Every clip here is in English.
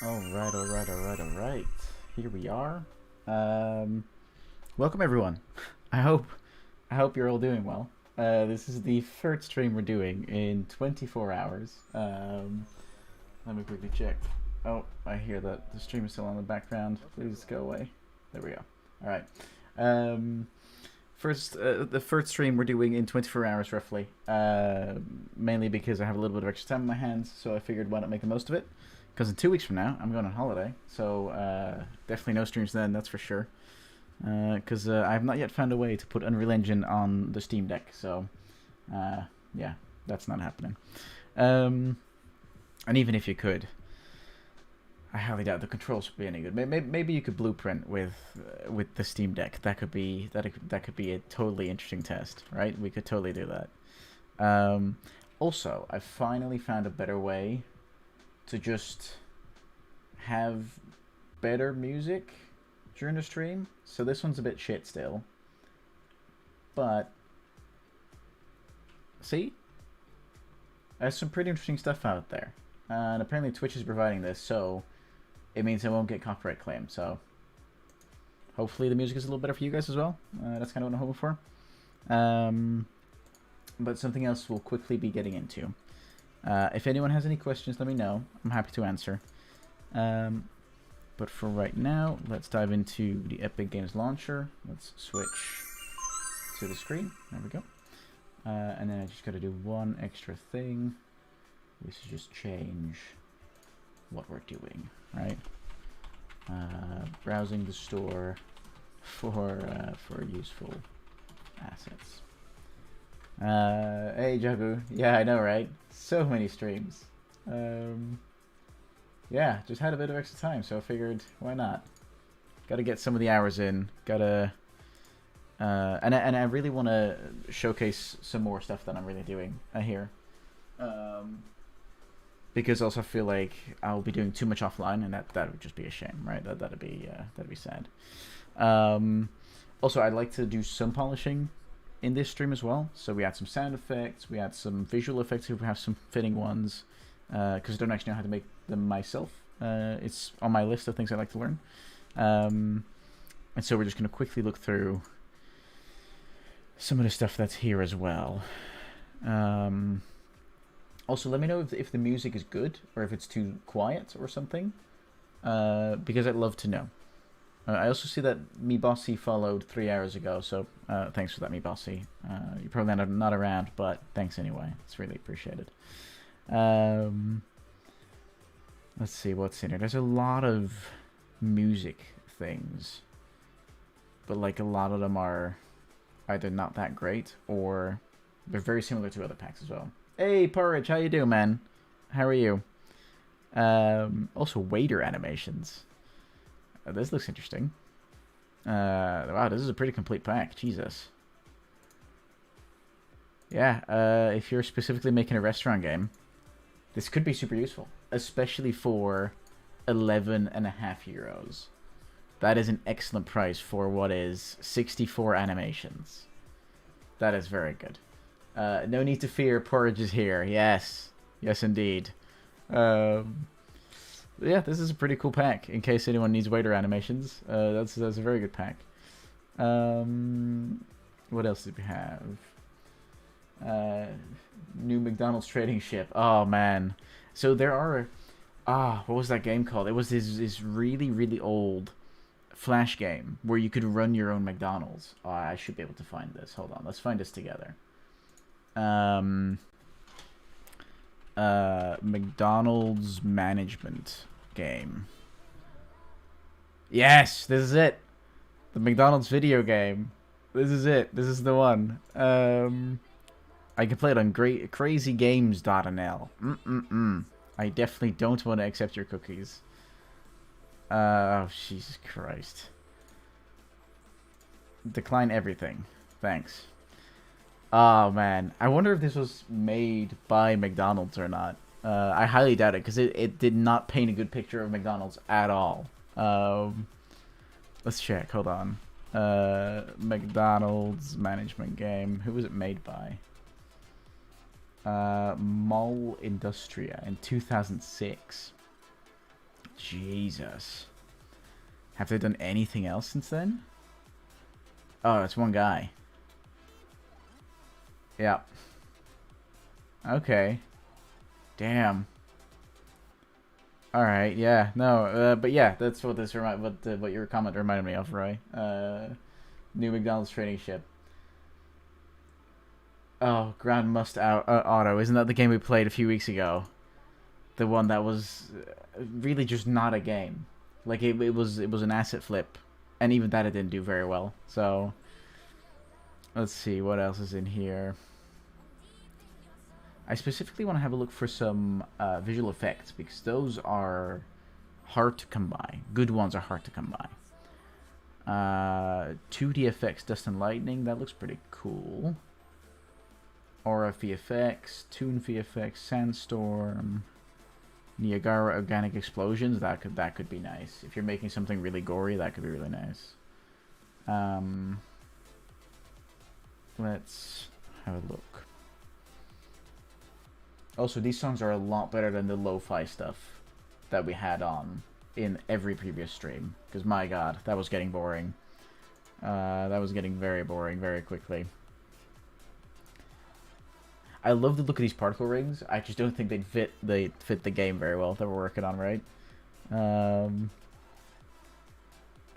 All right. Here we are. Um, Welcome everyone. I hope I hope you're all doing well. This is the third stream we're doing in 24 hours. Let me quickly check. Oh, I hear that the stream is still on the background. Please go away. There we go. All right. The first stream we're doing in 24 hours roughly. Mainly because I have a little bit of extra time in my hands, so I figured why not make the most of it. Because in 2 weeks from now, I'm going on holiday, so definitely no streams then, that's for sure. Because I have not yet found a way to put Unreal Engine on the Steam Deck, so yeah, that's not happening. And even if you could, I highly doubt the controls would be any good. Maybe you could blueprint with the Steam Deck. That could be a totally interesting test, right? We could totally do that. Also, I finally found a better way to just have better music during the stream. So this one's a bit shit still. But, see? There's some pretty interesting stuff out there. And apparently Twitch is providing this, so it means I won't get copyright claimed. So hopefully the music is a little better for you guys as well. That's kind of what I'm hoping for. But something else we'll quickly be getting into. If anyone has any questions, let me know. I'm happy to answer. But for right now, let's dive into the Epic Games Launcher. Let's switch to the screen. There we go. And then I just got to do one extra thing, which is just change what we're doing, right? Browsing the store for useful assets. Hey Jagu, yeah, I know, right? So many streams. Yeah, just had a bit of extra time, so I figured, why not? Gotta get some of the hours in. Gotta, and I really want to showcase some more stuff that I'm really doing here. Because also I feel like I'll be doing too much offline, and that would just be a shame, right? That'd be sad. Also, I'd like to do some polishing in this stream as well. So we add some sound effects, we add some visual effects if we have some fitting ones, because I don't actually know how to make them myself. It's on my list of things I'd like to learn. And so we're just going to quickly look through some of the stuff that's here as well. Also, let me know if the music is good or if it's too quiet or something, because I'd love to know. I also see that Me Bossy followed 3 hours ago, so thanks for that, Me Bossy. You're probably not around, but thanks anyway. It's really appreciated. Let's see what's in here. There's a lot of music things, but like a lot of them are either not that great or they're very similar to other packs as well. Hey Porridge, how you doing, man? How are you? Also waiter animations. This looks interesting. Wow, this is a pretty complete pack. Jesus. Yeah, if you're specifically making a restaurant game, this could be super useful, especially for 11.5 euros. That is an excellent price for what is 64 animations. That is very good. No need to fear, Porridge is here. Yes. Yes, indeed. Yeah, this is a pretty cool pack, in case anyone needs waiter animations. That's a very good pack. What else did we have? New McDonald's trading ship. Oh, man. So there are... what was that game called? It was this really, really old Flash game where you could run your own McDonald's. Oh, I should be able to find this. Hold on, let's find this together. McDonald's management game. Yes, this is it. The McDonald's video game. This is it. This is the one. I can play it on crazygames.nl. I definitely don't want to accept your cookies. Oh, Jesus Christ. Decline everything. Thanks. Oh, man. I wonder if this was made by McDonald's or not. I highly doubt it, because it did not paint a good picture of McDonald's at all. Let's check. Hold on. McDonald's management game. Who was it made by? Mall Industria in 2006. Jesus. Have they done anything else since then? Oh, it's one guy. Yeah. Okay. Damn. All right. Yeah. No. But yeah, that's what this what your comment reminded me of, Roy. New McDonald's trading ship. Oh, Grand Must Auto. Isn't that the game we played a few weeks ago? The one that was really just not a game. Like it was an asset flip, and even that it didn't do very well. So let's see what else is in here. I specifically want to have a look for some visual effects, because those are hard to come by. Good ones are hard to come by. 2D effects, Dust and Lightning. That looks pretty cool. Aura VFX, Toon VFX, Sandstorm, Niagara Organic Explosions. That could be nice. If you're making something really gory, that could be really nice. Let's have a look. Also, these songs are a lot better than the lo-fi stuff that we had on in every previous stream. Because my god, that was getting boring. That was getting very boring very quickly. I love the look of these particle rings. I just don't think they'd fit the game very well that we're working on, right?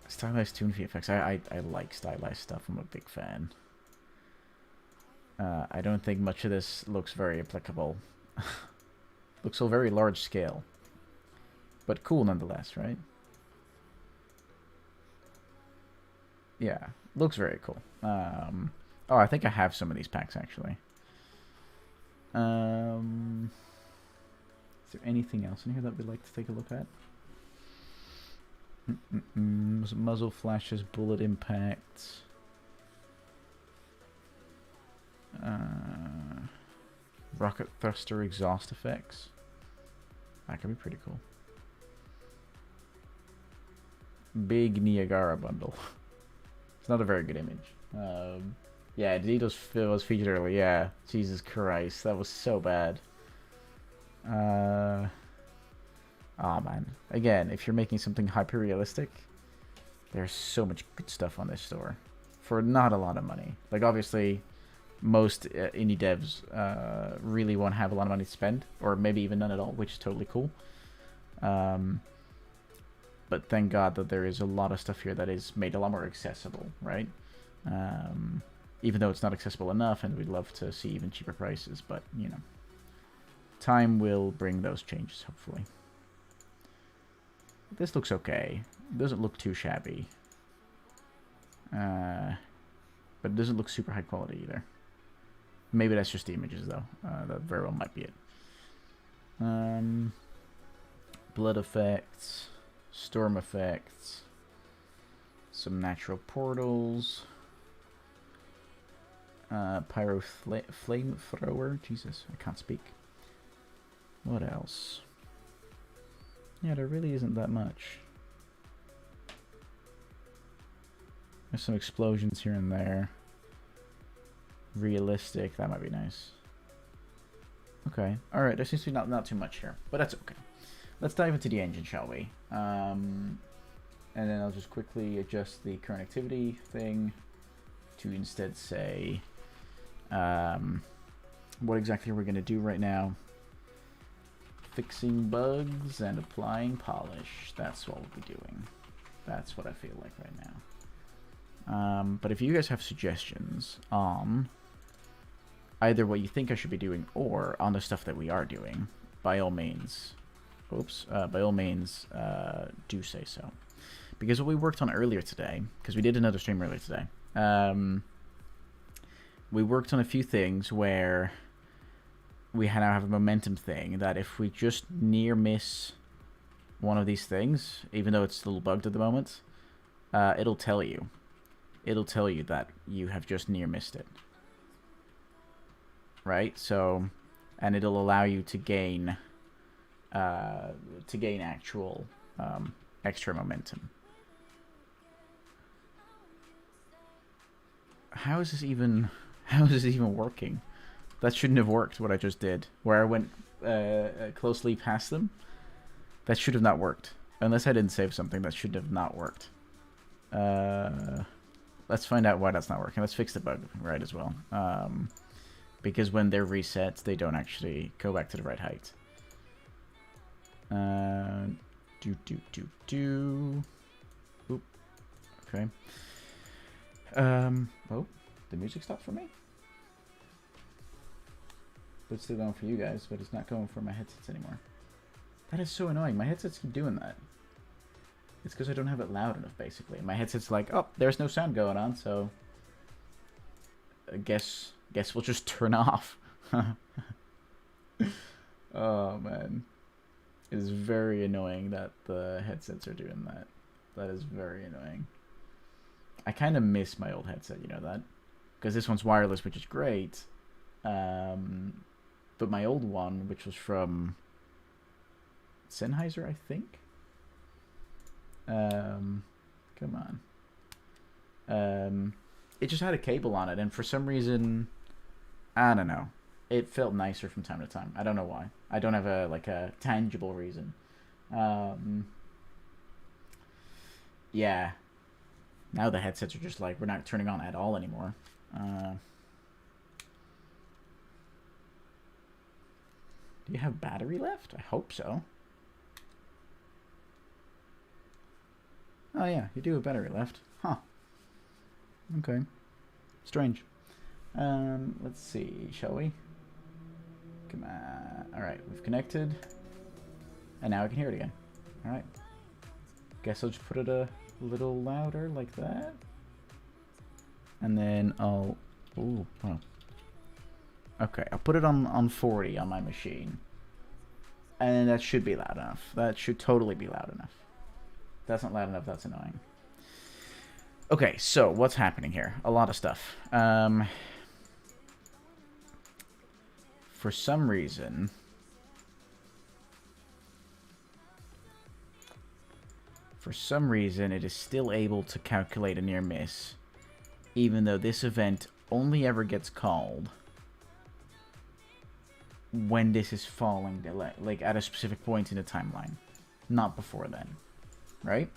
Stylized Toon VFX. I like stylized stuff. I'm a big fan. I don't think much of this looks very applicable. Looks all very large scale. But cool nonetheless, right? Yeah, looks very cool. Oh, I think I have some of these packs, actually. Is there anything else in here that we'd like to take a look at? Muzzle flashes, bullet impacts. Rocket thruster exhaust effects. That could be pretty cool. Big Niagara bundle. It's not a very good image. Yeah, Dito was featured earlier. Yeah, Jesus Christ, that was so bad. Oh man. Again, if you're making something hyper realistic, there's so much good stuff on this store for not a lot of money. Like, obviously, most indie devs really won't have a lot of money to spend, or maybe even none at all, which is totally cool. But thank God that there is a lot of stuff here that is made a lot more accessible, right? Even though it's not accessible enough, and we'd love to see even cheaper prices, but, you know, time will bring those changes, hopefully. This looks okay. It doesn't look too shabby. But it doesn't look super high quality either. Maybe that's just the images, though. That very well might be it. Blood effects. Storm effects. Some natural portals. Pyro flamethrower. Jesus, I can't speak. What else? Yeah, there really isn't that much. There's some explosions here and there. Realistic, that might be nice. Okay, alright, there seems to be not too much here, but that's okay. Let's dive into the engine, shall we? And then I'll just quickly adjust the current activity thing to instead say what exactly we're going to do right now. Fixing bugs and applying polish. That's what we'll be doing. That's what I feel like right now. But if you guys have suggestions on either what you think I should be doing or on the stuff that we are doing, by all means, do say so. Because what we worked on earlier today, because we did another stream earlier today, we worked on a few things where we now have a momentum thing that if we just near miss one of these things, even though it's a little bugged at the moment, it'll tell you. It'll tell you that you have just near missed it. Right? So, and it'll allow you to gain actual extra momentum. How is this even working? That shouldn't have worked, what I just did. Where I went closely past them. That should have not worked. Unless I didn't save something, that should have not worked. Let's find out why that's not working. Let's fix the bug, right, as well. Because when they're reset, they don't actually go back to the right height. Oop. Okay. Oh, the music stopped for me? But it's still going for you guys, but it's not going for my headsets anymore. That is so annoying. My headsets keep doing that. It's because I don't have it loud enough, basically. My headset's like, oh, there's no sound going on, so I guess we'll just turn off. Oh, man. It is very annoying that the headsets are doing that. That is very annoying. I kind of miss my old headset, you know that? Because this one's wireless, which is great. But my old one, which was from Sennheiser, I think. Come on. It just had a cable on it, and for some reason, I don't know. It felt nicer from time to time. I don't know why. I don't have a tangible reason. Yeah. Now the headsets are just like, we're not turning on at all anymore. Do you have battery left? I hope so. Oh yeah, you do have battery left. Huh. Okay. Strange. Let's see, shall we? Come on. Alright, we've connected. And now I can hear it again. Alright. Guess I'll just put it a little louder like that. And then I'll... Ooh, wow. Okay, I'll put it on 40 on my machine. And that should be loud enough. That should totally be loud enough. If that's not loud enough, that's annoying. Okay, so what's happening here? A lot of stuff. For some reason... it is still able to calculate a near miss, even though this event only ever gets called when this is falling, like at a specific point in the timeline, not before then, right?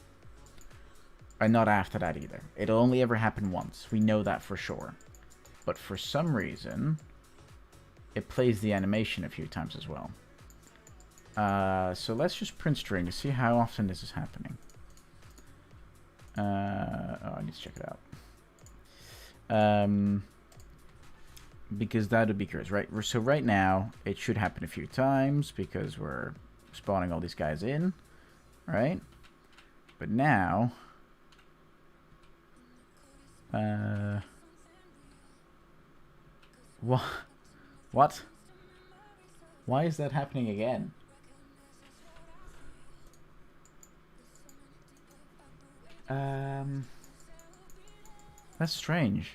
And not after that either. It'll only ever happen once. We know that for sure. But for some reason, it plays the animation a few times as well. So let's just print string to see how often this is happening. Oh, I need to check it out. Because that would be curious, right? So right now, it should happen a few times because we're spawning all these guys in, right? But now... What? Why is that happening again? That's strange.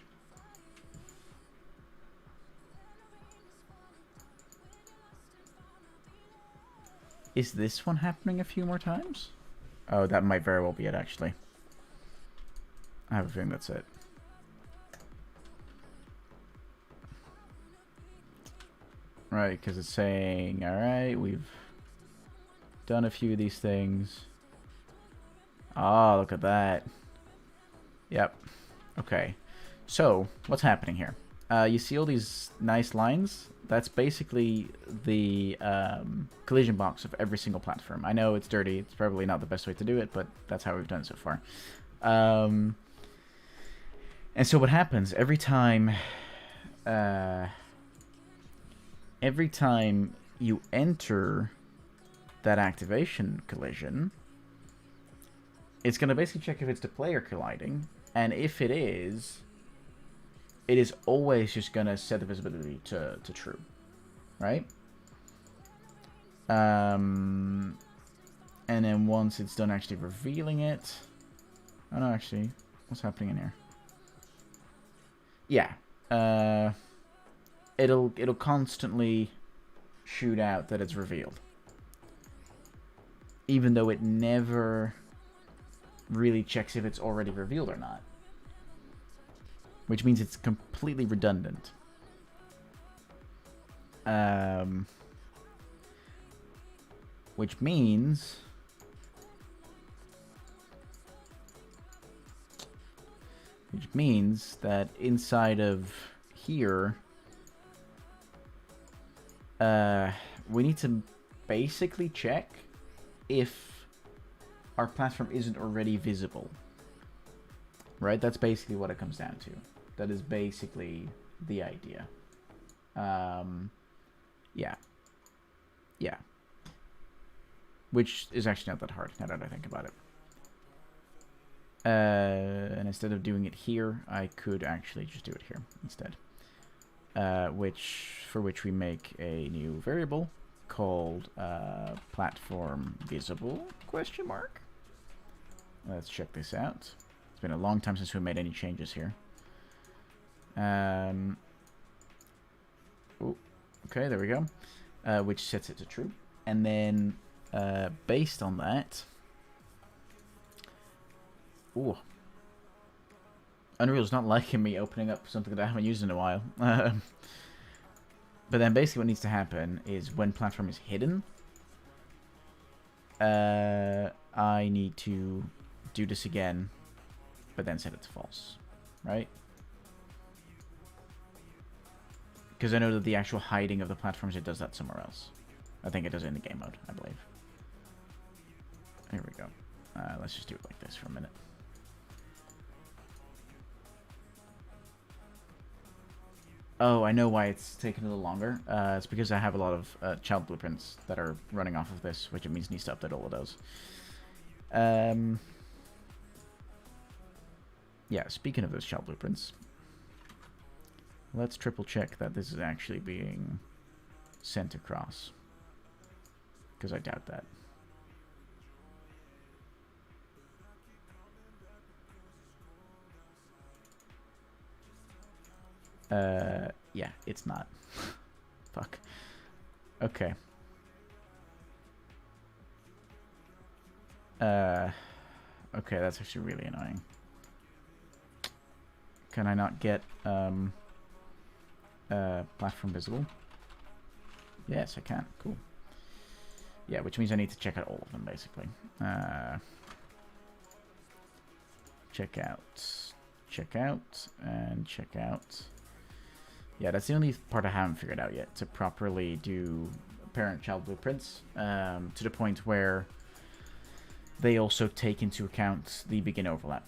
Is this one happening a few more times? Oh, that might very well be it, actually. I have a feeling that's it. Right, because it's saying, alright, we've done a few of these things. Oh, look at that. Yep. Okay. So, what's happening here? You see all these nice lines? That's basically the collision box of every single platform. I know it's dirty. It's probably not the best way to do it, but that's how we've done it so far. And so what happens every time you enter that activation collision, it's going to basically check if it's the player colliding, and if it is always just going to set the visibility to true, right? And then once it's done actually revealing it... Oh no, actually, what's happening in here? Yeah. It'll constantly shoot out that it's revealed. Even though it never really checks if it's already revealed or not. Which means it's completely redundant. Which means... that inside of here... we need to basically check if our platform isn't already visible. Right? That's basically what it comes down to. That is basically the idea. Yeah. Yeah. Which is actually not that hard, now that I think about it. And instead of doing it here, I could actually just do it here instead. For which we make a new variable called platform visible ? Let's check this out. It's been a long time since we made any changes here. Ooh, okay, there we go. Which sets it to true. And then based on that... Ooh. Unreal's not liking me opening up something that I haven't used in a while. But then basically what needs to happen is when platform is hidden, I need to do this again, but then set it to false, right? Because I know that the actual hiding of the platforms, it does that somewhere else. I think it does it in the game mode, I believe. Here we go. Let's just do it like this for a minute. Oh, I know why it's taking a little longer. It's because I have a lot of child blueprints that are running off of this, which it means needs to update all of those. Yeah, speaking of those child blueprints, let's triple check that this is actually being sent across, because I doubt that. Yeah, it's not. Fuck. Okay. Okay, that's actually really annoying. Can I not get, platform visible? Yes, I can. Cool. Yeah, which means I need to check out all of them, basically. Check out, and check out. Yeah, that's the only part I haven't figured out yet, to properly do parent-child blueprints, to the point where they also take into account the begin overlap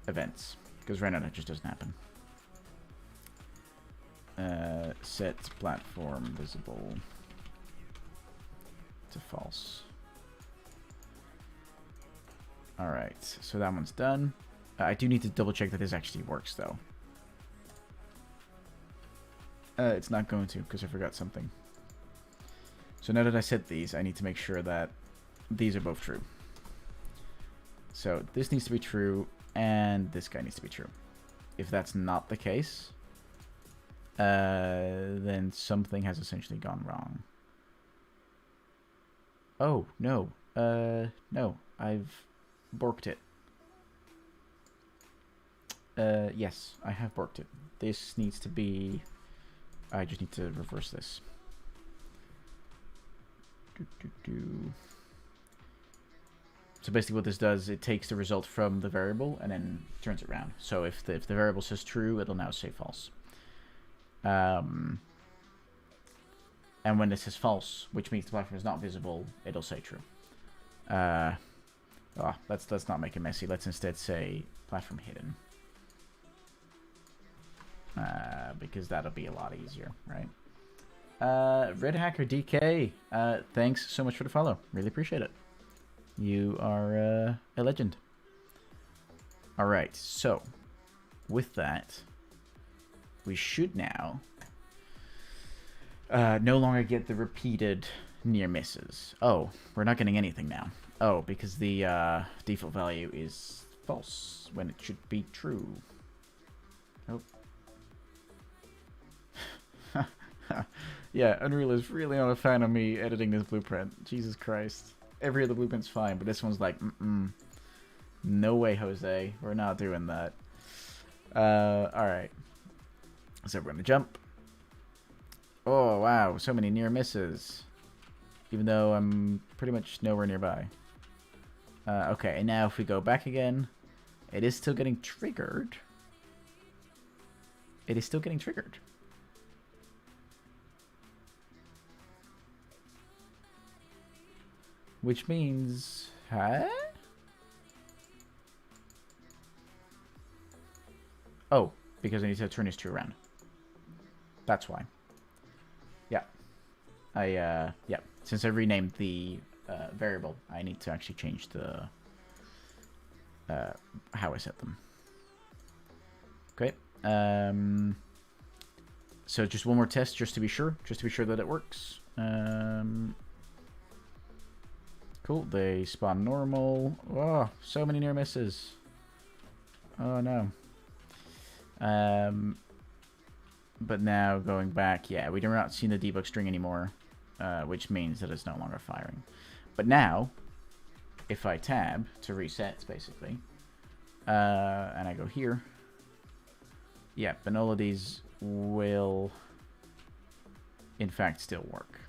events, because right now that just doesn't happen. Set platform visible to false. Alright, so that one's done. I do need to double check that this actually works, though. It's not going to, because I forgot something. So now that I set these, I need to make sure that these are both true. So this needs to be true, and this guy needs to be true. If that's not the case, then something has essentially gone wrong. Oh, no. No. I've borked it. Yes, I have borked it. This needs to be... I just need to reverse this. So basically what this does, it takes the result from the variable and then turns it around. So if the variable says true, it'll now say false. And when this says false, which means the platform is not visible, it'll say true. Let's not make it messy. Let's instead say platform hidden. Because that'll be a lot easier, right? Red Hacker DK, thanks so much for the follow. Really appreciate it. You are a legend. Alright, so with that, we should now no longer get the repeated near misses. Oh, we're not getting anything now. Oh, because the default value is false when it should be true. Oh. Yeah, Unreal is really not a fan of me editing this blueprint. Jesus Christ. Every other blueprint's fine, but this one's like, no way, Jose. We're not doing that. Alright. So we're gonna jump. Oh, wow. So many near misses. Even though I'm pretty much nowhere nearby. Okay, and now if we go back again, it is still getting triggered. It is still getting triggered. Which means... Huh? Oh, because I need to turn these two around. That's why. Yeah. Yeah. Since I renamed the variable, I need to actually change the... how I set them. Okay. So just one more test, just to be sure. Just to be sure that it works. Cool, they spawn normal. Oh, so many near misses. Oh no. But now going back, yeah, we are not seeing the debug string anymore, which means that it's no longer firing. But now, if I tab to reset, basically, and I go here, yeah, but all of these will, in fact, still work.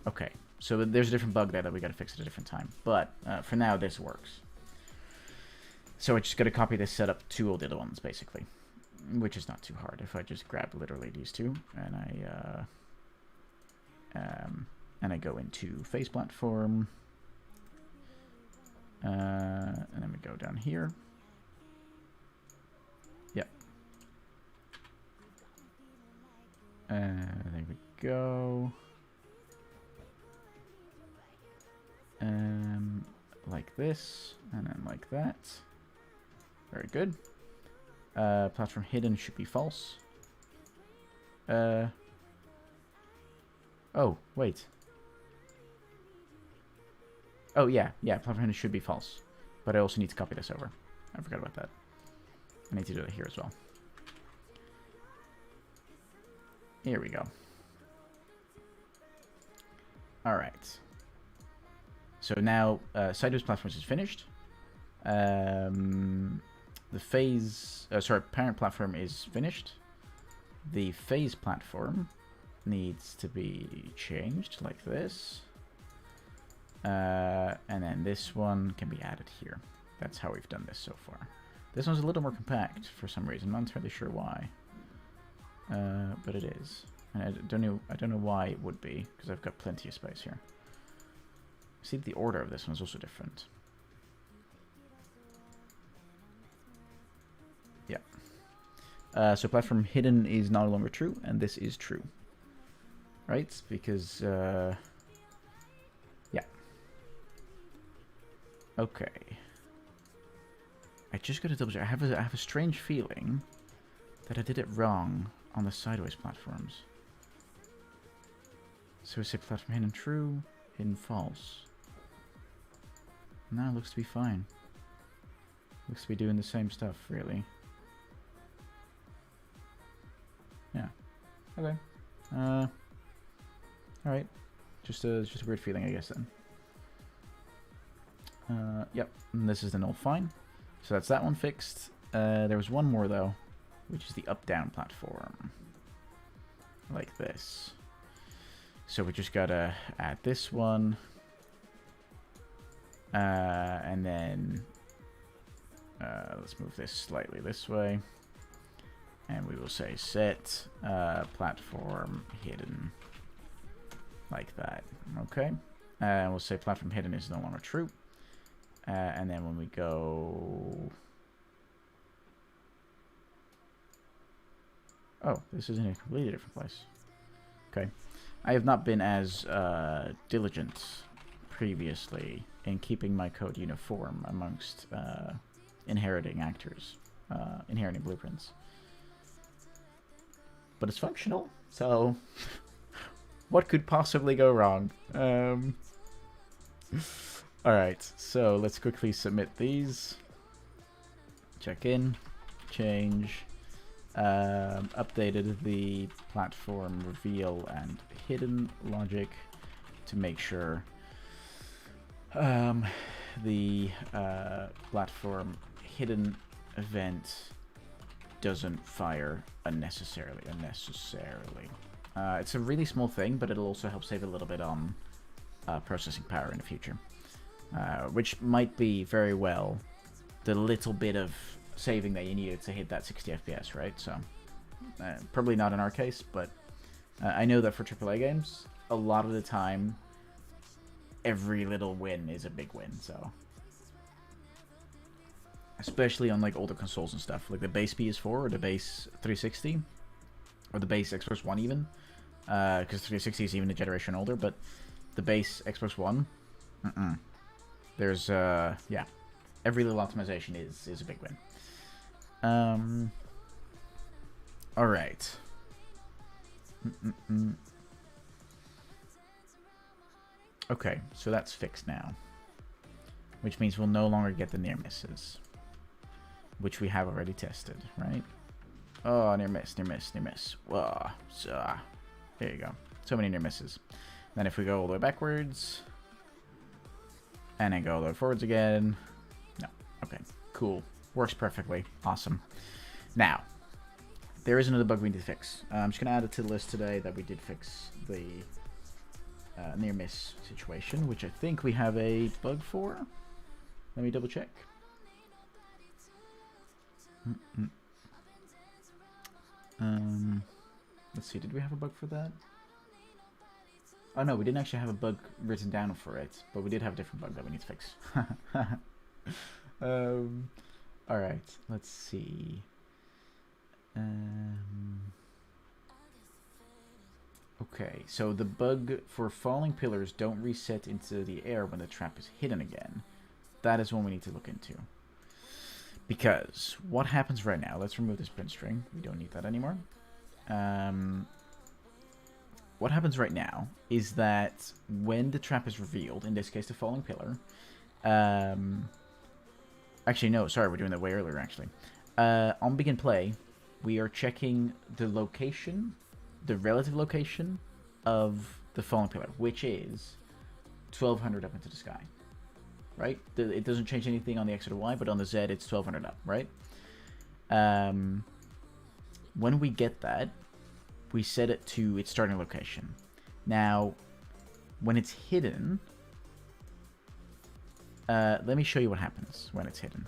Okay, so there's a different bug there that we got to fix at a different time. But for now, this works. So I just got to copy this setup to all the other ones, basically, which is not too hard. If I just grab literally these two and I go into phase platform, and then we go down here. Yep. There we go. Like this, and then like that. Very good. Platform hidden should be false. Oh, wait. Oh, yeah, platform hidden should be false. But I also need to copy this over. I forgot about that. I need to do it here as well. Here we go. Alright. So now, sideways platforms is finished. The phase, parent platform is finished. The phase platform needs to be changed like this. And then this one can be added here. That's how we've done this so far. This one's a little more compact for some reason. I'm not entirely sure why. But it is. And I don't know why it would be, because I've got plenty of space here. See, the order of this one is also different. Yeah. So platform hidden is no longer true, and this is true. Right? Because, yeah. Okay. I just gotta double check. I have a strange feeling that I did it wrong on the sideways platforms. So we say platform hidden true, hidden false. Now it looks to be fine. Looks to be doing the same stuff, really. Yeah. Okay. Alright. Just a weird feeling, I guess, then. Yep. And this is then all fine. So that's that one fixed. There was one more, though, which is the up-down platform. Like this. So we just gotta add this one. And then let's move this slightly this way. And we will say set platform hidden. Like that. Okay. And we'll say platform hidden is no longer true. And then when we go... Oh, this is in a completely different place. Okay. I have not been as diligent previously in keeping my code uniform amongst inheriting actors, inheriting blueprints. But it's functional, so what could possibly go wrong? Alright, so let's quickly submit these. Check in, change, updated the platform reveal and hidden logic to make sure the platform hidden event doesn't fire unnecessarily. It's a really small thing, but it'll also help save a little bit on processing power in the future. Which might be very well the little bit of saving that you needed to hit that 60 FPS, right? So, probably not in our case, but I know that for AAA games, a lot of the time, every little win is a big win, so... Especially on, like, older consoles and stuff, like the base PS4 or the base 360, or the base Xbox One even, because 360 is even a generation older, but the base Xbox One, there's, yeah, every little optimization is a big win. Alright. Okay, so that's fixed now. Which means we'll no longer get the near misses. Which we have already tested, right? Oh, near miss, near miss, near miss. Whoa. So, there you go. So many near misses. Then if we go all the way backwards, and then go all the way forwards again. No. Okay. Cool. Works perfectly. Awesome. Now, there is another bug we need to fix. I'm just going to add it to the list today that we did fix the near miss situation, which I think we have a bug for. Let me double check. Let's see, did we have a bug for that? Oh no, we didn't actually have a bug written down for it, but we did have a different bug that we need to fix. Alright, let's see. Okay, so the bug for falling pillars don't reset into the air when the trap is hidden again. That is one we need to look into. Because what happens right now, let's remove this print string. We don't need that anymore. What happens right now is that when the trap is revealed, in this case the falling pillar, actually no, sorry, we're doing that way earlier actually. On begin play, we are checking the location, the relative location of the falling pillar, which is 1200 up into the sky, right? It doesn't change anything on the X or the Y, but on the Z it's 1200 up, right? When we get that, we set it to its starting location. Now, when it's hidden, let me show you what happens when it's hidden.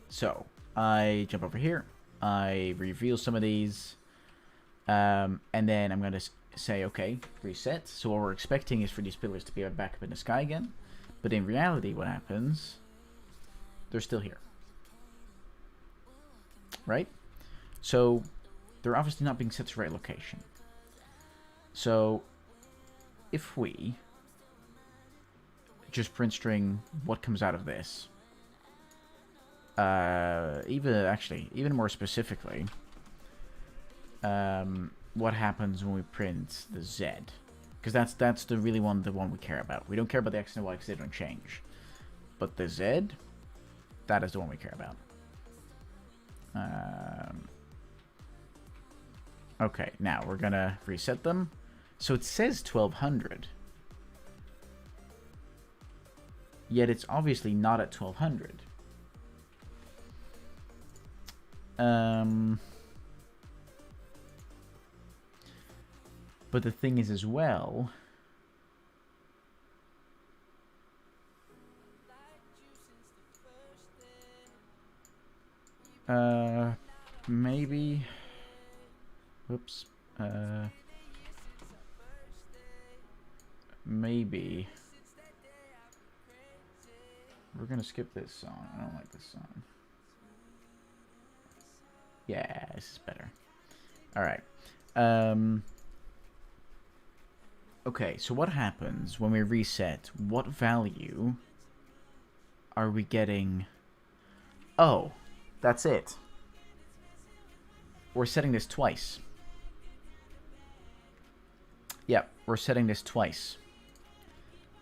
So, I jump over here, I reveal some of these, and then I'm going to say, okay, reset. So what we're expecting is for these pillars to be back up in the sky again, but in reality what happens, they're still here. Right? So, they're obviously not being set to the right location. So, if we just print string what comes out of this, even more specifically, what happens when we print the Z, because that's the one we care about. We don't care about the X and Y because they don't change, but the Z, that is the one we care about. Okay, now we're gonna reset them. So it says 1200, yet it's obviously not at 1200. But the thing is as well, maybe, whoops, maybe we're gonna skip this song. I don't like this song. Yeah, this is better. Alright. Okay, so what happens when we reset? What value are we getting? Oh, that's it. We're setting this twice. Yep, we're setting this twice.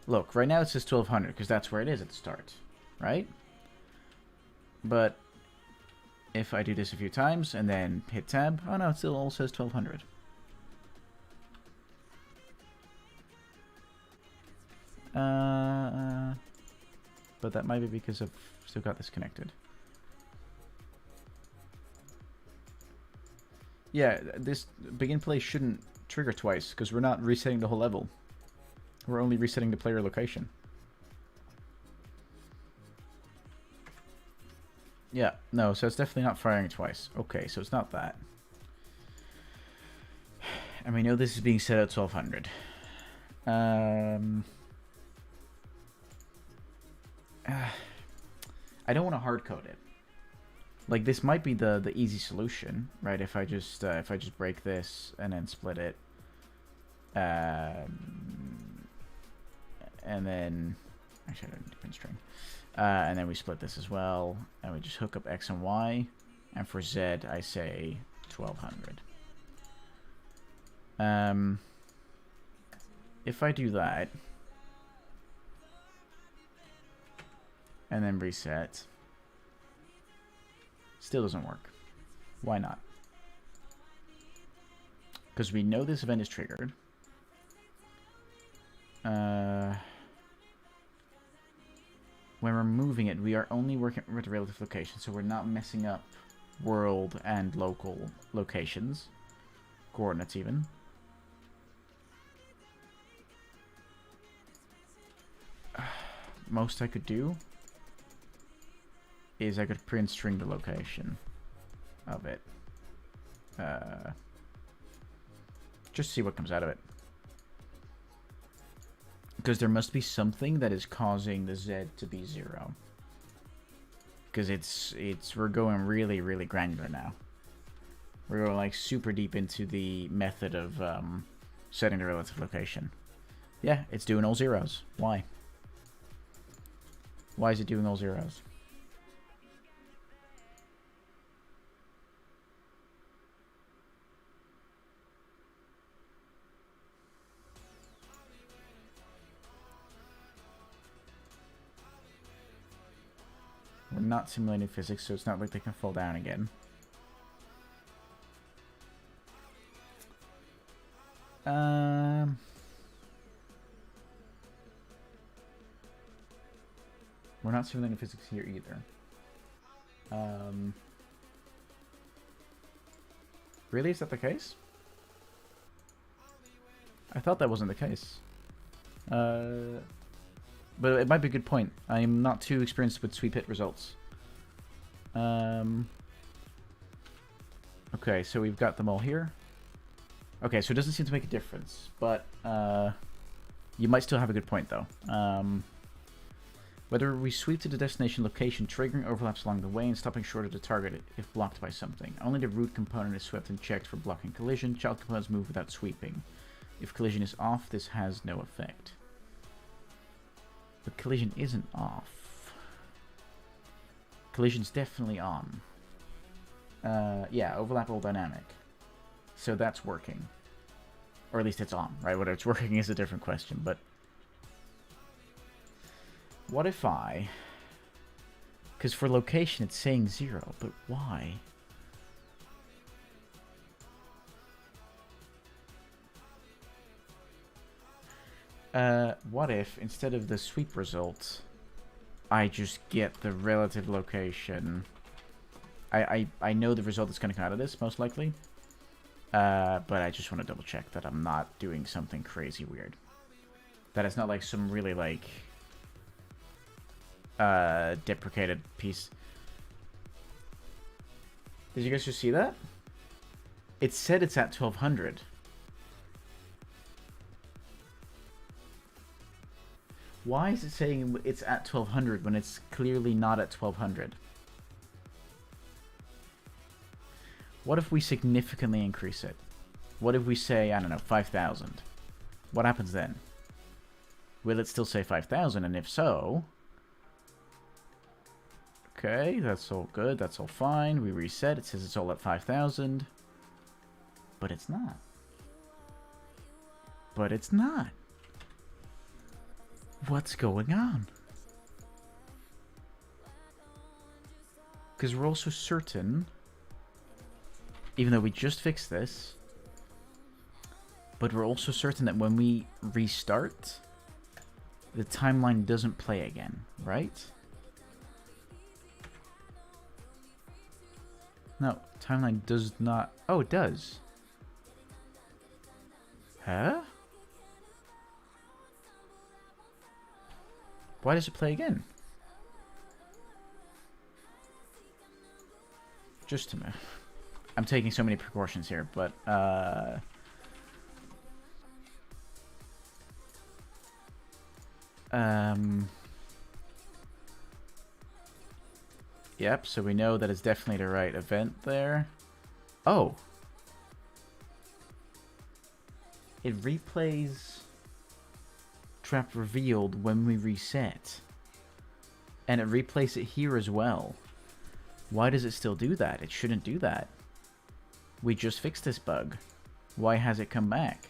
Look, right now it says 1200 because that's where it is at the start, right? But if I do this a few times and then hit tab, oh no, it still all says 1200. But that might be because I've still got this connected. Yeah, this begin play shouldn't trigger twice because we're not resetting the whole level. We're only resetting the player location. Yeah, no, so it's definitely not firing twice. Okay, so it's not that. And we know this is being set at 1200. I don't want to hard code it. Like, this might be the easy solution, right? If I just break this and then split it, and then actually I don't need to print string, and then we split this as well, and we just hook up X and Y, and for Z I say 1200. If I do that and then reset, still doesn't work. Why not? Because we know this event is triggered. When we're moving it, we are only working with relative location, so we're not messing up world and local locations. Coordinates, even. Most I could do is I could print string the location of it. Just see what comes out of it. Because there must be something that is causing the Z to be 0. Because we're going really, really granular now. We're going like super deep into the method of setting the relative location. Yeah, it's doing all zeros. Why? Why is it doing all zeros? We're not simulating physics, so it's not like they can fall down again. We're not simulating physics here either. Really? Is that the case? I thought that wasn't the case. But it might be a good point. I'm not too experienced with sweep hit results. Okay, so we've got them all here. Okay, so it doesn't seem to make a difference, but you might still have a good point, though. Whether we sweep to the destination location, triggering overlaps along the way and stopping short of the target if blocked by something. Only the root component is swept and checked for blocking collision. Child components move without sweeping. If collision is off, this has no effect. But collision isn't off. Collision's definitely on. Yeah, overlap all dynamic. So that's working. Or at least it's on, right? Whether it's working is a different question, but... What if I... Because for location it's saying 0, but why? What if, instead of the sweep result, I just get the relative location? I know the result that's going to come out of this, most likely. But I just want to double check that I'm not doing something crazy weird. That it's not like some really, like, deprecated piece. Did you guys just see that? It said it's at 1200. Why is it saying it's at 1200 when it's clearly not at 1200? What if we significantly increase it? What if we say, I don't know, 5,000? What happens then? Will it still say 5,000? And if so... Okay, that's all good. That's all fine. We reset. It says it's all at 5,000. But it's not. But it's not. What's going on? Because we're also certain, even though we just fixed this, but we're also certain that when we restart, the timeline doesn't play again, right? No, timeline does not... Oh, it does. Huh? Why does it play again? Just a minute. I'm taking so many precautions here, but yep, so we know that it's definitely the right event there. Oh. It replays trap revealed when we reset. And it replays it here as well. Why does it still do that? It shouldn't do that. We just fixed this bug. Why has it come back?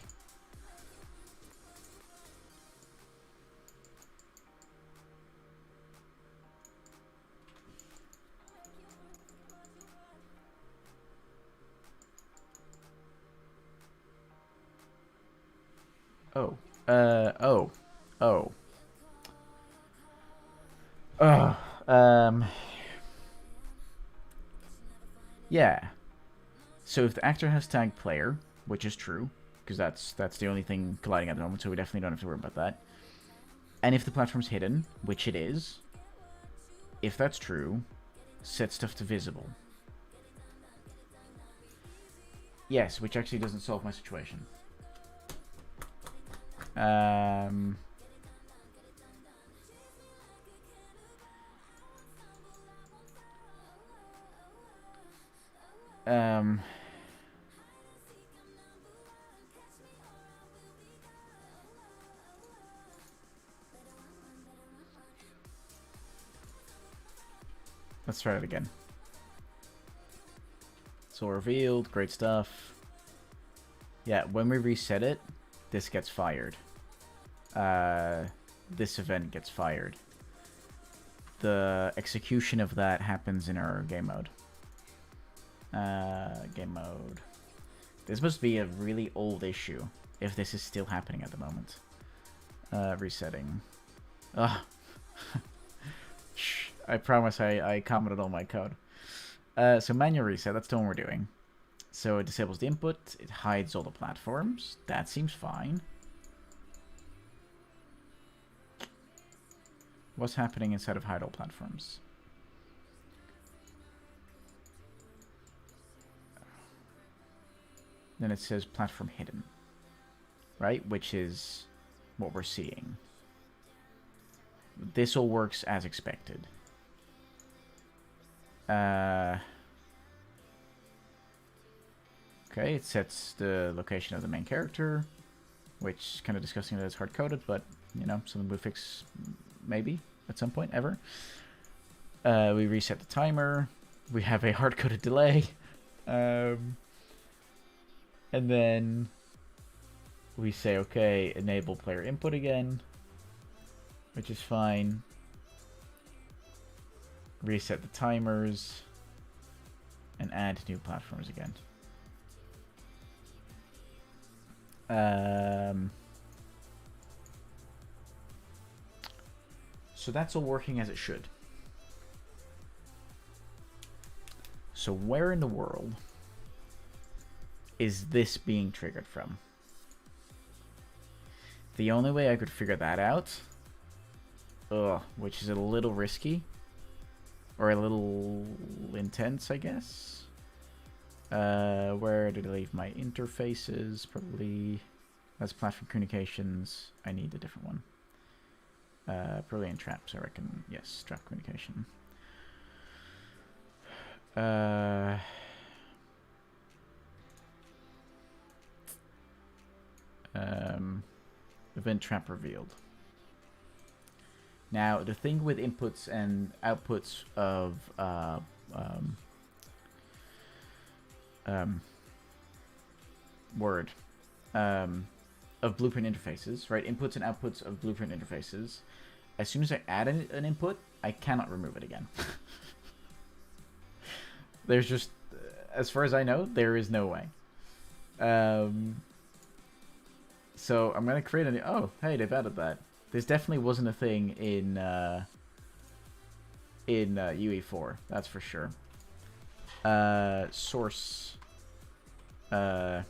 Oh. Oh. Oh. Oh. Yeah. So if the actor has tagged player, which is true, because that's the only thing colliding at the moment, so we definitely don't have to worry about that. And if the platform's hidden, which it is, if that's true, set stuff to visible. Yes, which actually doesn't solve my situation. Um, um, let's try it again. It's all revealed, great stuff. Yeah, when we reset it, this gets fired. This event gets fired. The execution of that happens in our game mode. Game mode. This must be a really old issue if this is still happening at the moment. Resetting. Ugh. Shh. I promise I commented on my code. So manual reset, that's the one we're doing. So it disables the input, it hides all the platforms. That seems fine. What's happening inside of hide all platforms? Then it says platform hidden, right? Which is what we're seeing. This all works as expected. Okay, it sets the location of the main character, which is kind of disgusting that it's hard-coded, but, you know, something we'll fix maybe at some point, ever. We reset the timer. We have a hard-coded delay. And then we say, okay, enable player input again, which is fine. Reset the timers and add new platforms again. So that's all working as it should. So where in the world is this being triggered from? The only way I could figure that out, which is a little risky, or a little intense, I guess. Where did I leave my interfaces? Probably, that's platform communications. I need a different one. Probably in traps, I reckon. Yes, trap communication. Event trap revealed. Now, the thing with inputs and outputs of of blueprint interfaces, right? Inputs and outputs of blueprint interfaces. As soon as I add an input, I cannot remove it again. There's just, as far as I know, there is no way. So I'm gonna create a new. Oh, hey, they've added that. This definitely wasn't a thing in UE4. That's for sure. Source. Yeah,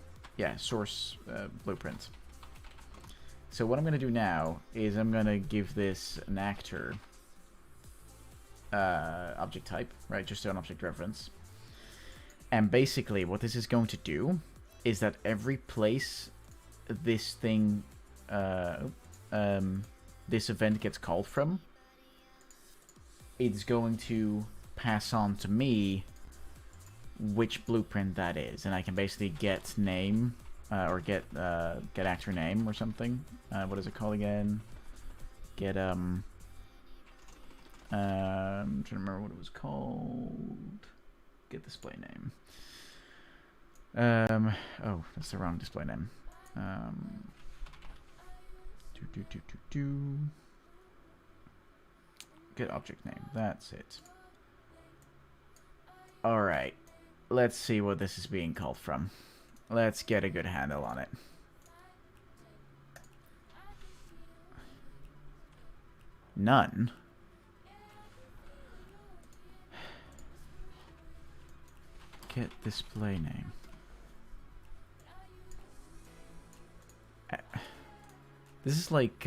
source blueprint. So what I'm gonna do now is I'm gonna give this an actor object type, right? Just an object reference. And basically, what this is going to do is that every place this thing, this event gets called from, it's going to pass on to me which blueprint that is, and I can basically get name or get actor name or something. What is it called again? Get I'm trying to remember what it was called. Get display name. Oh, that's the wrong display name. Get object name. That's it. All right. Let's see what this is being called from. Let's get a good handle on it. None? Get display name. This is like,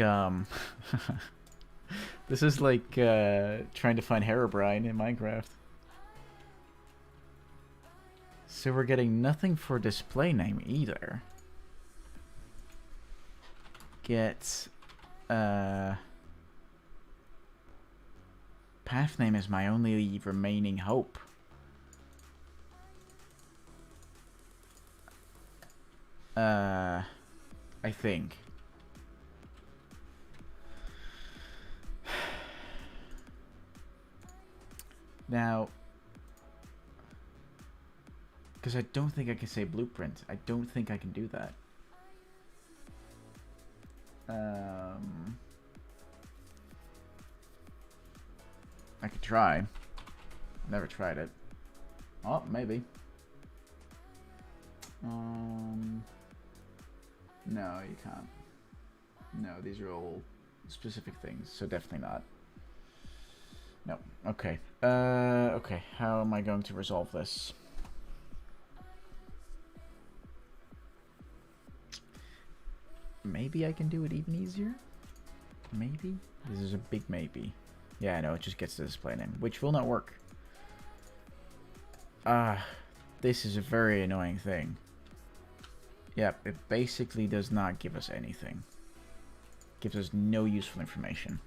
this is like, trying to find Herobrine in Minecraft. So we're getting nothing for display name either. Get, path name is my only remaining hope. I think. Now, because I don't think I can say blueprint. I don't think I can do that. I could try. Never tried it. Oh, maybe. No, you can't. No, these are all specific things, so definitely not. No. Okay. Okay. How am I going to resolve this? Maybe I can do it even easier? Maybe? This is a big maybe. Yeah, I know, it just gets the display name, which will not work. This is a very annoying thing. Yep, it basically does not give us anything. Gives us no useful information.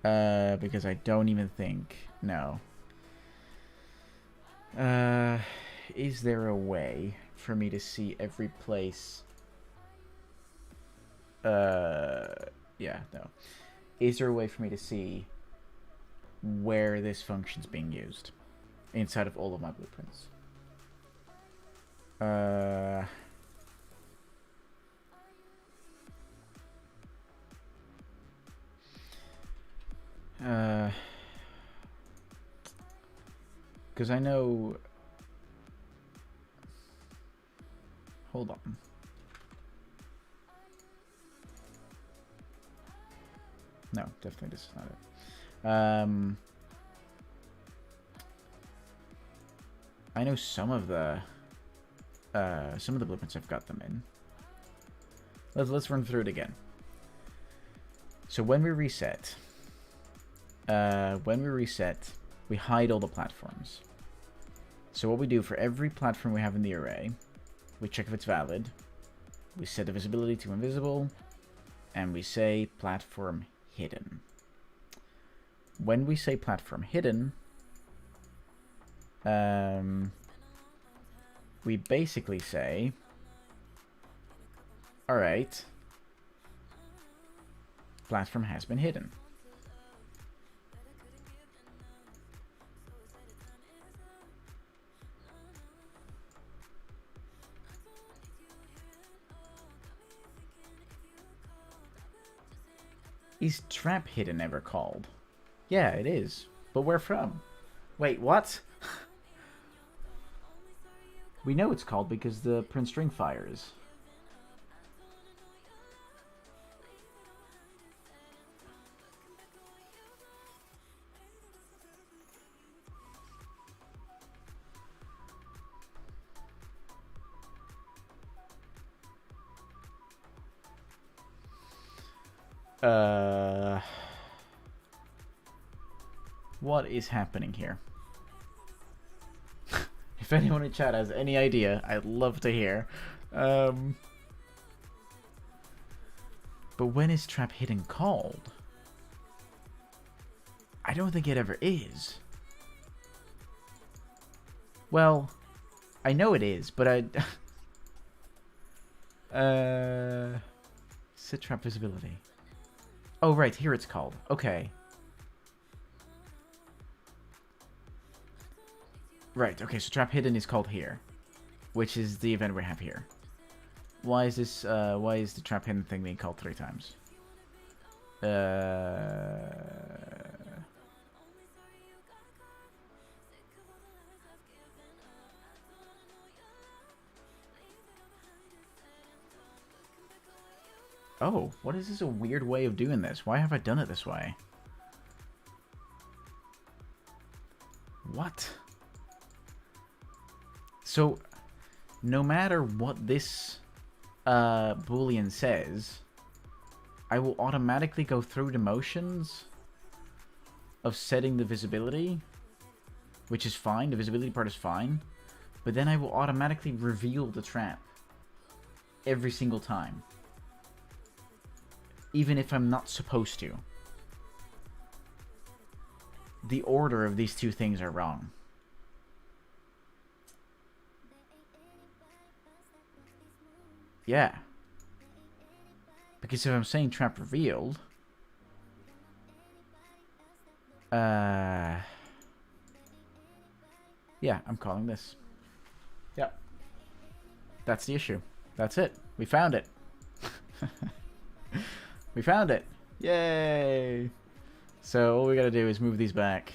Because I don't even think... No. Is there a way for me to see every place... yeah, no. Is there a way for me to see where this function's being used inside of all of my blueprints? Because I know... Hold on. No, definitely this is not it. I know some of the blueprints I've got them in. Let's run through it again. So when we reset, we hide all the platforms. So what we do for every platform we have in the array, we check if it's valid, we set the visibility to invisible, and we say platform hidden. When we say platform hidden, we basically say, alright, platform has been hidden. Is trap hidden ever called? Yeah, it is. But where from? Wait, what? We know it's called because the print string fires. What is happening here? If anyone in chat has any idea, I'd love to hear. But when is trap hidden called? I don't think it ever is. Well, I know it is, but set trap visibility. Oh, right, here it's called. Okay. Right, okay, so trap hidden is called here, which is the event we have here. Why is this, why is the trap hidden thing being called 3 times? Oh, what is this a weird way of doing this? Why have I done it this way? What? So, no matter what this Boolean says, I will automatically go through the motions of setting the visibility, which is fine. The visibility part is fine. But then I will automatically reveal the trap every single time, even if I'm not supposed to. The order of these two things are wrong. Yeah. Because if I'm saying trap revealed, yeah, I'm calling this. Yep. That's the issue. That's it. We found it. We found it. Yay! So all we gotta do is move these back.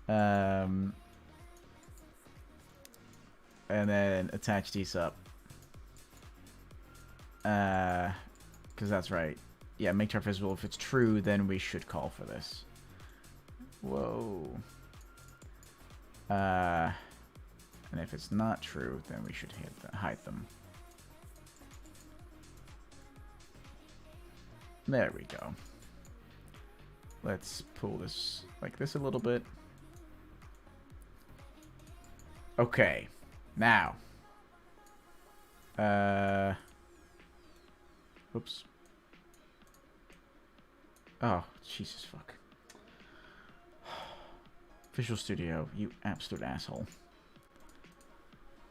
And then attach these up. Because that's right. Yeah, make trap visible. If it's true, then we should call for this. Whoa. And if it's not true, then we should hide them. There we go. Let's pull this like this a little bit. Okay. Now. Whoops. Oh, Jesus fuck. Visual Studio, you absolute asshole.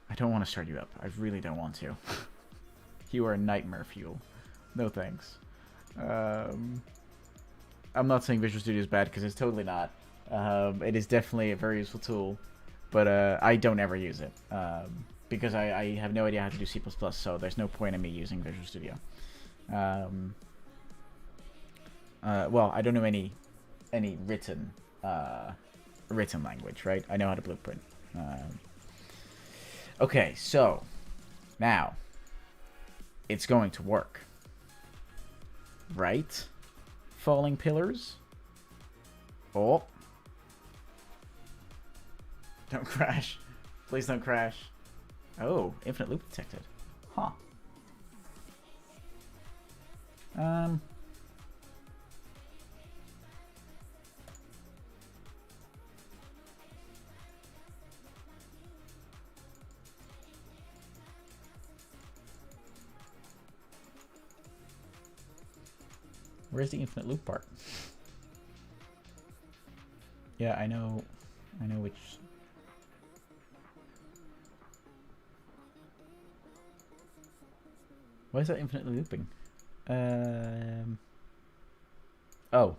I don't want to start you up. I really don't want to. You are nightmare fuel. No thanks. I'm not saying Visual Studio is bad, because it's totally not. It is definitely a very useful tool, but I don't ever use it. Because I have no idea how to do C++, so there's no point in me using Visual Studio. Well, I don't know any written language, right? I know how to blueprint. Okay, so now it's going to work, right? Falling pillars. Oh, don't crash! Please don't crash. Oh, infinite loop detected. Huh. Where's the infinite loop part? Yeah, I know which. Why is that infinitely looping? Oh.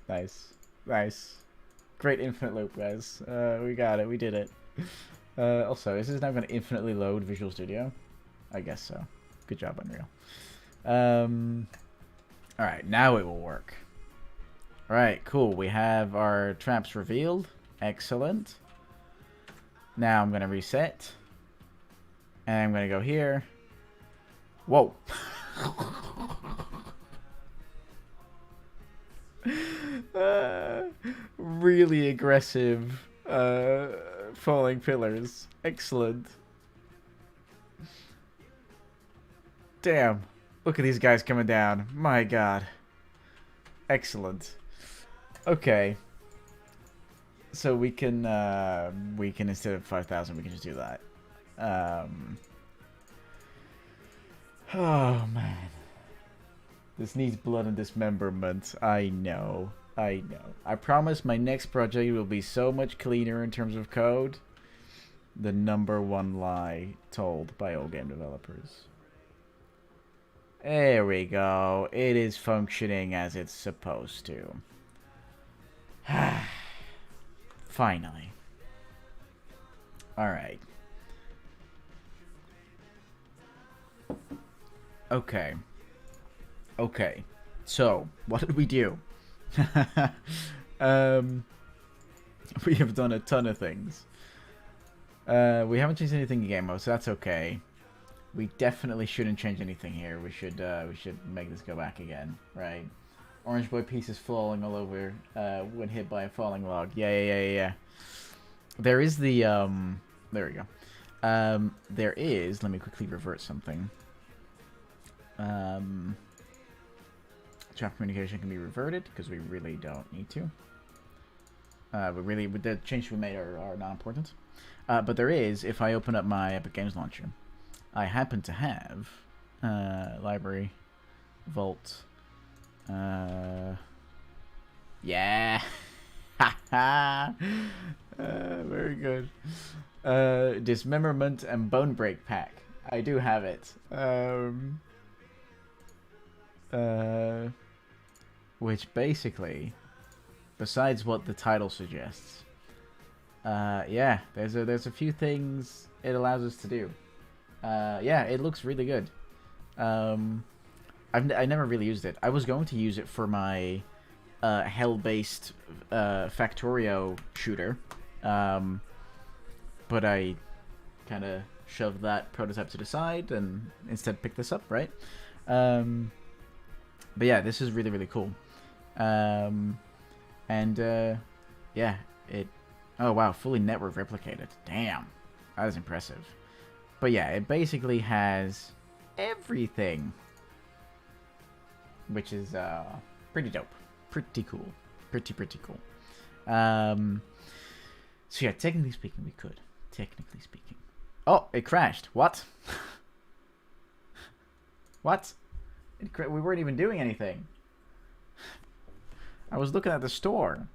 Nice. Great infinite loop, guys. We got it. We did it. Also, is this now going to infinitely load Visual Studio? I guess so. Good job, Unreal. Alright, now it will work. Alright, cool. We have our traps revealed. Excellent. Now I'm going to reset. And I'm going to go here. Whoa. Really aggressive falling pillars. Excellent. Damn. Look at these guys coming down. My god. Excellent. Okay. So we can instead of 5,000 we can just do that. Oh man. This needs blood and dismemberment. I know. I promise my next project will be so much cleaner in terms of code. The #1 lie told by all game developers. There we go. It is functioning as it's supposed to. Finally. Alright. Okay. So, what did we do? We have done a ton of things. We haven't changed anything in game mode, so that's okay. we definitely shouldn't change anything here. We should make this go back again, right? Orange boy pieces falling all over when hit by a falling log. Yeah. There is the there we go. There is. Let me quickly revert something. Trap communication can be reverted because we really don't need to. The changes we made are not important. But there is, if I open up my Epic Games Launcher, I happen to have library, vault. Yeah. Very good. Dismemberment and Bone Break Pack. I do have it. Which basically, besides what the title suggests, yeah, there's a few things it allows us to do. Yeah, it looks really good. I never really used it. I was going to use it for my hell-based Factorio shooter, but I kind of shoved that prototype to the side and instead picked this up, right? But yeah, this is really, really cool. Yeah, it... Oh, wow, fully network replicated. Damn, that is impressive. But yeah, it basically has everything, which is pretty dope. Pretty cool. Pretty cool. So yeah, technically speaking, we could. Technically speaking. Oh, it crashed. What? What? We weren't even doing anything. I was looking at the store.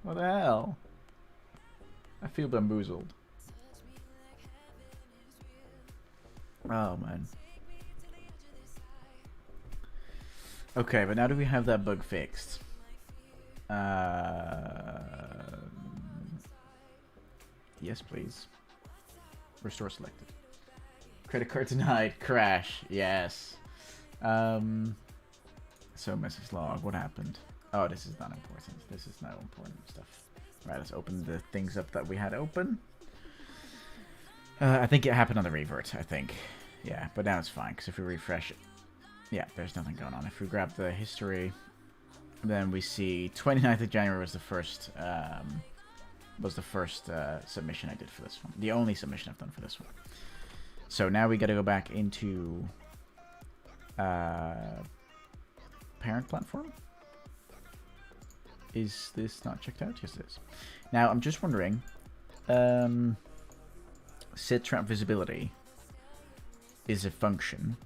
What the hell? I feel bamboozled. Oh, man. Okay, but now that we have that bug fixed, yes, please. Restore selected. Credit card denied. Crash. Yes. So message log. What happened? Oh, this is not important. This is no important stuff. Right, let's open the things up that we had open. I think it happened on the revert, I think. Yeah, but now it's fine, because if we refresh it, yeah, there's nothing going on. If we grab the history, then we see 29th of January was the first submission I did for this one. The only submission I've done for this one. So now we got to go back into parent platform. Is this not checked out? Yes, it is. Now I'm just wondering, set trap visibility is a function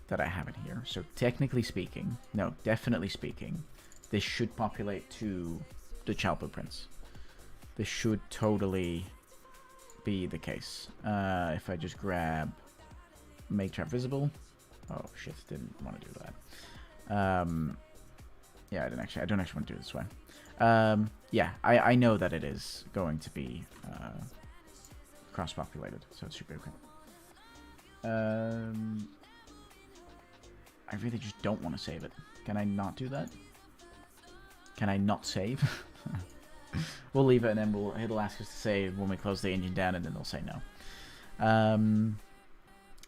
that I have in here. So technically speaking, no, definitely speaking, this should populate to the child blueprints. This should totally be the case. If I just grab make trap visible. Oh shit, didn't want to do that. Yeah, I don't actually want to do it this way. Yeah, I know that it is going to be cross-populated, so it should be okay. I really just don't want to save it. Can I not do that? Can I not save? We'll leave it, and then it'll ask us to save when we close the engine down, and then they'll say no.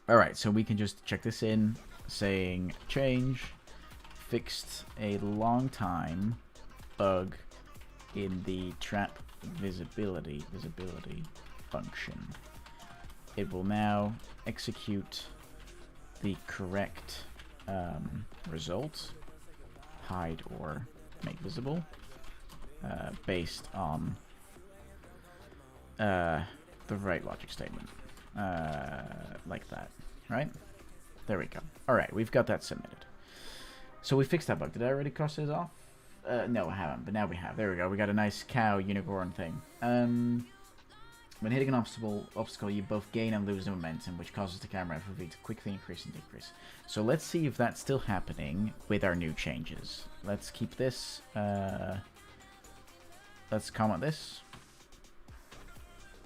Alright, so we can just check this in, saying change, fixed a long time bug in the trap visibility function. It will now execute the correct result, hide or make visible, based on the right logic statement, like that, right? There we go. Alright, we've got that submitted. So we fixed that bug. Did I already cross it off? No, I haven't, but now we have. There we go. We got a nice cow unicorn thing. When hitting an obstacle, you both gain and lose the momentum, which causes the camera FOV to quickly increase and decrease. So let's see if that's still happening with our new changes. Let's keep this. Let's comment this.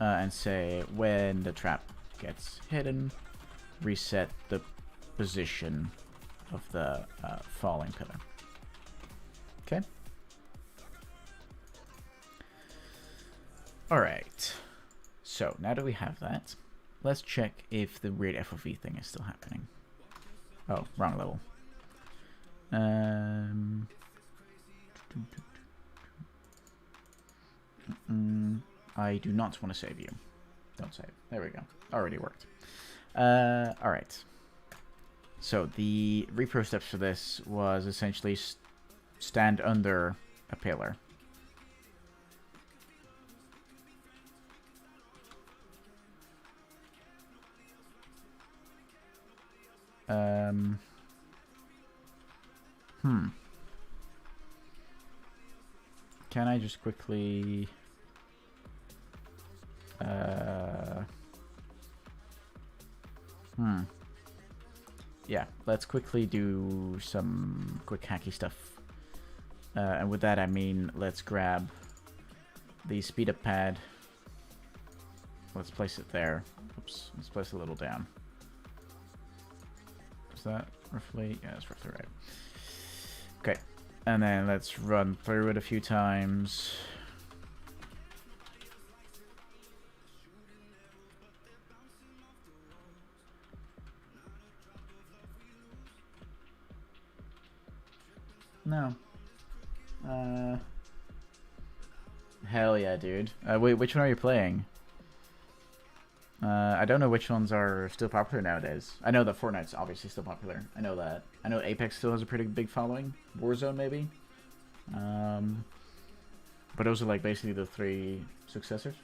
And say when the trap gets hidden, reset the position of the falling pillar. Okay. Alright. So, now that we have that, let's check if the weird FOV thing is still happening. Oh, wrong level. I do not want to save you. Don't save. There we go. Already worked. Alright. So the repro steps for this was essentially stand under a pillar. Can I just quickly... Yeah, let's quickly do some quick hacky stuff. And with that I mean, let's grab the speed up pad. Let's place it there. Oops, let's place it a little down. Is that roughly? Yeah, that's roughly right. Okay, and then let's run through it a few times. No. Hell yeah, dude. Wait, which one are you playing? I don't know which ones are still popular nowadays. I know that Fortnite's obviously still popular. I know that. I know Apex still has a pretty big following. Warzone, maybe. But those are like basically the three successors.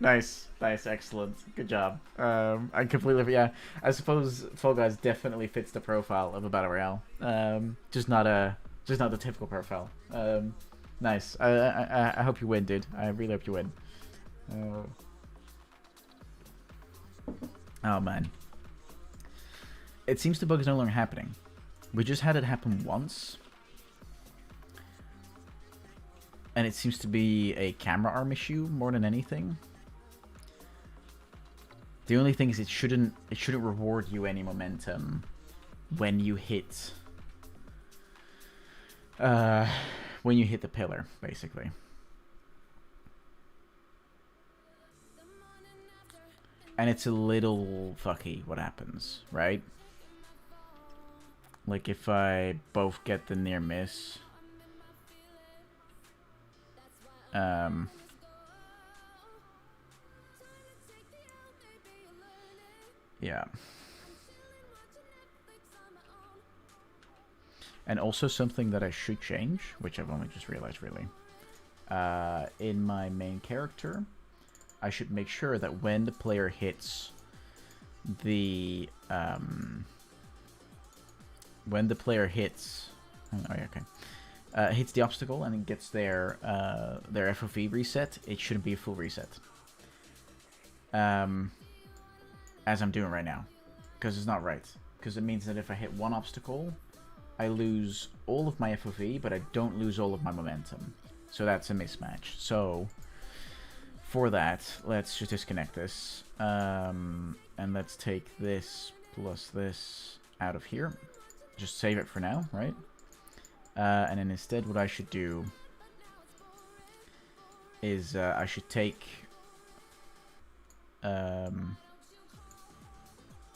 Nice, nice, excellent, good job. I completely, yeah. I suppose Fall Guys definitely fits the profile of a battle royale. Just not the typical profile. Nice. I hope you win, dude. I really hope you win. Oh man. It seems the bug is no longer happening. We just had it happen once. And it seems to be a camera arm issue more than anything. The only thing is it shouldn't reward you any momentum when you hit the pillar, basically. And it's a little fucky what happens, right? Like if I both get the near miss. Yeah. And also something that I should change, which I've only just realized really. In my main character, I should make sure that when the player hits the hits the obstacle and it gets their FOV reset, it shouldn't be a full reset. As I'm doing right now, because it's not right. Because it means that if I hit one obstacle, I lose all of my FOV, but I don't lose all of my momentum. So that's a mismatch. So for that, let's just disconnect this. And let's take this plus this out of here. Just save it for now, right? And then instead what I should do is I should take...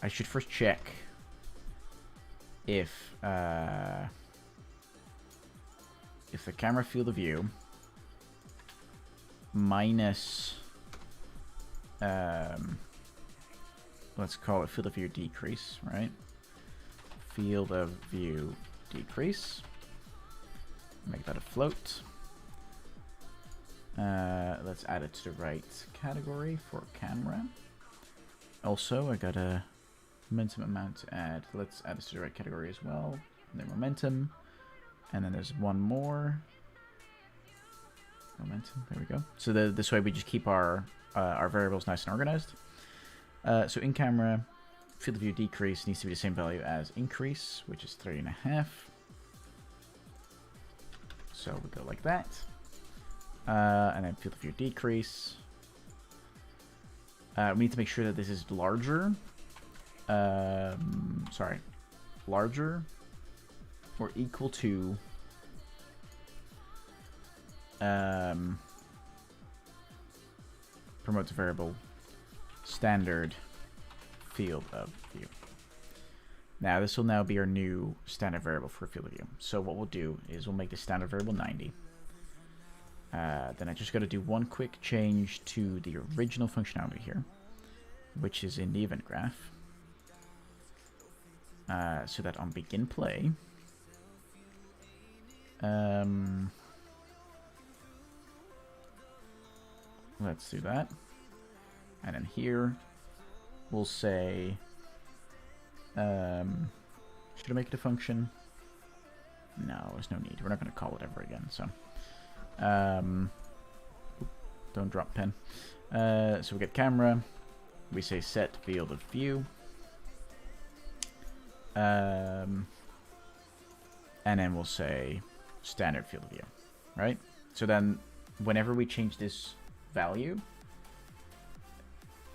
I should first check if the camera field of view minus let's call it field of view decrease, right? Field of view decrease. Make that a float. Let's add it to the right category for camera. Also, I got a momentum amount to add. Let's add this to the right category as well. And then momentum. And then there's one more. Momentum. There we go. So this way we just keep our variables nice and organized. So in camera, field of view decrease needs to be the same value as increase, which is 3.5. So we go like that. And then field of view decrease. We need to make sure that this is larger. Larger or equal to promote to variable standard field of view. Now this will now be our new standard variable for field of view. So what we'll do is we'll make the standard variable 90. Then I just got to do one quick change to the original functionality here, which is in the event graph. So that on begin play, let's do that. And then here we'll say, should I make it a function? No, there's no need. We're not going to call it ever again. So, don't drop pen. So we get camera. We say set field of view. And then we'll say standard field of view, right? So then whenever we change this value,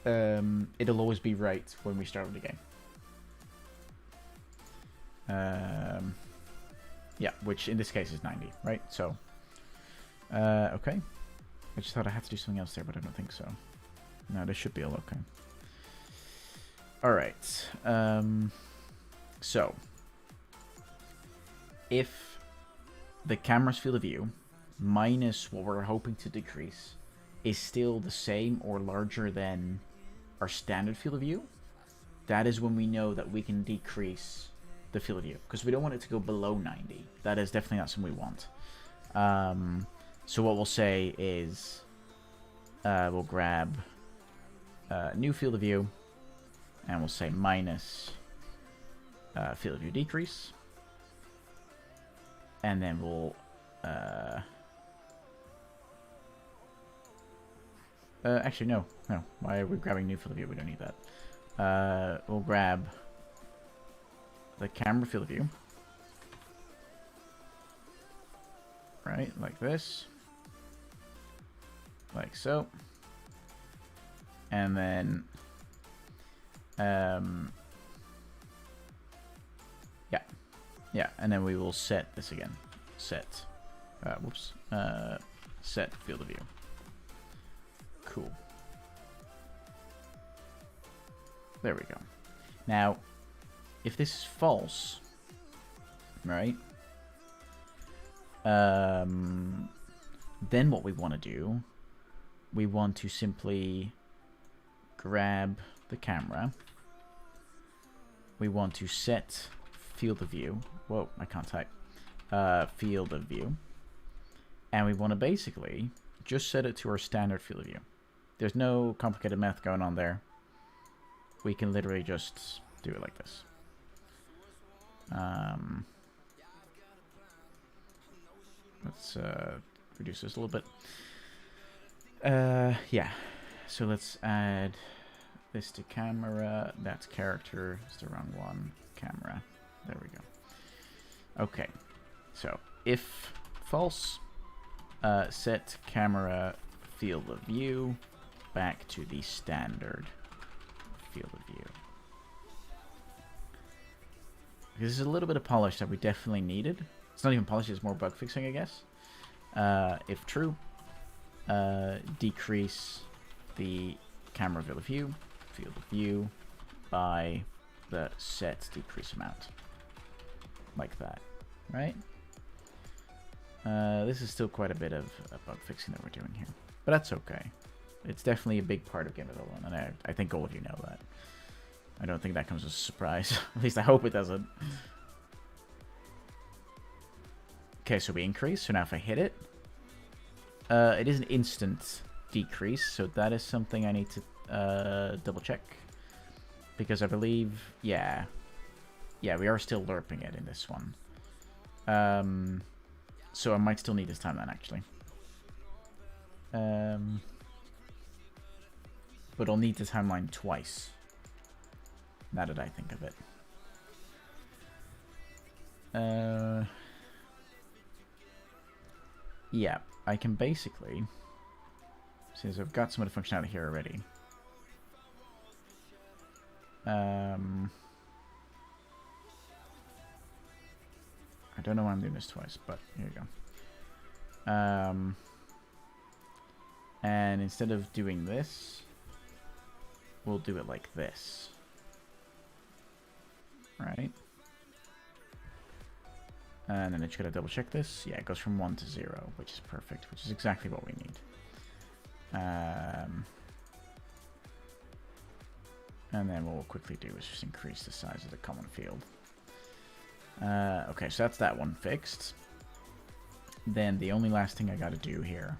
it'll always be right when we start with the game. Yeah, which in this case is 90, right? So, okay. I just thought I had to do something else there, but I don't think so. No, this should be all okay. Alright. So, if the camera's field of view minus what we're hoping to decrease is still the same or larger than our standard field of view, that is when we know that we can decrease the field of view, because we don't want it to go below 90. That is definitely not something we want. So what we'll say is we'll grab new field of view and we'll say minus field of view decrease, and then we'll actually no, why are we grabbing new field of view? We don't need that. We'll grab the camera field of view, right, like this, like so, and then yeah, and then we will set this again. Set, set field of view. Cool. There we go. Now, if this is false, right? Then what we want to do, we want to simply grab the camera. We want to set field of view. Whoa, I can't type. Field of view. And we want to basically just set it to our standard field of view. There's no complicated math going on there. We can literally just do it like this. Let's reduce this a little bit. Yeah. So let's add this to camera. That's character. It's the wrong one. Camera. There we go. Okay. So if false, set camera field of view back to the standard field of view. This is a little bit of polish that we definitely needed. It's not even polish, it's more bug fixing, I guess. If true, decrease the camera field of view by the set decrease amount. Like that, right? This is still quite a bit of bug fixing that we're doing here. But that's okay. It's definitely a big part of Game of the One, and I think all of you know that. I don't think that comes as a surprise. At least I hope it doesn't. Okay, so we increase. So now if I hit it, it is an instant decrease. So that is something I need to double check. Because I believe, yeah, we are still lerping it in this one. So I might still need this timeline, actually. But I'll need the timeline twice. Now that I think of it. Yeah, I can basically, since I've got some of the functionality here already. I don't know why I'm doing this twice, but here we go. And instead of doing this, we'll do it like this. Right? And then it's going to double check this. Yeah, it goes from 1 to 0, which is perfect, which is exactly what we need. And then what we'll quickly do is just increase the size of the common field. Okay, so that's that one fixed. Then the only last thing I got to do here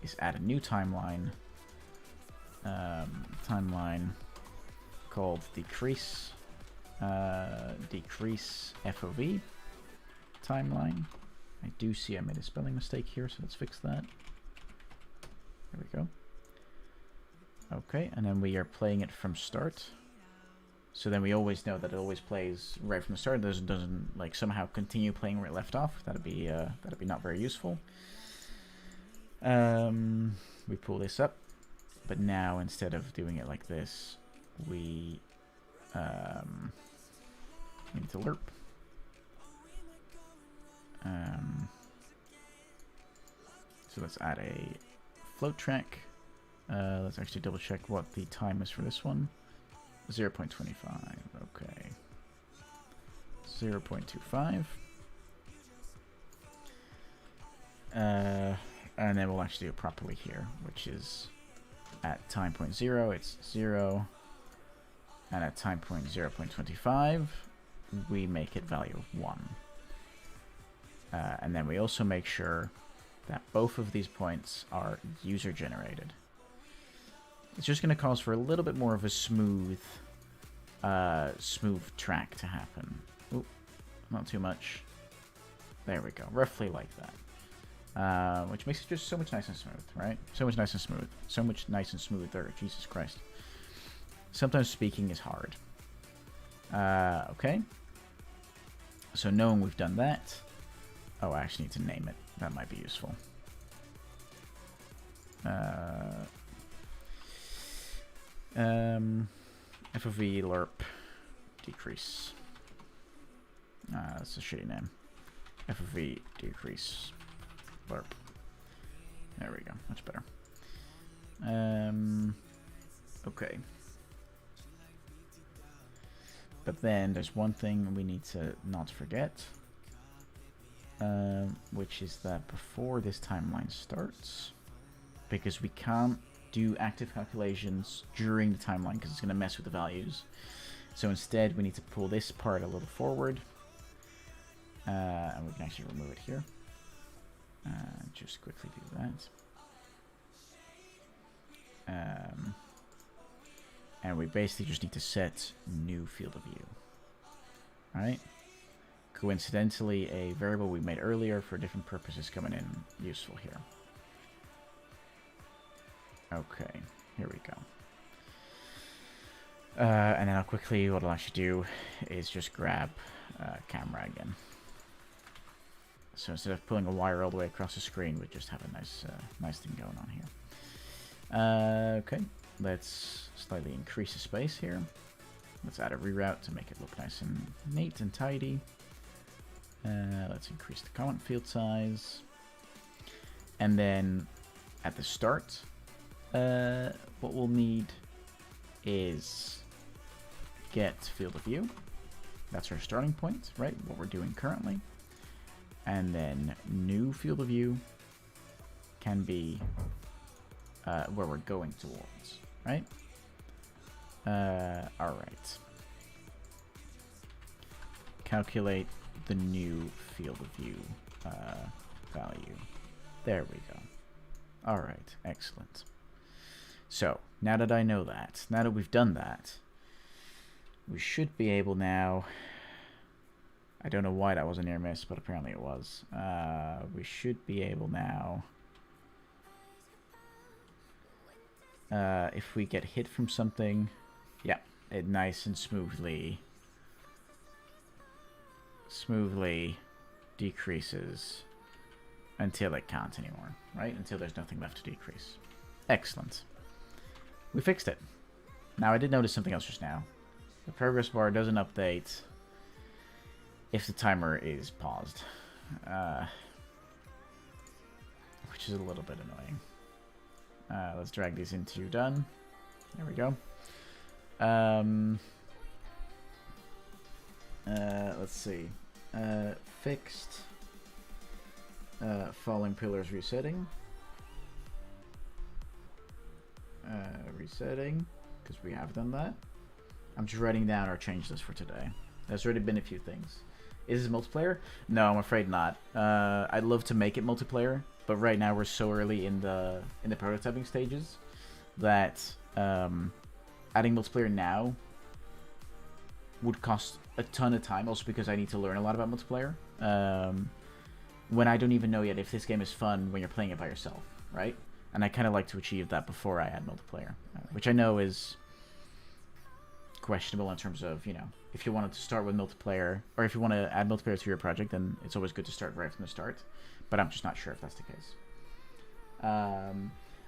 is add a new timeline. Timeline called decrease FOV timeline. I do see I made a spelling mistake here, so let's fix that. There we go. Okay, and then we are playing it from start. So then we always know that it always plays right from the start. It doesn't like somehow continue playing where it left off. That'd be not very useful. We pull this up, but now instead of doing it like this, we need to lerp. So let's add a float track. Let's actually double check what the time is for this one. 0.25. Okay. 0.25. And then we'll actually do it properly here, which is at time point 0, it's 0. And at time point 0.25, we make it value of 1. And then we also make sure that both of these points are user generated. It's just going to cause for a little bit more of a smooth track to happen. Oop, not too much. There we go, roughly like that. Which makes it just so much nice and smooth, right? So much nice and smooth. So much nice and smoother. Jesus Christ. Sometimes speaking is hard. Okay. So knowing we've done that. Oh, I actually need to name it. That might be useful. FOV lerp decrease. That's a shitty name. FOV decrease lerp. There we go. Much better. Okay. But then there's one thing we need to not forget, which is that before this timeline starts, because we can't do active calculations during the timeline because it's going to mess with the values. So instead we need to pull this part a little forward, and we can actually remove it here. Just quickly do that. And we basically just need to set new field of view. Right? Coincidentally, a variable we made earlier for different purposes coming in useful here. Okay, here we go. And then I'll quickly, what I'll actually do is just grab camera again. So instead of pulling a wire all the way across the screen, we just have a nice thing going on here. Okay, let's slightly increase the space here. Let's add a reroute to make it look nice and neat and tidy. Let's increase the comment field size. And then at the start, what we'll need is get field of view. That's our starting point, right? What we're doing currently. And then new field of view can be where we're going towards, right? All right. Calculate the new field of view value. There we go. All right, excellent. So now that I know that, now that we've done that, we should be able now. I don't know why that was a near miss, but apparently it was. We should be able now. If we get hit from something, yeah, it nice and smoothly decreases until it can't anymore, right? Until there's nothing left to decrease. Excellent. We fixed it. Now, I did notice something else just now. The progress bar doesn't update if the timer is paused, which is a little bit annoying. Let's drag these into done. There we go. Um, let's see. Fixed. Falling pillars resetting. Resetting, because we have done that. I'm just writing down our change list for today. There's already been a few things. Is this multiplayer? No, I'm afraid not. I'd love to make it multiplayer, but right now we're so early in the prototyping stages that adding multiplayer now would cost a ton of time, also because I need to learn a lot about multiplayer. When I don't even know yet if this game is fun when you're playing it by yourself, right? And I kind of like to achieve that before I add multiplayer, which I know is questionable in terms of, you know, if you wanted to start with multiplayer, or if you want to add multiplayer to your project, then it's always good to start right from the start. But I'm just not sure if that's the case.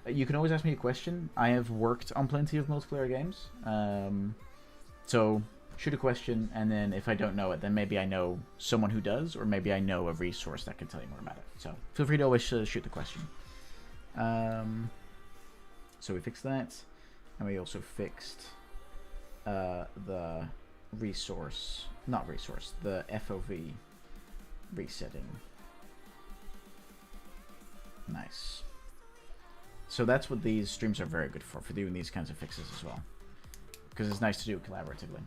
You can always ask me a question. I have worked on plenty of multiplayer games. So shoot a question, and then if I don't know it, then maybe I know someone who does, or maybe I know a resource that can tell you more about it. So feel free to always shoot the question. So we fixed that, and we also fixed the resource, the FOV resetting. Nice. So that's what these streams are very good for doing these kinds of fixes as well, because it's nice to do collaboratively.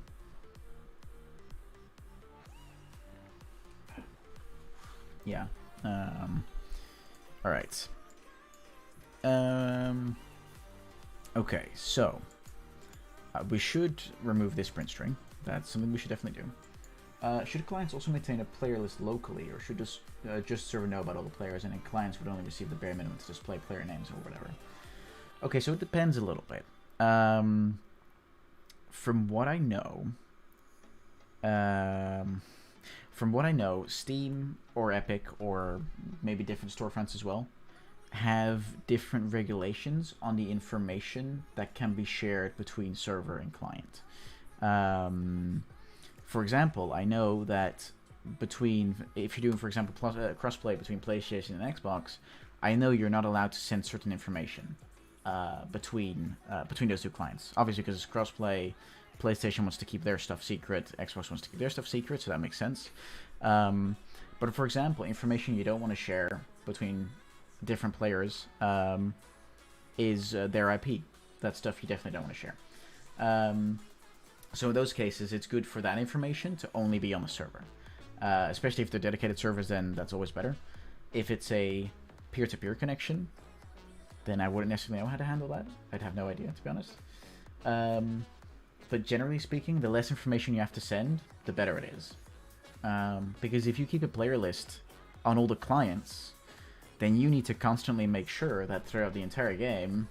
Yeah. All right. Okay, so we should remove this print string. That's something we should definitely do. Should clients also maintain a player list locally, or should just server know about all the players, and then clients would only receive the bare minimum to display player names or whatever? Okay, so it depends a little bit. From what I know, Steam or Epic, or maybe different storefronts as well, have different regulations on the information that can be shared between server and client. For example, I know that if you're doing, for example, crossplay between PlayStation and Xbox, I know you're not allowed to send certain information between those two clients. Obviously, because it's crossplay, PlayStation wants to keep their stuff secret, Xbox wants to keep their stuff secret, so that makes sense. But for example, information you don't want to share between different players is their IP. That's stuff you definitely don't want to share. So in those cases, it's good for that information to only be on the server. Especially if they're dedicated servers, then that's always better. If it's a peer-to-peer connection, then I wouldn't necessarily know how to handle that. I'd have no idea, to be honest. But generally speaking, the less information you have to send, the better it is. Because if you keep a player list on all the clients, then you need to constantly make sure that throughout the entire game,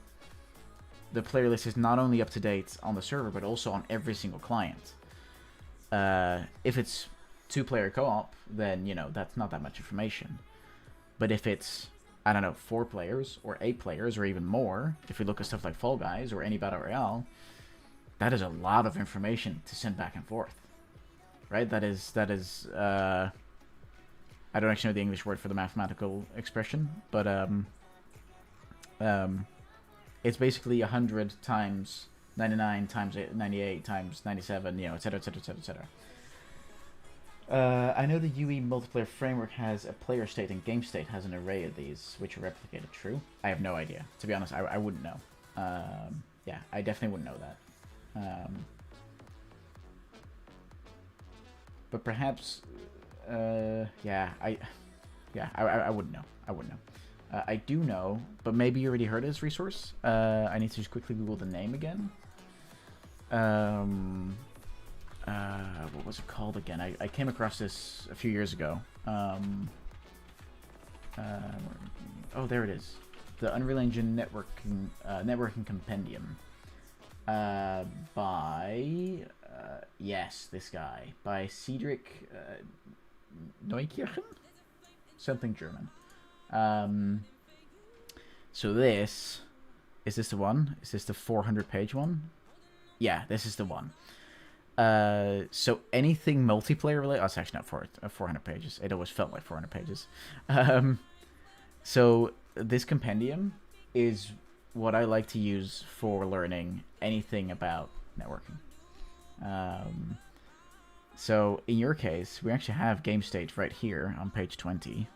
the player list is not only up to date on the server, but also on every single client. If it's 2-player co-op, then, you know, that's not that much information. But if it's, I don't know, 4 players, or 8 players, or even more, if we look at stuff like Fall Guys, or any Battle Royale, that is a lot of information to send back and forth. Right? That is I don't actually know the English word for the mathematical expression, but it's basically 100 times 99 times 98 times 97, you know, etc., etc., etc., etc. I know the UE multiplayer framework has a player state, and game state has an array of these, which are replicated. True? I have no idea. To be honest, I wouldn't know. Yeah, I definitely wouldn't know that. But perhaps, yeah, I wouldn't know. I wouldn't know. I do know, but maybe you already heard of this resource. I need to just quickly Google the name again. What was it called again? I came across this a few years ago. Oh, there it is. The Unreal Engine Networking Compendium. By yes, this guy, by Cedric Neukirchen, something German. So this is this the one? Is this the 400-page one? Yeah, this is the one. So anything multiplayer related. Oh, it's actually not 400 pages. It always felt like 400 pages. So this compendium is what I like to use for learning anything about networking. So in your case, we actually have game state right here on page 20.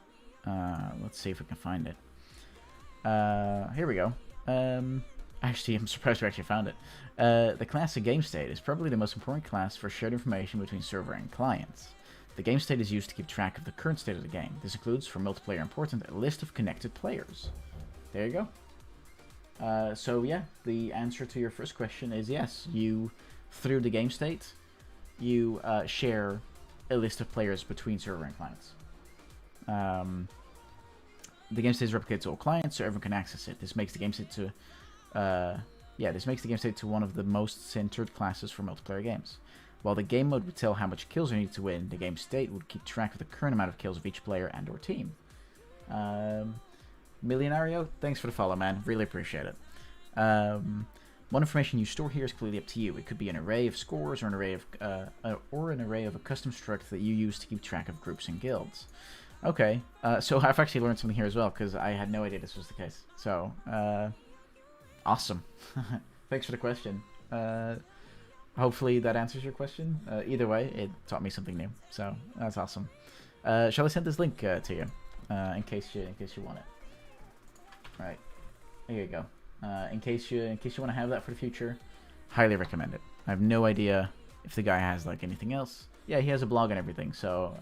Let's see if we can find it. Here we go. Actually, I'm surprised we actually found it. The class of game state is probably the most important class for shared information between server and clients. The game state is used to keep track of the current state of the game. This includes, for multiplayer important, a list of connected players. There you go. So yeah, the answer to your first question is yes. You, through the game state, you share a list of players between server and clients. The game state is replicated to all clients, so everyone can access it. This makes the game state to, one of the most centered classes for multiplayer games. While the game mode would tell how much kills you need to win, the game state would keep track of the current amount of kills of each player and/or team. Millionario, thanks for the follow, man. Really appreciate it. What information you store here is completely up to you. It could be an array of scores or an array of a custom struct that you use to keep track of groups and guilds. Okay, so I've actually learned something here as well, because I had no idea this was the case. So, awesome. Thanks for the question. Hopefully that answers your question. Either way, it taught me something new, so that's awesome. Shall I send this link to you, in case you want it? All right, here you go. In case you want to have that for the future, highly recommend it. I have no idea if the guy has like anything else. Yeah, he has a blog and everything, so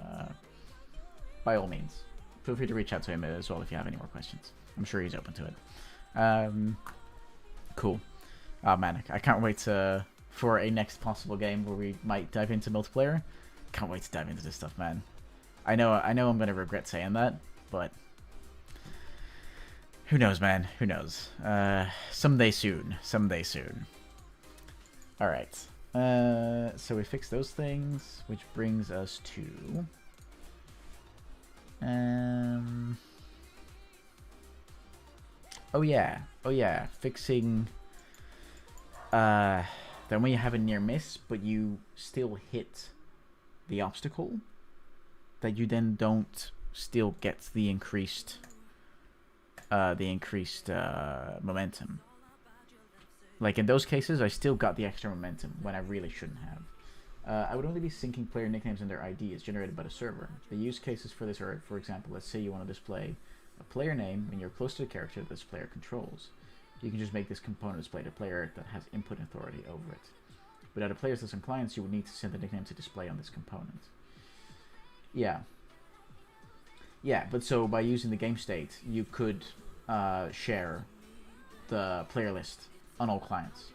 by all means, feel free to reach out to him as well if you have any more questions. I'm sure he's open to it. Cool. Oh man, I can't wait for a next possible game where we might dive into multiplayer. Can't wait to dive into this stuff, man. I know I'm gonna regret saying that, but who knows, man? Who knows? Someday soon. Someday soon. All right. So we fixed those things, which brings us to oh yeah, fixing then when you have a near miss but you still hit the obstacle, that you then don't still get the increased momentum. Like in those cases, I still got the extra momentum when I really shouldn't have. I would only be syncing player nicknames and their IDs generated by the server. The use cases for this are, for example, let's say you want to display a player name when you're close to the character that this player controls. You can just make this component display the player that has input authority over it. Without a player's list and clients, you would need to send the nickname to display on this component. Yeah. Yeah, but so by using the game state, you could share the player list on all clients.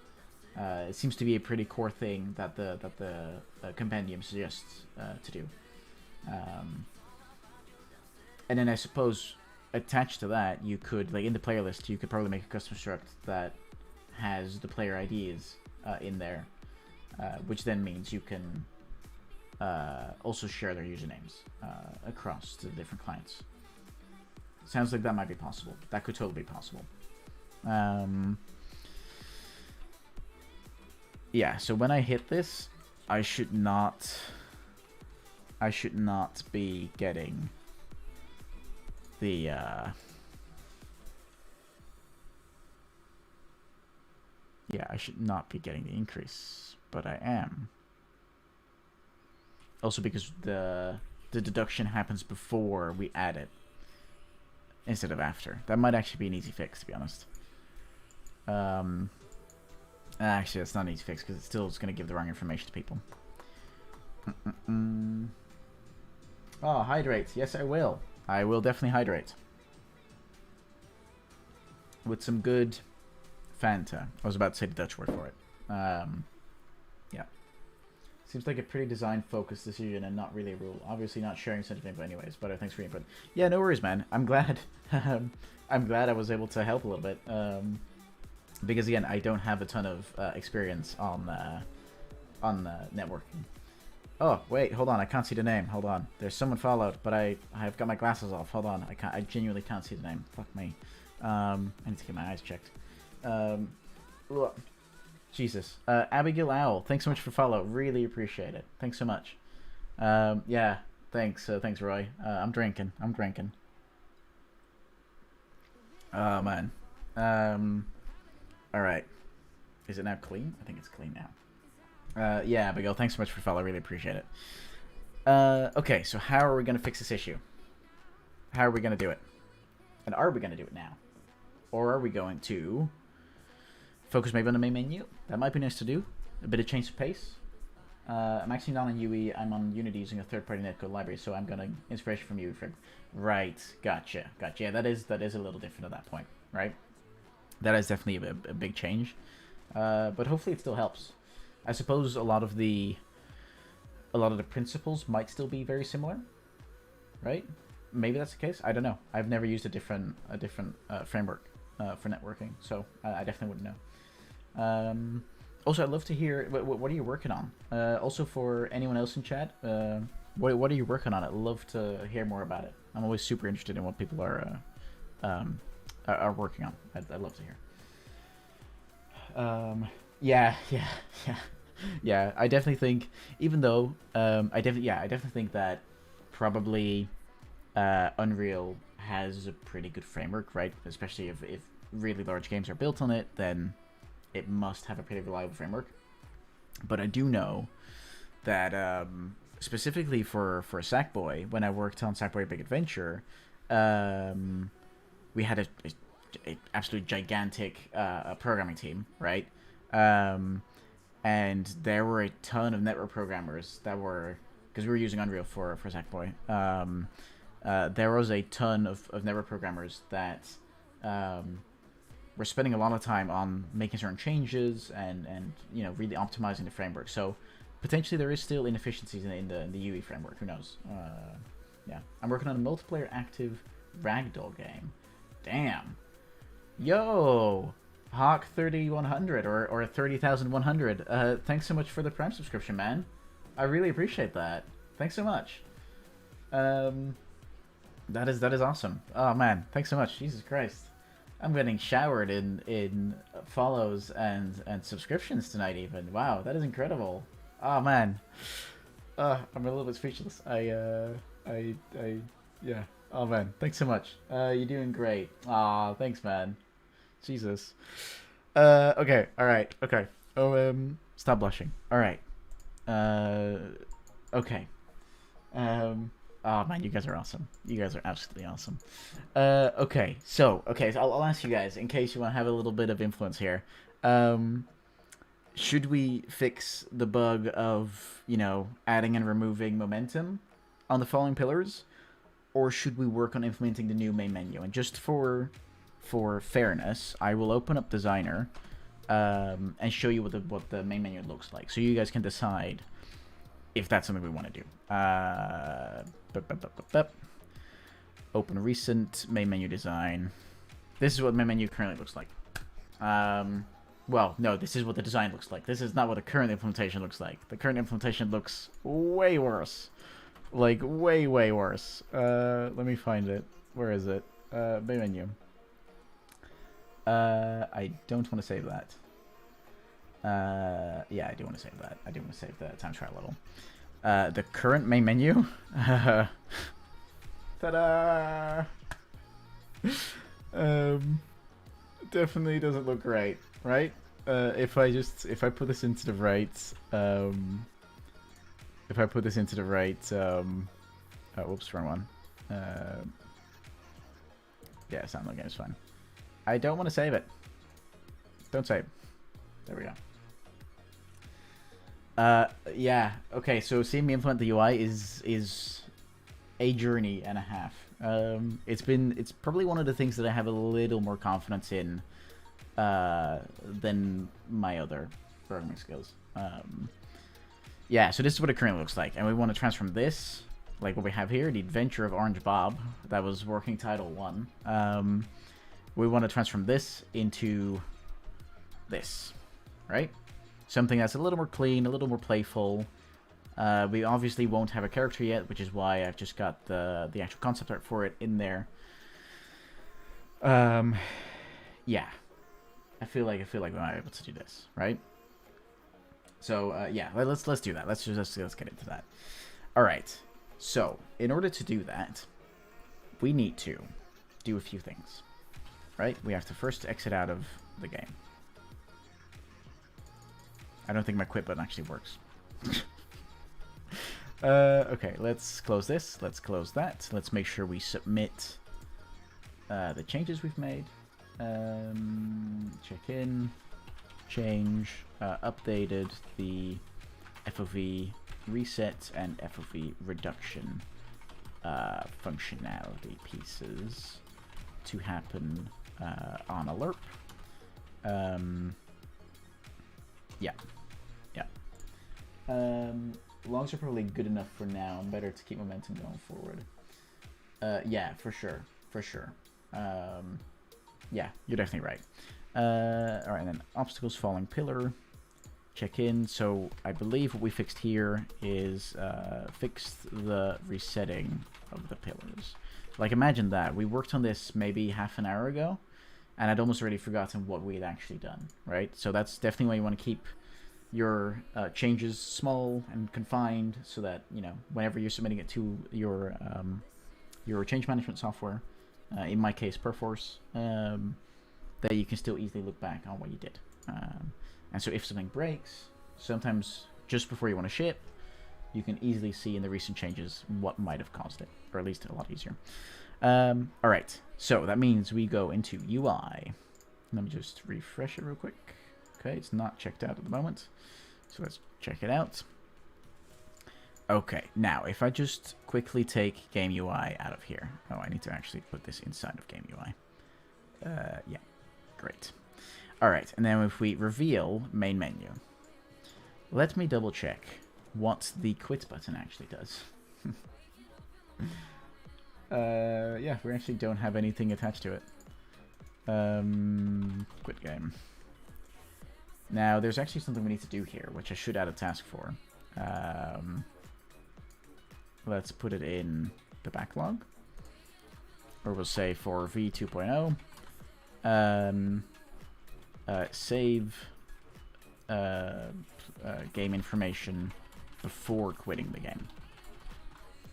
It seems to be a pretty core thing that the compendium suggests to do. And then I suppose attached to that, you could, like in the player list, you could probably make a custom struct that has the player IDs in there, which then means you can also share their usernames across the different clients. Sounds like that might be possible. That could totally be possible. Yeah, so when I hit this, I should not be getting the yeah, I should not be getting the increase, but I am. Also because the deduction happens before we add it instead of after. That might actually be an easy fix, to be honest. Actually, it's not an easy fix because it still is going to give the wrong information to people. Oh, hydrate. Yes, I will. I will definitely hydrate. With some good Fanta. I was about to say the Dutch word for it. Yeah. Seems like a pretty design-focused decision and not really a rule. Obviously not sharing sensitive info anyways, but thanks for your input. Yeah, no worries, man. I'm glad. I'm glad I was able to help a little bit. Because again, I don't have a ton of experience on networking. Oh wait, hold on, I can't see the name. Hold on, there's someone followed, but I've got my glasses off. Hold on, I genuinely can't see the name. Fuck me. I need to get my eyes checked. Jesus. Abigail Owl, thanks so much for follow. Really appreciate it. Thanks so much. Yeah, thanks. Thanks, Roy. I'm drinking. Oh man. All right. Is it now clean? I think it's clean now. Yeah, Abigail, thanks so much for the follow. I really appreciate it. Okay, so how are we going to fix this issue? How are we going to do it? And are we going to do it now? Or are we going to focus maybe on the main menu? That might be nice to do. A bit of change of pace. I'm actually not on UE. I'm on Unity using a third-party netcode library, so I'm going inspiration from UE5. Right, gotcha. Yeah, that is a little different at that point, right? That is definitely a big change. But hopefully it still helps. I suppose a lot of the principles might still be very similar, right? Maybe that's the case. I don't know. I've never used a different framework for networking, so I definitely wouldn't know. Also, I'd love to hear what are you working on. Also, for anyone else in chat, what are you working on? I'd love to hear more about it. I'm always super interested in what people are working on. I'd love to hear. Yeah. I definitely think, even though I definitely think that probably Unreal has a pretty good framework, right? Especially if really large games are built on it, then it must have a pretty reliable framework. But I do know that specifically for Sackboy, when I worked on Sackboy Big Adventure, we had a absolute gigantic programming team, right? And there were a ton of network programmers that were, because we were using Unreal for Sackboy. There was a ton of network programmers that we're spending a lot of time on making certain changes and really optimizing the framework. So potentially there is still inefficiencies in the UE framework. Who knows? Yeah, I'm working on a multiplayer active ragdoll game. Damn. Yo, Hawk 3100 or 30,100. Thanks so much for the Prime subscription, man. I really appreciate that. Thanks so much. That is awesome. Oh man, thanks so much. Jesus Christ. I'm getting showered in follows and subscriptions tonight even. Wow, that is incredible. Oh man. I'm a little bit speechless. Yeah. Oh man, thanks so much. You're doing great. Aw, thanks man. Jesus. Okay, alright, okay. Oh, stop blushing. Alright. Okay. Oh man, you guys are awesome. You guys are absolutely awesome. Okay, so I'll ask you guys, in case you want to have a little bit of influence here. Should we fix the bug of, adding and removing momentum on the following pillars? Or should we work on implementing the new main menu? And just for fairness, I will open up Designer and show you what the main menu looks like, so you guys can decide if that's something we want to do. Open recent main menu design. This is what main menu currently looks like. Well, no, this is what the design looks like. This is not what the current implementation looks like. The current implementation looks way worse. Like, way worse. Let me find it. Where is it? Main menu. I don't want to save that. Yeah, I do want to save that. I do want to save the time trial level. The current main menu. Ta-da! Definitely doesn't look right, right? If I put this into the right, whoops, wrong one. Yeah, sound like it's fine. I don't want to save it. Don't save. There we go. Yeah. Okay. So seeing me implement the UI is a journey and a half. It's probably one of the things that I have a little more confidence in than my other programming skills. Yeah. So this is what it currently looks like, and we want to transform this, like what we have here, the Adventure of Orange Bob, that was working title 1. We want to transform this into this, right? Something that's a little more clean, a little more playful. We obviously won't have a character yet, which is why I've just got the actual concept art for it in there. Yeah, I feel like we might be able to do this, right? So yeah, let's do that. Let's get into that. All right. So in order to do that, we need to do a few things, right? We have to first exit out of the game. I don't think my quit button actually works. Okay, let's close this. Let's close that. Let's make sure we submit the changes we've made. Check in. Change. Updated the FOV reset and FOV reduction functionality pieces to happen on alert. Yeah. Logs are probably good enough for now. Better to keep momentum going forward. Yeah, for sure. Yeah, you're definitely right. Alright, and then obstacles, falling pillar. Check in. So I believe what we fixed here is fixed the resetting of the pillars. Like, imagine that. We worked on this maybe half an hour ago, and I'd almost already forgotten what we had actually done, right? So that's definitely why you want to keep your changes small and confined, so that, you know, whenever you're submitting it to your change management software, in my case Perforce, that you can still easily look back on what you did. And so if something breaks, sometimes just before you want to ship, you can easily see in the recent changes what might have caused it, or at least a lot easier. Alright, so that means we go into UI. Let me just refresh it real quick. Okay, it's not checked out at the moment, so let's check it out. Okay, now if I just quickly take Game UI out of here. Oh, I need to actually put this inside of Game UI. Yeah, great. Alright, and then if we reveal main menu, let me double check what the quit button actually does. Yeah, we actually don't have anything attached to it. Quit game. Now, there's actually something we need to do here, which I should add a task for. Let's put it in the backlog. Or we'll say for V2.0. Save game information before quitting the game.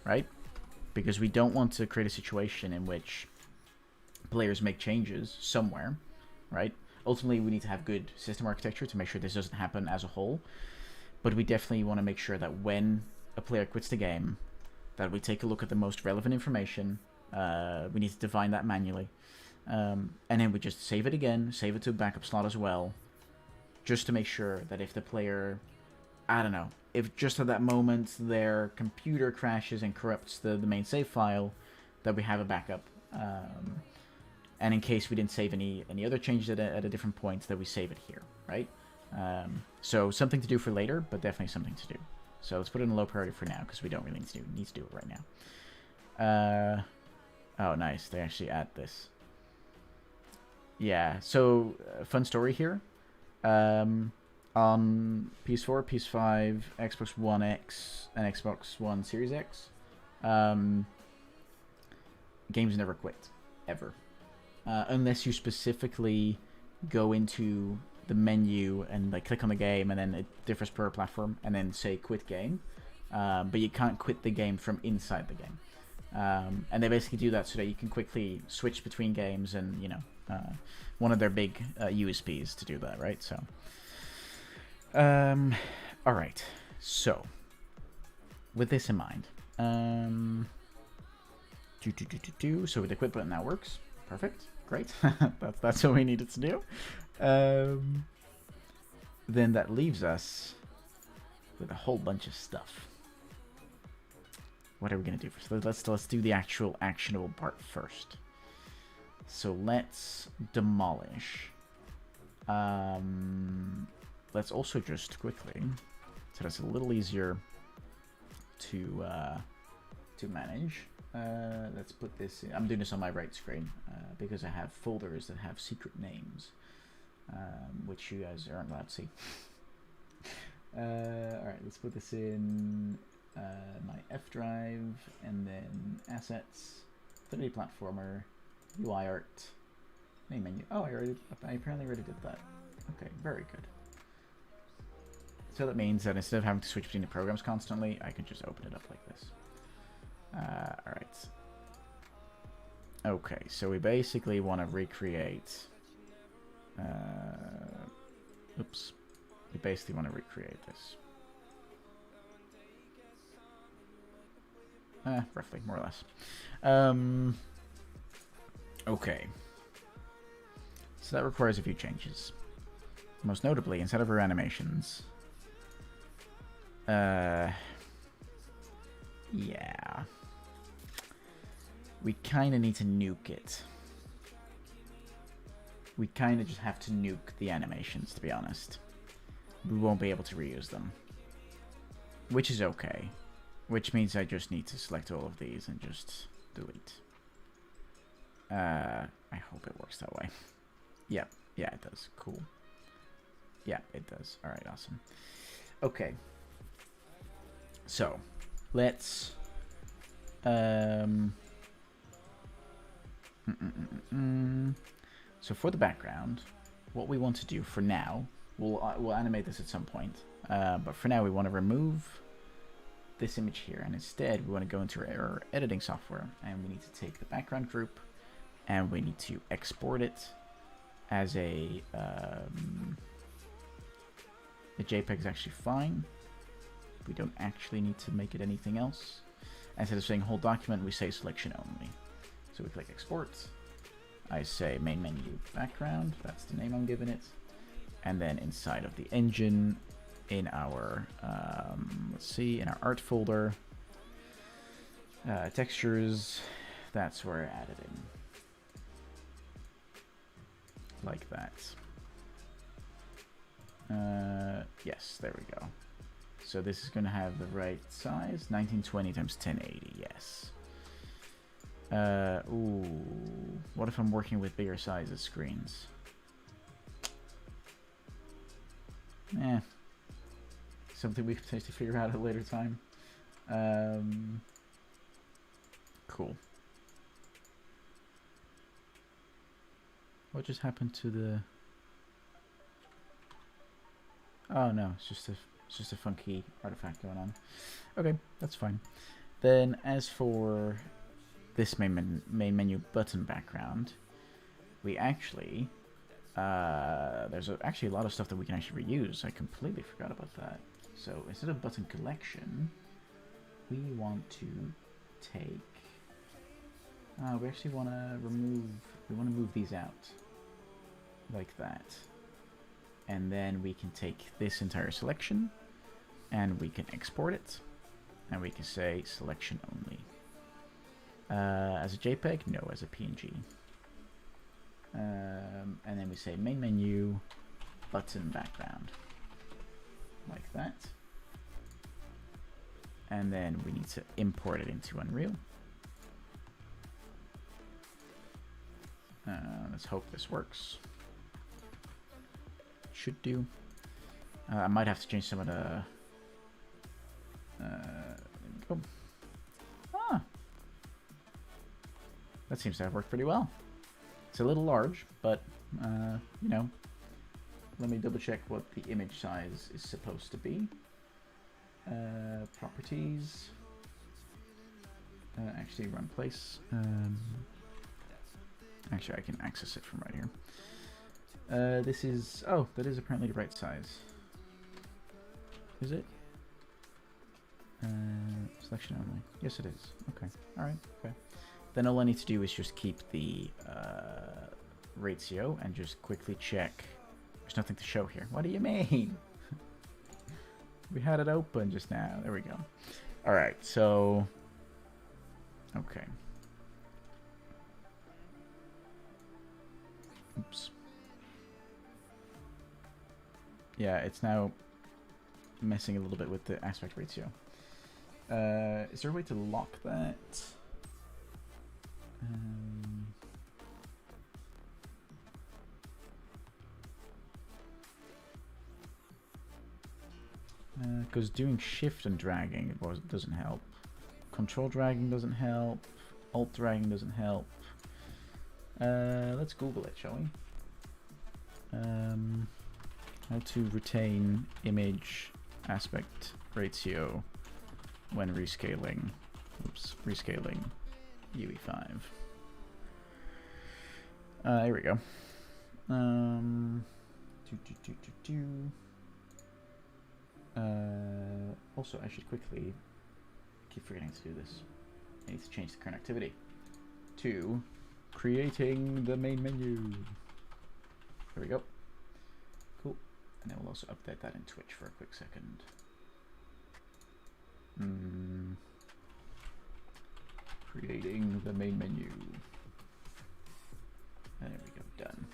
Right? Because we don't want to create a situation in which players make changes somewhere, right? Ultimately, we need to have good system architecture to make sure this doesn't happen as a whole. But we definitely want to make sure that when a player quits the game, that we take a look at the most relevant information. We need to define that manually. And then we just save it again, save it to a backup slot as well, just to make sure that if the player, I don't know, if just at that moment their computer crashes and corrupts the main save file, that we have a backup. And in case we didn't save any other changes at a different point, that we save it here, right? So something to do for later, but definitely something to do. So let's put it in low priority for now, because we don't really need to do it right now. Oh, nice. They actually add this. Yeah, so fun story here. On PS4, PS5, Xbox One X, and Xbox One Series X, games never quit, ever. Unless you specifically go into the menu and like click on the game, and then it differs per platform, and then say quit game. But you can't quit the game from inside the game. And they basically do that so that you can quickly switch between games, and, you know, one of their big USPs to do that, right? So, all right. So, with this in mind, so the quit button now works. Perfect. Great. that's what we needed to do. Then that leaves us with a whole bunch of stuff. What are we gonna do first? Let's do the actual actionable part first. So let's demolish. Let's also just quickly, so that's a little easier to manage. Let's put this in. I'm doing this on my right screen because I have folders that have secret names, which you guys aren't allowed to see. Alright, let's put this in my F drive, and then assets, 3D platformer, UI art, main menu. Oh, I apparently already did that. Okay, very good. So that means that instead of having to switch between the programs constantly, I can just open it up like this. Alright. Okay, so we basically want to recreate... oops. we basically want to recreate this. Roughly, more or less. Okay. So that requires a few changes. Most notably, instead of our animations... yeah. We kind of need to nuke it. We kind of just have to nuke the animations, to be honest. We won't be able to reuse them. Which is okay. Which means I just need to select all of these and just delete. I hope it works that way. Yep. Yeah, it does. Cool. Yeah, it does. Alright, awesome. Okay. So, let's... So for the background, what we want to do for now, we'll animate this at some point, but for now we want to remove this image here, and instead we want to go into our editing software, and we need to take the background group, and we need to export it as a JPEG is actually fine. We don't actually need to make it anything else. Instead of saying whole document, we say selection only. So we click export. I say main menu background, that's the name I'm giving it. And then inside of the engine, in our, let's see, in our art folder, textures, that's where I added in. Like that. Yes, there we go. So this is going to have the right size, 1920 times 1080, yes. Ooh, what if I'm working with bigger sizes screens? Something we could potentially figure out at a later time. Cool. What just happened to the... Oh no, it's just a funky artifact going on. Okay, that's fine. Then as for this main menu button background, we actually there's actually a lot of stuff that we can actually reuse. I completely forgot about that. So instead of button collection, we want to take we actually want to move these out like that, and then we can take this entire selection and we can export it, and we can say selection only. As a JPEG? No, as a PNG. And then we say main menu, button background. Like that. And then we need to import it into Unreal. Let's hope this works. Should do. I might have to change some of the... oh. Ah! That seems to have worked pretty well. It's a little large, but, you know, let me double check what the image size is supposed to be. Properties. Actually, run place. Actually, I can access it from right here. This is... Oh, that is apparently the right size. Is it? Selection only. Yes, it is. Okay. Alright. Okay. Then all I need to do is just keep the ratio and just quickly check. There's nothing to show here. What do you mean? We had it open just now. There we go. Alright, so... Okay. Oops. Yeah, it's now messing a little bit with the aspect ratio. Is there a way to lock that? Because doing shift and dragging doesn't help. Control dragging doesn't help. Alt dragging doesn't help. Let's Google it, shall we? How to retain image aspect ratio when rescaling. Oops, rescaling UE5. Here we go. Also, I should quickly keep forgetting to do this. I need to change the current activity to creating the main menu. There we go. Cool. And then we'll also update that in Twitch for a quick second. Creating the main menu. And there we go. Done.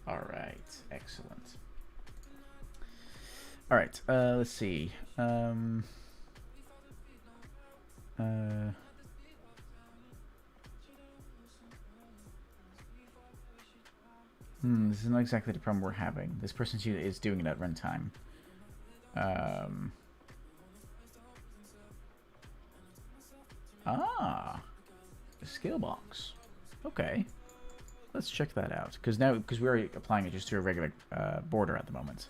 All right. Excellent. All right. Let's see. This is not exactly the problem we're having. This person is doing it at runtime. The skill box. Okay, let's check that out. Because we're applying it just to a regular border at the moment.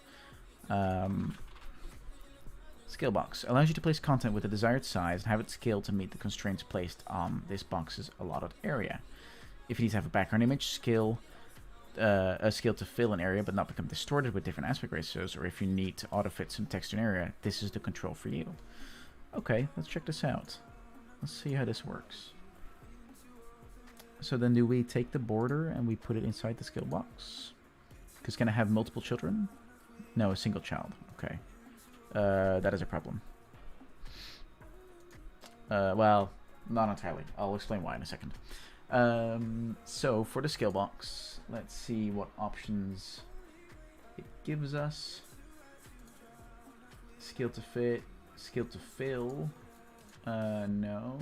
Skill box allows you to place content with the desired size and have it scaled to meet the constraints placed on this box's allotted area. If you need to have a background image, a skill to fill an area but not become distorted with different aspect ratios, or if you need to auto-fit some text to an area, this is the control for you. Okay, let's check this out. Let's see how this works. So then do we take the border and we put it inside the skill box? Because can I have multiple children? No, a single child. Okay. That is a problem. Well, not entirely. I'll explain why in a second. So for the skill box, let's see what options it gives us. Skill to fit, skill to fill. No.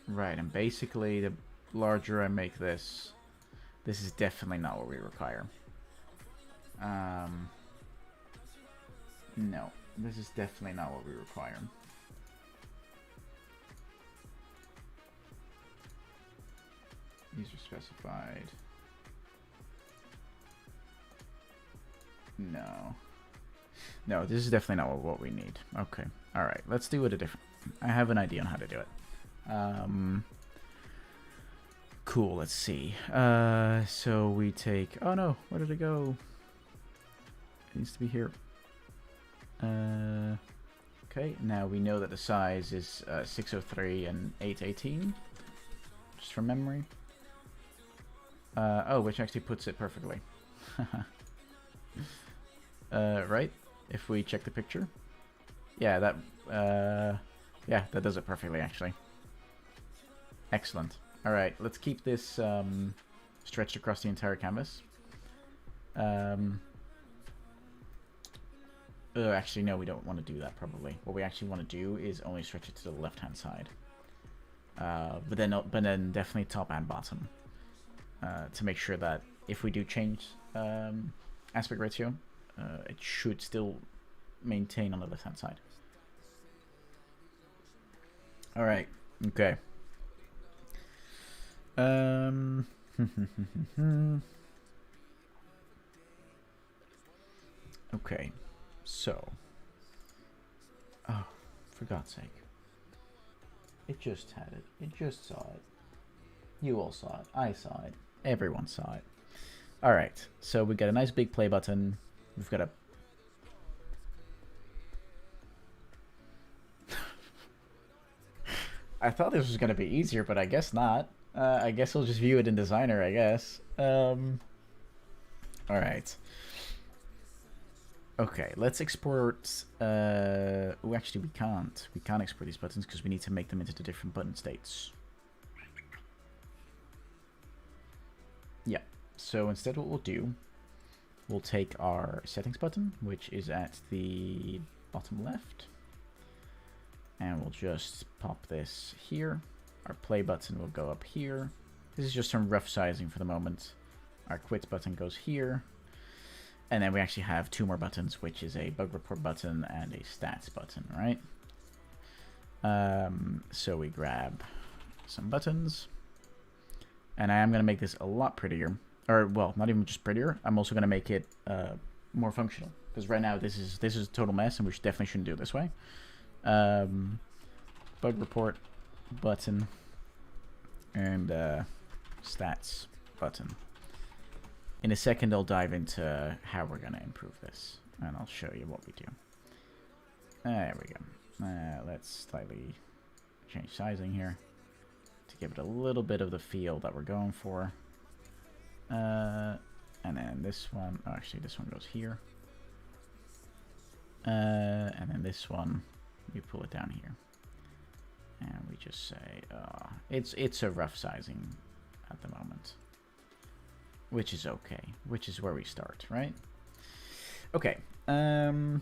Right, and basically the larger I make this is definitely not what we require. No, this is definitely not what we require. User specified. No. No, this is definitely not what we need. Okay. Alright, let's do it a different... I have an idea on how to do it. Cool, let's see. So we take... Oh no, where did it go? It needs to be here. Okay, now we know that the size is 603 and 818. Just from memory. Oh, which actually puts it perfectly. Right? If we check the picture. Yeah, that does it perfectly, actually. Excellent. Alright, let's keep this stretched across the entire canvas. Actually, no, we don't want to do that, probably. What we actually want to do is only stretch it to the left-hand side. But then definitely top and bottom. To make sure that if we do change aspect ratio, it should still maintain on the left-hand side. Alright, okay. Okay, so... Oh, for God's sake. It just had it. It just saw it. You all saw it. I saw it. Everyone saw it. Alright, so we got a nice big play button. We've got a... I thought this was going to be easier, but I guess not. I guess we'll just view it in Designer, I guess. Alright. Okay, let's export... Oh, actually, we can't. We can't export these buttons because we need to make them into the different button states. Yeah, so instead what we'll do, we'll take our settings button, which is at the bottom left, and we'll just pop this here. Our play button will go up here. This is just some rough sizing for the moment. Our quit button goes here. And then we actually have two more buttons, which is a bug report button and a stats button, right? So we grab some buttons. And I am going to make this a lot prettier. Or, well, not even just prettier. I'm also going to make it more functional. Because right now this is a total mess, and we definitely shouldn't do it this way. Bug report button and stats button. In a second, I'll dive into how we're going to improve this, and I'll show you what we do. There we go. Let's slightly change sizing here to give it a little bit of the feel that we're going for. And then this one, oh, actually this one goes here. And then this one, you pull it down here. And we just say, it's a rough sizing at the moment. Which is okay, which is where we start, right? Okay, then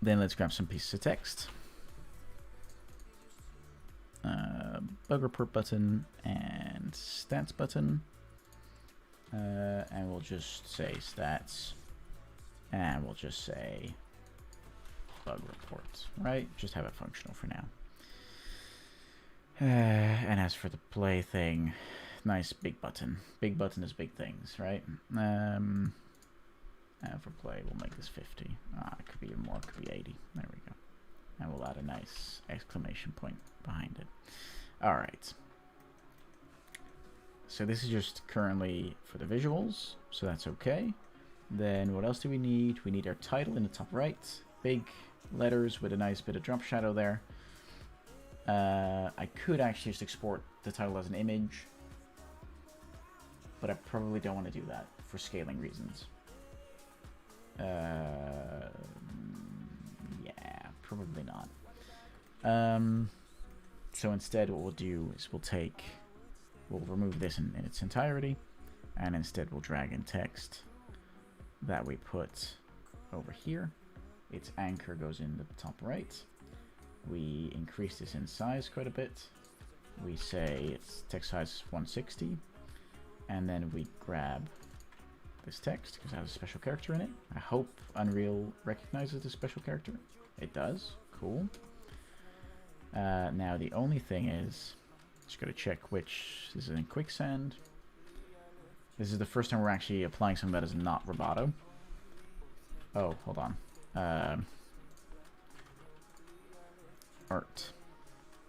let's grab some pieces of text. Bug report button and stats button. And we'll just say stats. And we'll just say bug report, right? Just have it functional for now. And as for the play thing, nice big button. Big button is big things, right? And for play, we'll make this 50. It could be even more, it could be 80. There we go. And we'll add a nice exclamation point behind it. All right. So this is just currently for the visuals, so that's okay. Then what else do we need? We need our title in the top right. Big letters with a nice bit of drop shadow there. I could actually just export the title as an image, but I probably don't want to do that for scaling reasons. Yeah, probably not. So instead what we'll do is we'll remove this in its entirety, and instead we'll drag in text that we put over here. Its anchor goes in the top right. We increase this in size quite a bit. We say its text size is 160, and then we grab this text because it has a special character in it. I hope Unreal recognizes the special character. It does. Cool. Now the only thing is, just gotta check which this is in Quicksand. This is the first time we're actually applying something that is not Roboto. Oh, hold on. Art.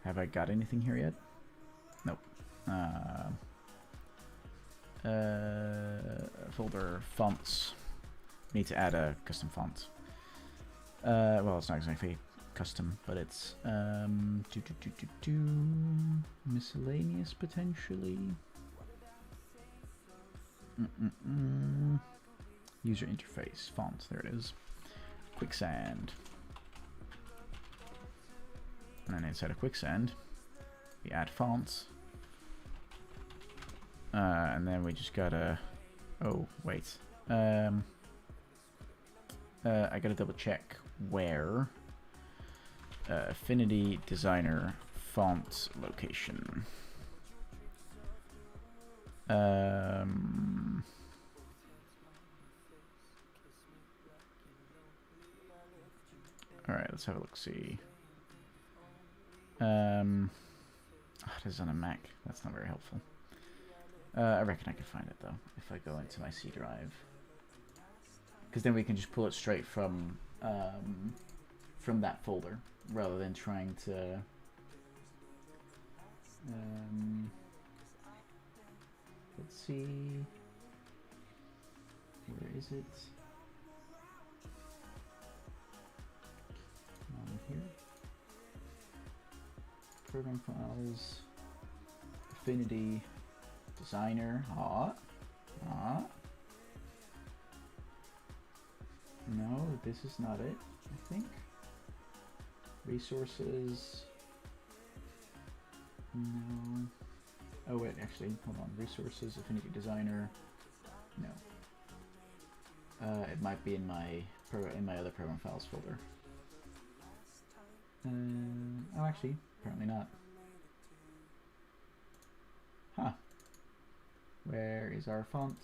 Have I got anything here yet? Nope. Folder fonts. Need to add a custom font. Well, it's not exactly custom, but it's miscellaneous potentially. User interface font. There it is. Quicksand. And then inside of Quicksand, we add fonts. And then we just gotta. Oh wait. I gotta double check where. Affinity designer font location. Alright, let's have a look, see. This is on a Mac. That's not very helpful. I reckon I can find it though, if I go into my C drive. Because then we can just pull it straight from that folder, rather than trying to... let's see... Where is it? On here. Program files. Affinity. Designer. No, this is not it, I think. Resources. No. Oh wait, actually, hold on. Resources, Affinity Designer. No. It might be in my other program files folder. Oh, actually, apparently not. Huh. Where is our font?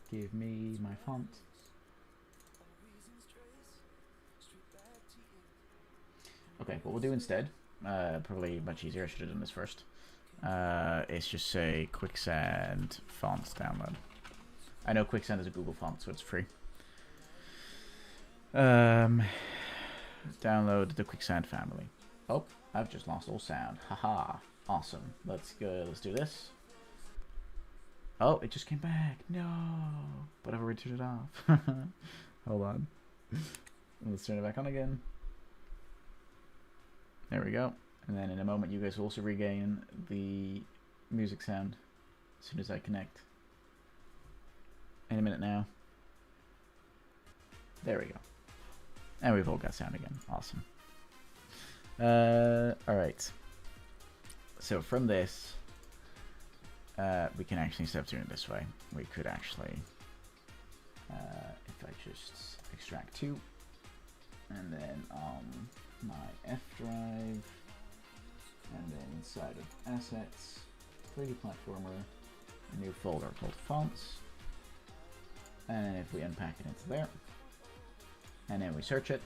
Give me my font. Okay, what we'll do instead, probably much easier, I should have done this first, is just say Quicksand fonts download. I know Quicksand is a Google font, so it's free. Download the Quicksand family. Oh, I've just lost all sound. Haha, awesome. Let's go, let's do this. Oh, it just came back. No. But I've already turned it off. Hold on. Let's turn it back on again. There we go. And then in a moment, you guys will also regain the music sound as soon as I connect. In a minute now. There we go. And we've all got sound again. Awesome. Alright. So from this, we can actually, instead of doing it this way, we could actually, if I just extract 2, and then on my F drive, and then inside of assets, 3D platformer, a new folder called fonts, and then if we unpack it into there, and then we search it,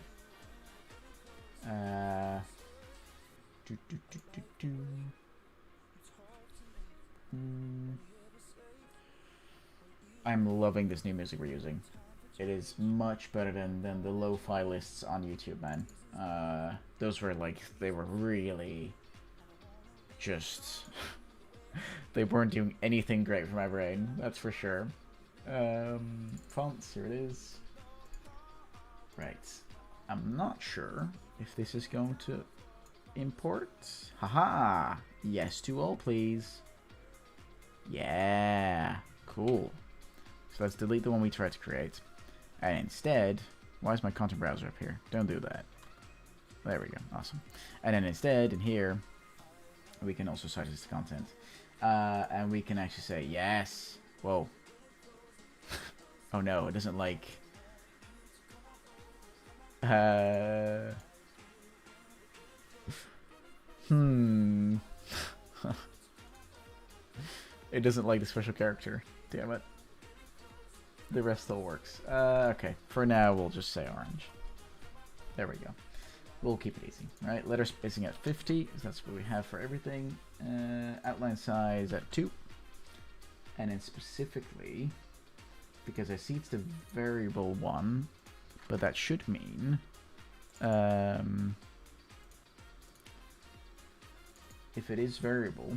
I'm loving this new music we're using. It is much better than the lo-fi lists on YouTube, man. Those were like, they were really just they weren't doing anything great for my brain, that's for sure. Fonts, here it is. Right, I'm not sure if this is going to import. Haha, yes to all please. Yeah, cool. So let's delete the one we tried to create, and instead, why is my content browser up here? Don't do that. There we go, awesome. And then instead, in here, we can also cite this content. And we can actually say, yes. Whoa. Oh no, it doesn't like... It doesn't like the special character. Damn it. The rest still works. Okay, for now we'll just say orange. There we go. We'll keep it easy, right? Letter spacing at 50, because that's what we have for everything. Outline size at 2. And then specifically, because I see it's the variable one, but that should mean if it is variable,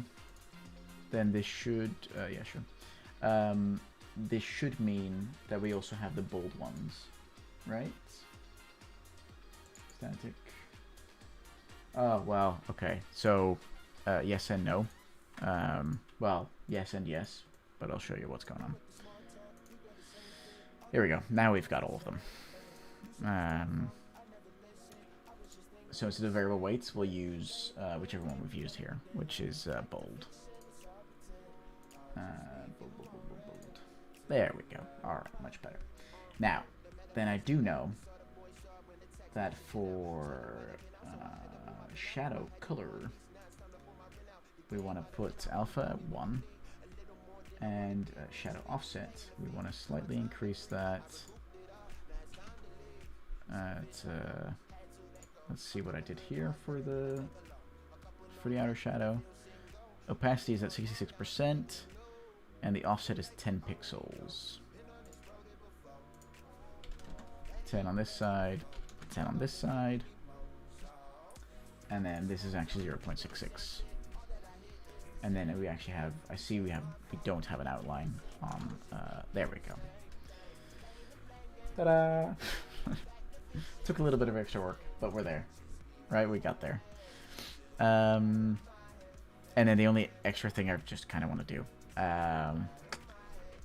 then this should, yeah, sure. This should mean that we also have the bold ones, right? Static. Oh, well, okay. So, yes and no. Well, yes and yes, but I'll show you what's going on. Here we go. Now we've got all of them. So instead of variable weights, we'll use whichever one we've used here, which is bold. Bold. There we go. Alright, much better. Now, then I do know that for shadow color, we want to put alpha at 1, and shadow offset, we want to slightly increase that at, let's see what I did here for the outer shadow. Opacity is at 66%, and the offset is 10 pixels. 10 on this side, 10 on this side, and then this is actually 0.66. And then we actually have, I see we don't have an outline on, there we go. Ta-da! Took a little bit of extra work, but we're there. Right, we got there. And then the only extra thing I just kind of want to do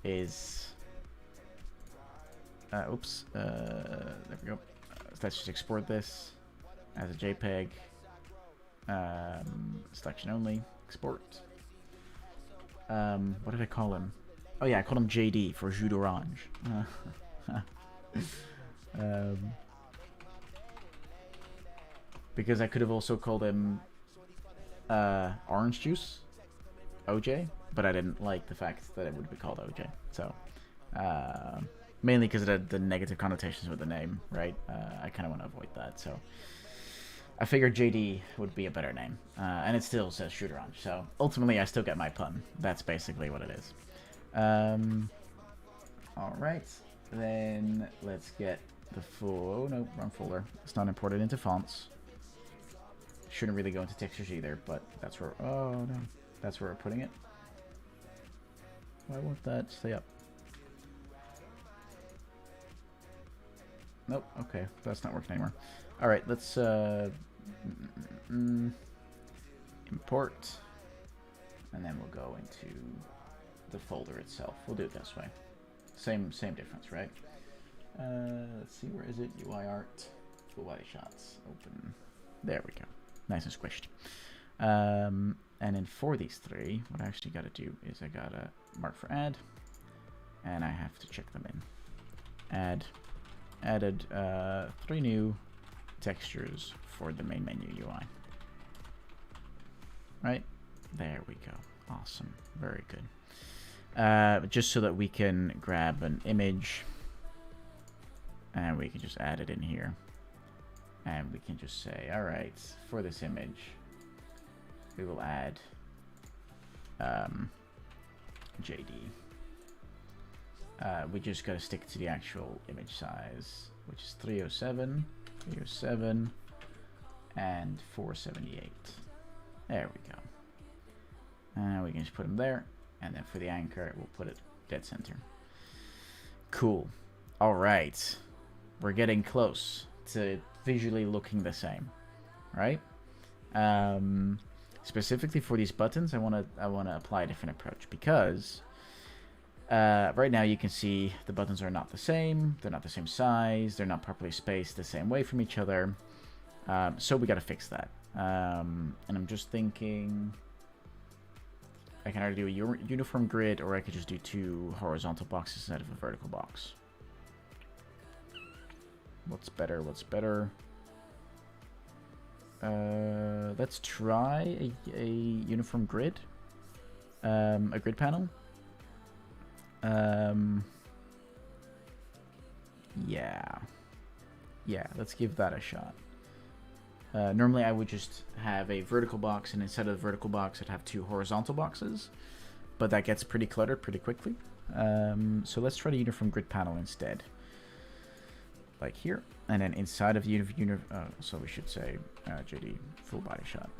is, oops, there we go. So let's just export this as a JPEG. Selection only, export. What did I call him? Oh yeah, I called him JD for Jus d'Orange. Because I could have also called him Orange Juice, OJ, but I didn't like the fact that it would be called OJ. So, mainly because it had the negative connotations with the name, right? I kind of want to avoid that, so I figured JD would be a better name, and it still says Jus d'Orange, so ultimately I still get my pun. That's basically what it is. Alright, then let's get the full, oh no, wrong folder. It's not imported into fonts. Shouldn't really go into textures either, but that's where, oh no, that's where we're putting it. Why won't that stay up? Nope. Okay, that's not working anymore. All right, let's import, and then we'll go into the folder itself. We'll do it this way. Same difference, right? Let's see, where is it? UI art, full body shots, open. There we go. Nice and squished. And then for these three, what I actually got to do is I got to mark for add, and I have to check them in. Added 3 new textures for the main menu UI. Right? There we go. Awesome. Very good. Just so that we can grab an image, and we can just add it in here. And we can just say, all right, for this image, we will add JD. We just got to stick to the actual image size, which is 307, 307, and 478. There we go. And we can just put them there, and then for the anchor, we'll put it dead center. Cool. All right, we're getting close to visually looking the same, right? Specifically for these buttons, I want to apply a different approach, because right now you can see the buttons are not the same. They're not the same size. They're not properly spaced the same way from each other. So we got to fix that. And I'm just thinking I can either do a uniform grid, or I could just do 2 horizontal boxes instead of a vertical box. What's better? What's better? Let's try a uniform grid. A grid panel. Yeah, let's give that a shot. Normally I would just have a vertical box, and instead of the vertical box I'd have 2 horizontal boxes, but that gets pretty cluttered pretty quickly. So let's try the uniform grid panel instead, like here, and then inside of the so we should say JD full body shot,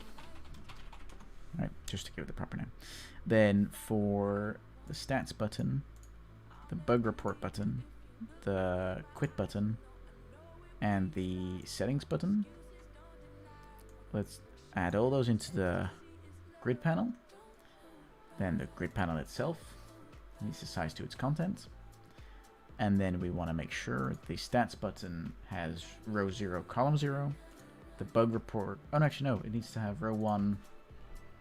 right, just to give it the proper name. Then for the stats button, the bug report button, the quit button, and the settings button, let's add all those into the grid panel. Then the grid panel itself needs to size to its content. And then we want to make sure the stats button has row 0, column 0. The bug report, oh no, actually no, it needs to have row 1,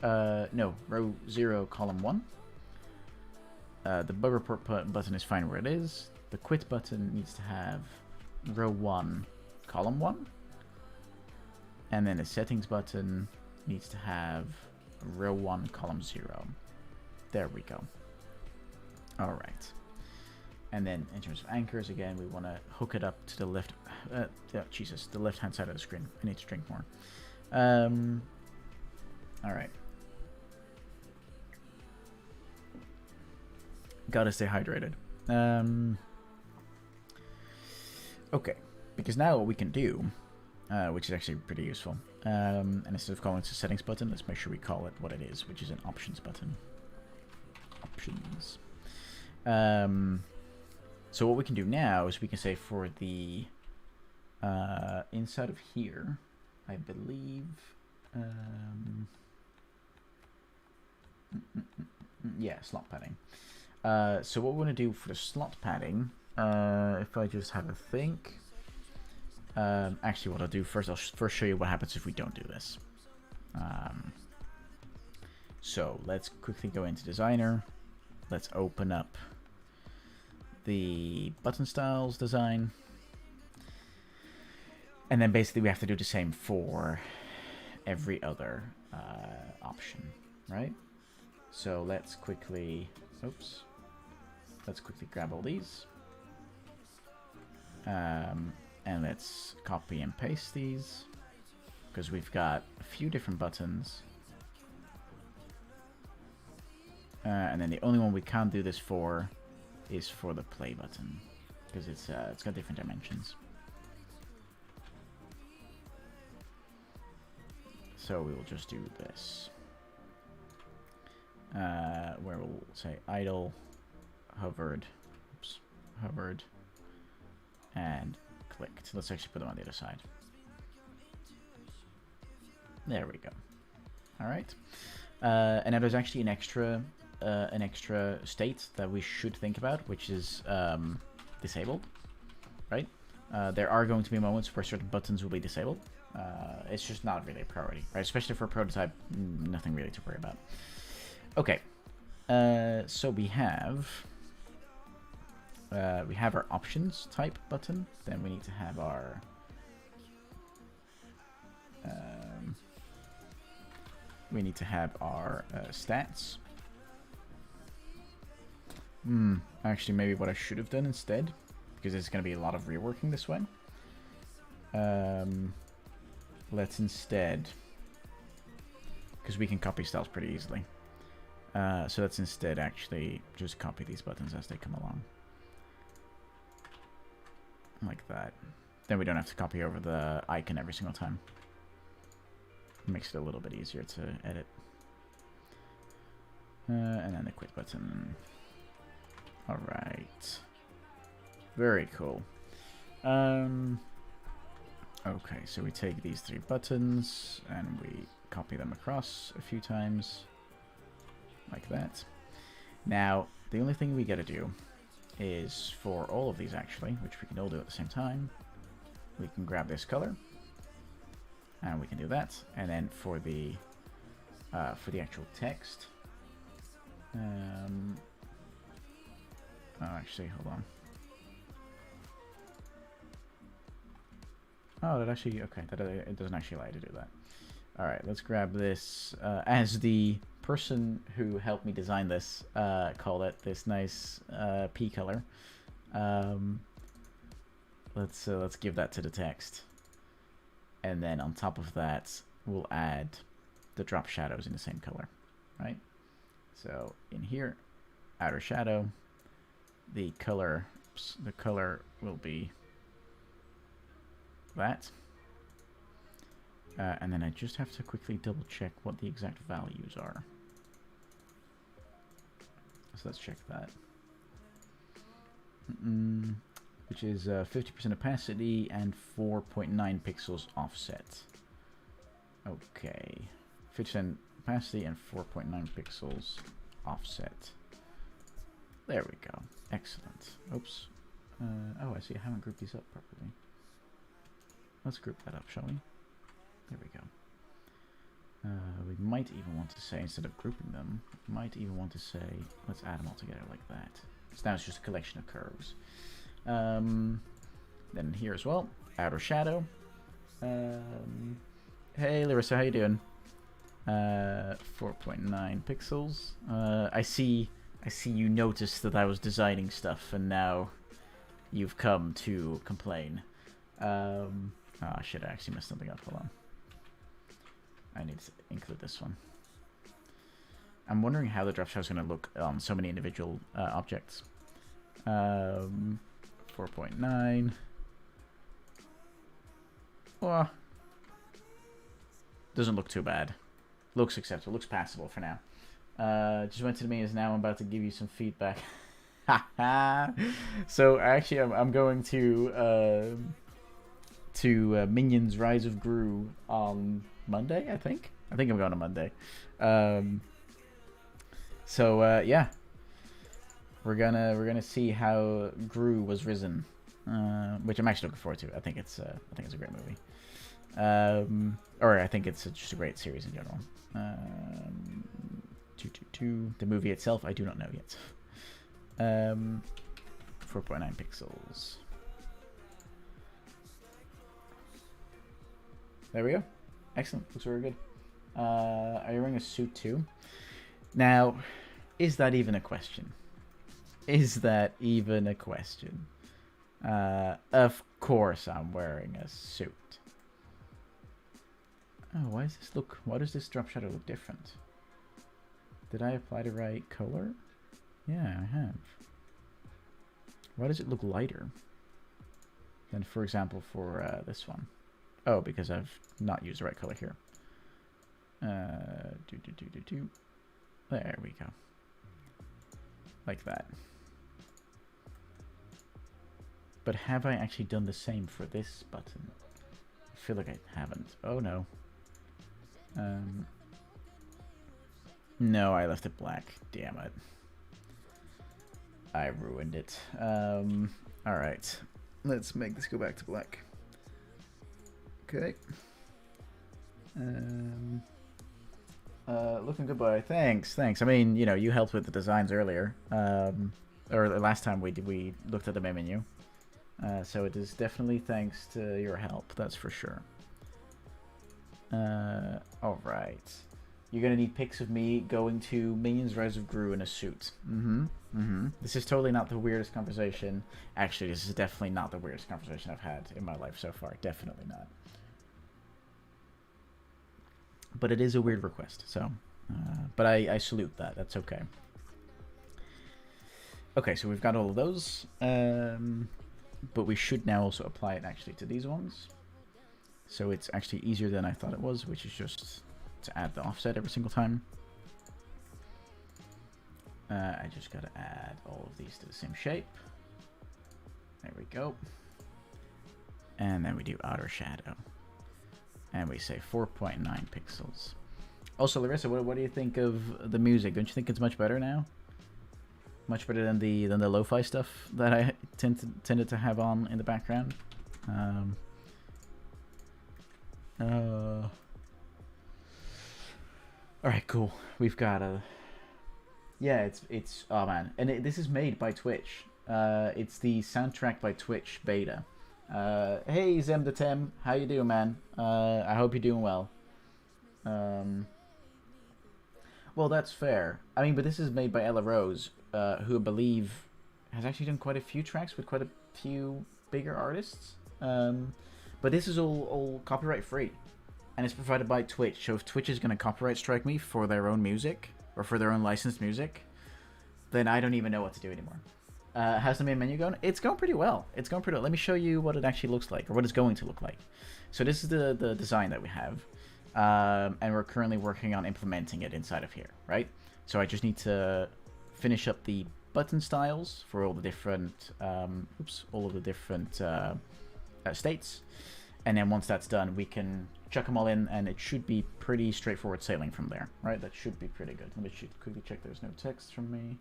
row 0, column 1. The bug report button is fine where it is. The quit button needs to have row 1, column 1. And then the settings button needs to have row 1, column 0. There we go. All right. And then in terms of anchors, again, we want to hook it up to the left, the left-hand side of the screen. I need to drink more. All right. Gotta stay hydrated. Okay, because now what we can do, which is actually pretty useful, and instead of calling it a settings button, let's make sure we call it what it is, which is an options button. Options. So what we can do now is we can say for the inside of here, I believe, yeah, slot padding. So what we're going to do for the slot padding, if I just have a think, actually what I'll do first, I'll first show you what happens if we don't do this. So let's quickly go into Designer. Let's open up the button styles design, and then basically we have to do the same for every other option, right? So let's quickly, let's quickly grab all these, and let's copy and paste these, because we've got a few different buttons. And then the only one we can't do this for is for the play button, because it's got different dimensions. So we will just do this, where we'll say idle hovered, oops, hovered, and clicked. Let's actually put them on the other side. There we go. All right. And now there's actually an extra state that we should think about, which is disabled, right? There are going to be moments where certain buttons will be disabled. It's just not really a priority, right? Especially for a prototype, nothing really to worry about. Okay. So we have our options type button. Then we need to have our stats. Actually, maybe what I should have done instead, because there's going to be a lot of reworking this way. Let's instead, because we can copy styles pretty easily. So let's instead actually just copy these buttons as they come along. Like that. Then we don't have to copy over the icon every single time. Makes it a little bit easier to edit. And then the quit button. Alright. Very cool. Okay, so we take these 3 buttons and we copy them across a few times. Like that. Now, the only thing we gotta do is for all of these actually, which we can all do at the same time, we can grab this color. And we can do that. And then for the actual text, oh, actually, hold on. Oh, that actually, okay, it doesn't actually allow you to do that. All right, let's grab this. As the person who helped me design this called it, this nice P color. Let's give that to the text. And then on top of that, we'll add the drop shadows in the same color, right? So in here, outer shadow, the color will be that. And then I just have to quickly double check what the exact values are. So let's check that. Which is 50% opacity and 4.9 pixels offset. Okay. 50% opacity and 4.9 pixels offset. There we go. Excellent. Oops. Oh, I see. I haven't grouped these up properly. Let's group that up, shall we? There we go. We might even want to say, instead of grouping them, might even want to say, let's add them all together like that. So now it's just a collection of curves. Then here as well, outer shadow. Hey Larissa, how you doing? 4.9 pixels. I see you noticed that I was designing stuff, and now you've come to complain. Oh shit, I actually messed something up. Hold on. I need to include this one. I'm wondering how the drop shadow is going to look on so many individual objects. 4.9. Well, doesn't look too bad. Looks acceptable. Looks passable for now. Just went to me as now I'm about to give you some feedback. So actually, I'm going to Minions Rise of Gru on Monday. I think I'm going on Monday. Yeah, we're gonna see how Gru was risen, which I'm actually looking forward to. I think it's a great movie, or I think it's just a great series in general. 222. The movie itself, I do not know yet. 4.9 pixels. There we go. Excellent. Looks very good. Are you wearing a suit too? Now, is that even a question? Is that even a question? Of course I'm wearing a suit. Oh, why does this drop shadow look different? Did I apply the right color? Yeah, I have. Why does it look lighter than, for example, for this one? Oh, because I've not used the right color here. There we go. Like that. But have I actually done the same for this button? I feel like I haven't. Oh no. No, I left it black. Damn it. I ruined it. Alright. Let's make this go back to black. Okay. Looking good, boy. Thanks. I mean, you know, you helped with the designs earlier. Or the last time we looked at the main menu. So it is definitely thanks to your help, that's for sure. Alright. You're gonna need pics of me going to Minions Rise of Gru in a suit. This is totally not the weirdest conversation. Actually, this is definitely not the weirdest conversation I've had in my life so far. Definitely not. But it is a weird request, so... but I salute that. That's okay. Okay, so we've got all of those. But we should now also apply it actually to these ones. So it's actually easier than I thought it was, which is just to add the offset every single time. I just gotta add all of these to the same shape. There we go. And then we do outer shadow. And we say 4.9 pixels. Also, Larissa, what do you think of the music? Don't you think it's much better now? Much better than the lo-fi stuff that I tended to have on in the background. All right, cool. We've got a. Yeah, it's oh man, and this is made by Twitch. It's the soundtrack by Twitch beta. Hey Zemdatem, how you doing, man? I hope you're doing well. Well, that's fair. I mean, but this is made by Ella Rose, who I believe has actually done quite a few tracks with quite a few bigger artists. But this is all copyright free, and it's provided by Twitch. So if Twitch is going to copyright strike me for their own music or for their own licensed music, then I don't even know what to do anymore. How's the main menu going? It's going pretty well. It's going pretty well. Let me show you what it actually looks like, or what it's going to look like. So this is the design that we have. And we're currently working on implementing it inside of here, right? So I just need to finish up the button styles for all the different, all of the different states. And then once that's done, we can chuck them all in, and it should be pretty straightforward sailing from there, right? That should be pretty good. Let me quickly check there's no text from me.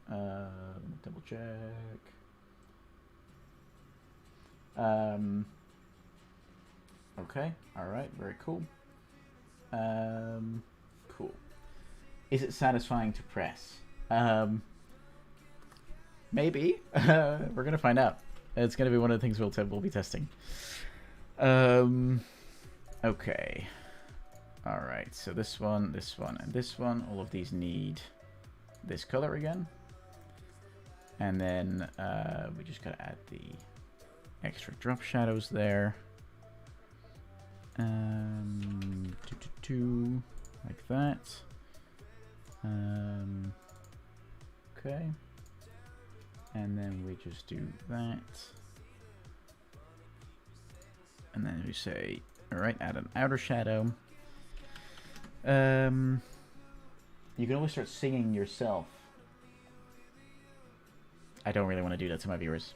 Double check. Okay, alright, very cool. Cool. Is it satisfying to press? Maybe. We're gonna find out. It's gonna be one of the things we'll be testing. Okay. Alright, so this one, and this one, all of these need this color again. And then we just gotta add the extra drop shadows there. Like that. Okay. And then we just do that. And then we say, alright, add an outer shadow. You can always start singing yourself. I don't really want to do that to my viewers.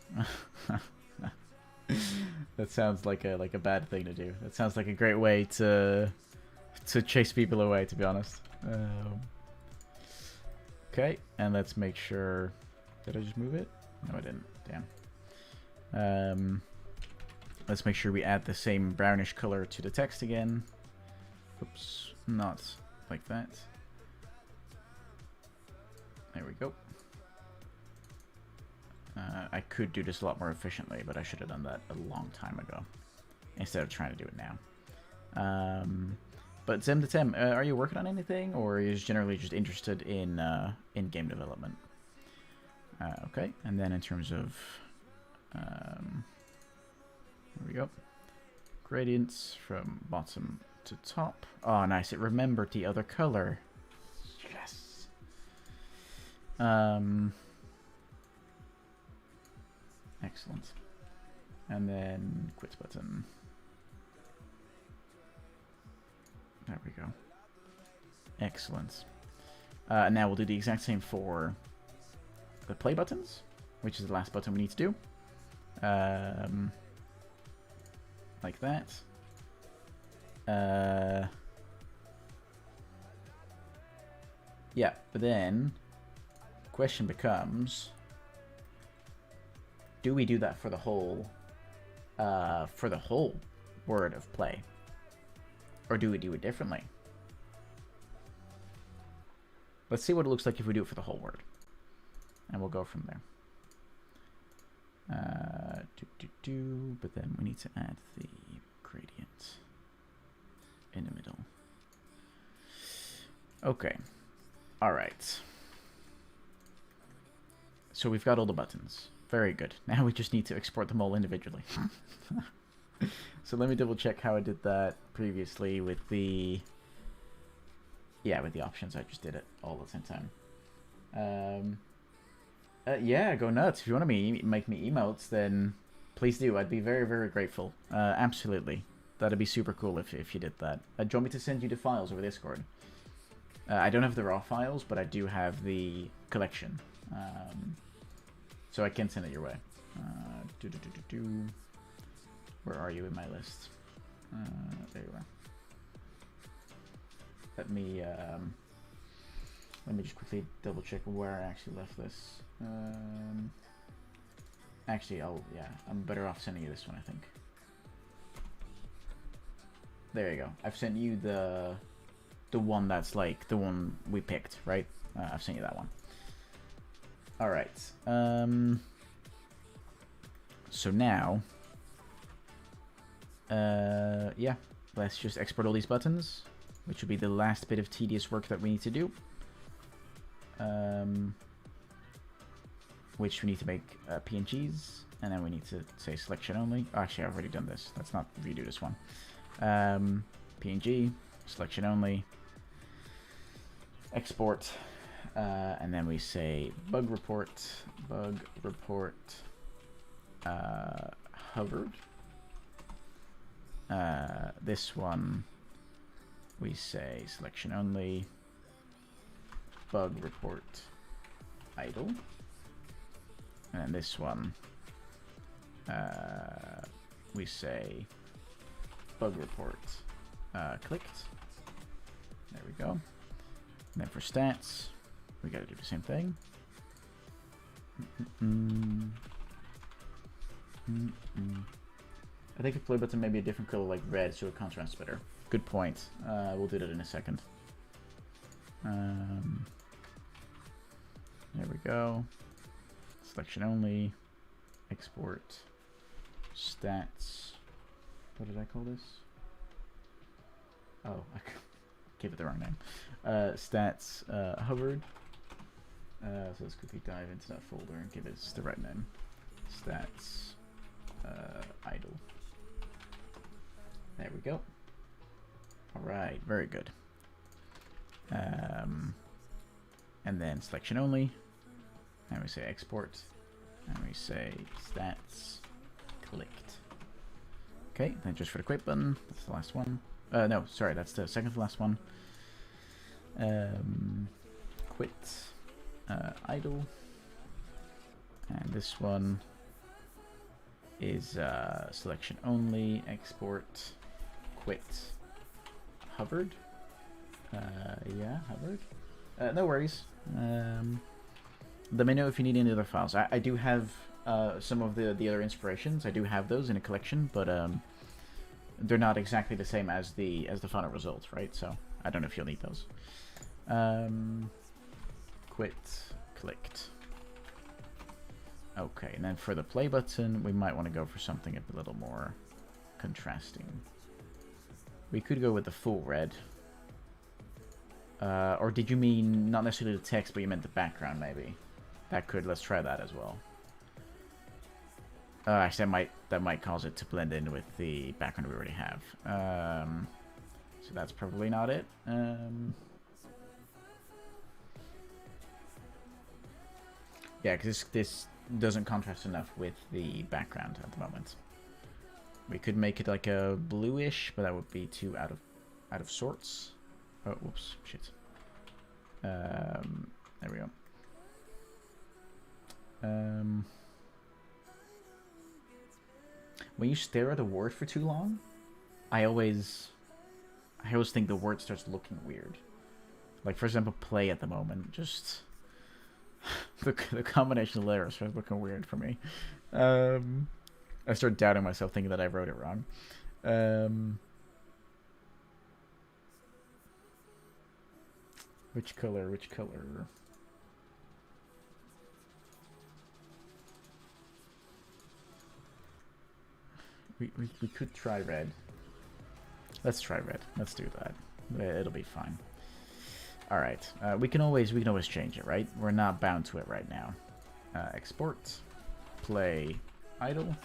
That sounds like a bad thing to do. That sounds like a great way to chase people away, to be honest. Okay, and let's make sure. Did I just move it? No, I didn't. Damn. Let's make sure we add the same brownish color to the text again. Oops, not like that. There we go. I could do this a lot more efficiently, but I should have done that a long time ago instead of trying to do it now. But Zemdatem, are you working on anything, or are you generally just interested in game development? Okay, and then in terms of there we go, gradients from bottom to top. Oh, nice! It remembered the other color. Yes. Excellent. And then quit button. There we go. Excellent. Now we'll do the exact same for the play buttons, which is the last button we need to do. Like that. Yeah, but then question becomes, do we do that for the whole word of play, or do we do it differently? Let's see what it looks like if we do it for the whole word, and we'll go from there. But then we need to add the gradient in the middle. Okay. All right. So we've got all the buttons. Very good. Now we just need to export them all individually. So let me double check how I did that previously with the... Yeah, with the options. I just did it all at the same time. Yeah, go nuts. If you want to make me emotes, then please do. I'd be very, very grateful. Absolutely. That'd be super cool if you did that. Do you want me to send you the files over Discord? I don't have the raw files, but I do have the collection. So I can send it your way. Where are you in my list? There you are. Let me just quickly double check where I actually left this. Actually, I'm better off sending you this one, I think. There you go. I've sent you the one that's like the one we picked, right? I've sent you that one. All right. So now, yeah, let's just export all these buttons, which will be the last bit of tedious work that we need to do. Which we need to make PNGs, and then we need to say selection only. Oh, actually, I've already done this. Let's not redo this one. PNG, selection only, export, and then we say bug report, hovered. This one we say selection only, bug report idle. And then this one, we say bug report clicked. There we go. And then for stats, we got to do the same thing. I think a play button may be a different color, like red, so it contrasts better. Good point. We'll do that in a second. There we go. Selection only, export, stats. What did I call this? Oh, I gave it the wrong name. Stats hovered. So let's quickly dive into that folder and give it the right name. Stats idle. There we go. All right, very good. And then selection only. And we say export, and we say stats clicked. Okay, then just for the quit button, that's the last one. No, sorry, that's the second to last one. Quit, idle, and this one is selection only, export, quit, hovered. Yeah, hovered. No worries. Let me know if you need any other files. I do have some of the other inspirations. I do have those in a collection, but they're not exactly the same as the final result, right? So I don't know if you'll need those. Quit, clicked. Okay, and then for the play button, we might want to go for something a little more contrasting. We could go with the full red. Or did you mean not necessarily the text, but you meant the background, maybe? Let's try that as well. Actually, that might cause it to blend in with the background we already have. So that's probably not it. Yeah, because this doesn't contrast enough with the background at the moment. We could make it like a bluish, but that would be too out of sorts. Oh, whoops, shit. There we go. when you stare at a word for too long, I always think the word starts looking weird. Like, for example, play at the moment. Just the combination of letters starts looking weird for me. I start doubting myself, thinking that I wrote it wrong. Which color? Which color? We could try red. Let's try red. Let's do that. It'll be fine. All right. We can always change it, right? We're not bound to it right now. Export. Play idle.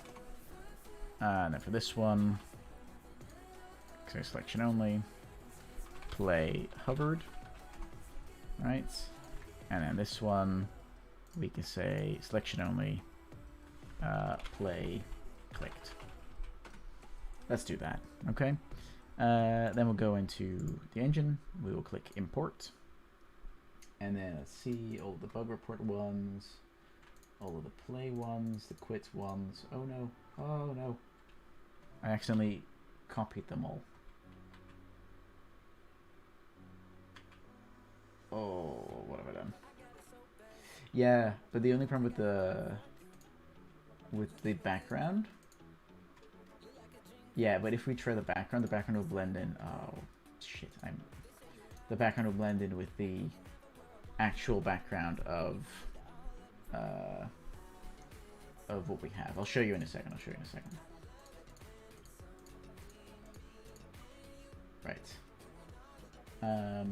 And then for this one, say selection only. Play hovered. Right. And then this one, we can say selection only. Play clicked. Let's do that. Okay. Then we'll go into the engine. We will click import. And then let's see all the bug report ones, all of the play ones, the quit ones. Oh no. Oh no. I accidentally copied them all. Oh, what have I done? Yeah, but the only problem with the background. Yeah, but if we try the background will blend in. Oh shit! The background will blend in with the actual background of what we have. I'll show you in a second. Right. I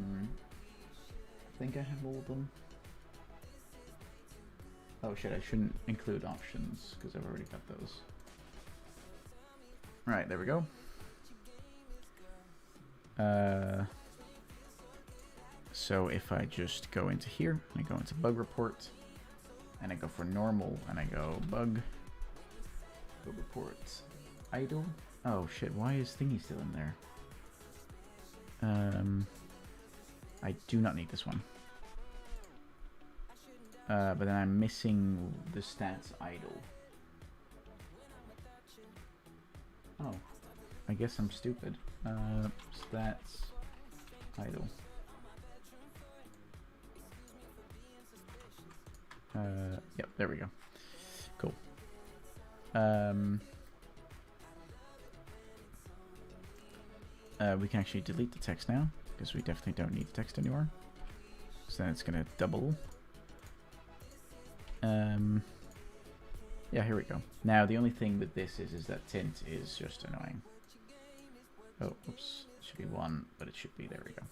think I have all of them. Oh shit! I shouldn't include options because I've already got those. Right, there we go. So if I just go into here, and I go into bug report, and I go for normal, and I go bug report idle. Oh shit, why is thingy still in there? I do not need this one. But then I'm missing the stats idle. Oh, I guess I'm stupid. Stats idle. Yep, there we go. Cool. We can actually delete the text now, because we definitely don't need the text anymore. So then it's going to double. Yeah, here we go. Now, the only thing with this is that tint is just annoying. Oh, oops. It should be 1, but it should be, there we go.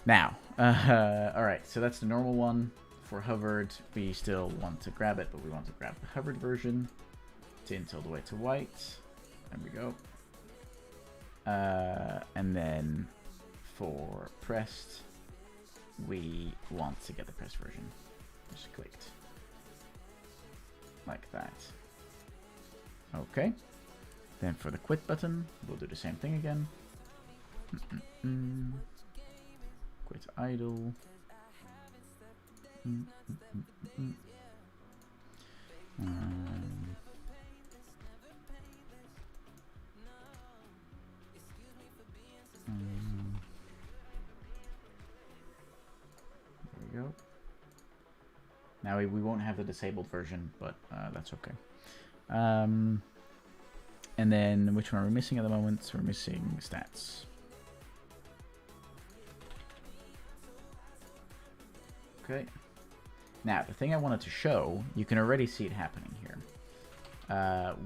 Now, alright, so that's the normal one. For hovered, we still want to grab it, but we want to grab the hovered version. Tint all the way to white. There we go. And then for pressed, we want to get the pressed version. Just clicked. Like that. Okay. Then for the quit button, we'll do the same thing again. Quit idle. There we go. Now we won't have the disabled version, but that's okay. And then which one are we missing at the moment? So we're missing stats. Okay. Now, the thing I wanted to show, you can already see it happening here,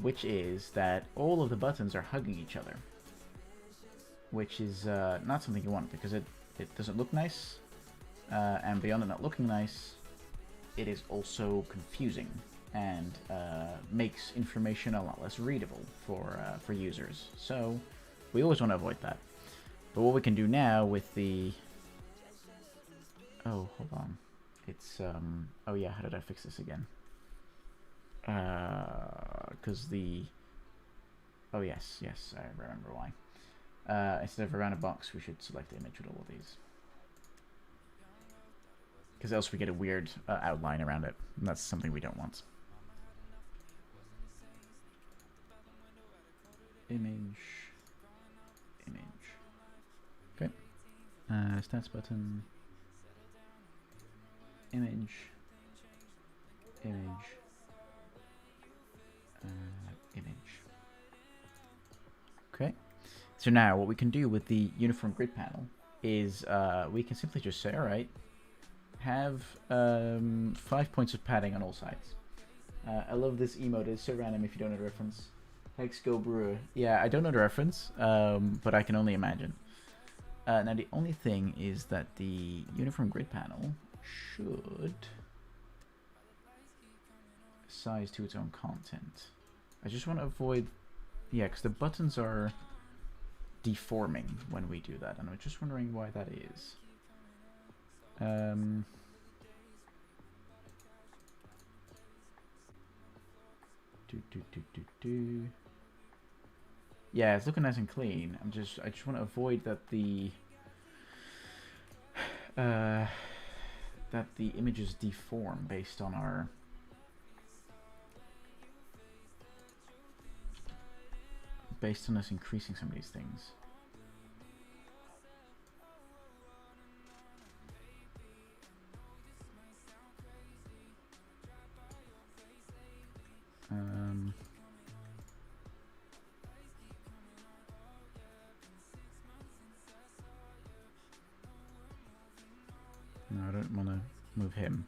which is that all of the buttons are hugging each other, which is not something you want because it doesn't look nice, and beyond it not looking nice, it is also confusing and makes information a lot less readable for users. So we always want to avoid that. But what we can do now with the... Oh, hold on. It's, oh yeah, how did I fix this again? Because the... Oh yes, I remember why. Instead of around a box, we should select image with all of these. Because else we get a weird outline around it, and that's something we don't want. image, image. Okay. Stats button, image, image, image. Okay. So now what we can do with the uniform grid panel is we can simply just say, all right, have 5 points of padding on all sides. I love this emote. It's so random if you don't know the reference. Hex Go Brewer. Yeah, I don't know the reference, but I can only imagine. Now the only thing is that the uniform grid panel should size to its own content. I just want to avoid, yeah, because the buttons are deforming when we do that, and I'm just wondering why that is. Yeah, it's looking nice and clean. I just want to avoid that the images deform based on our us increasing some of these things. No, I don't want to move him.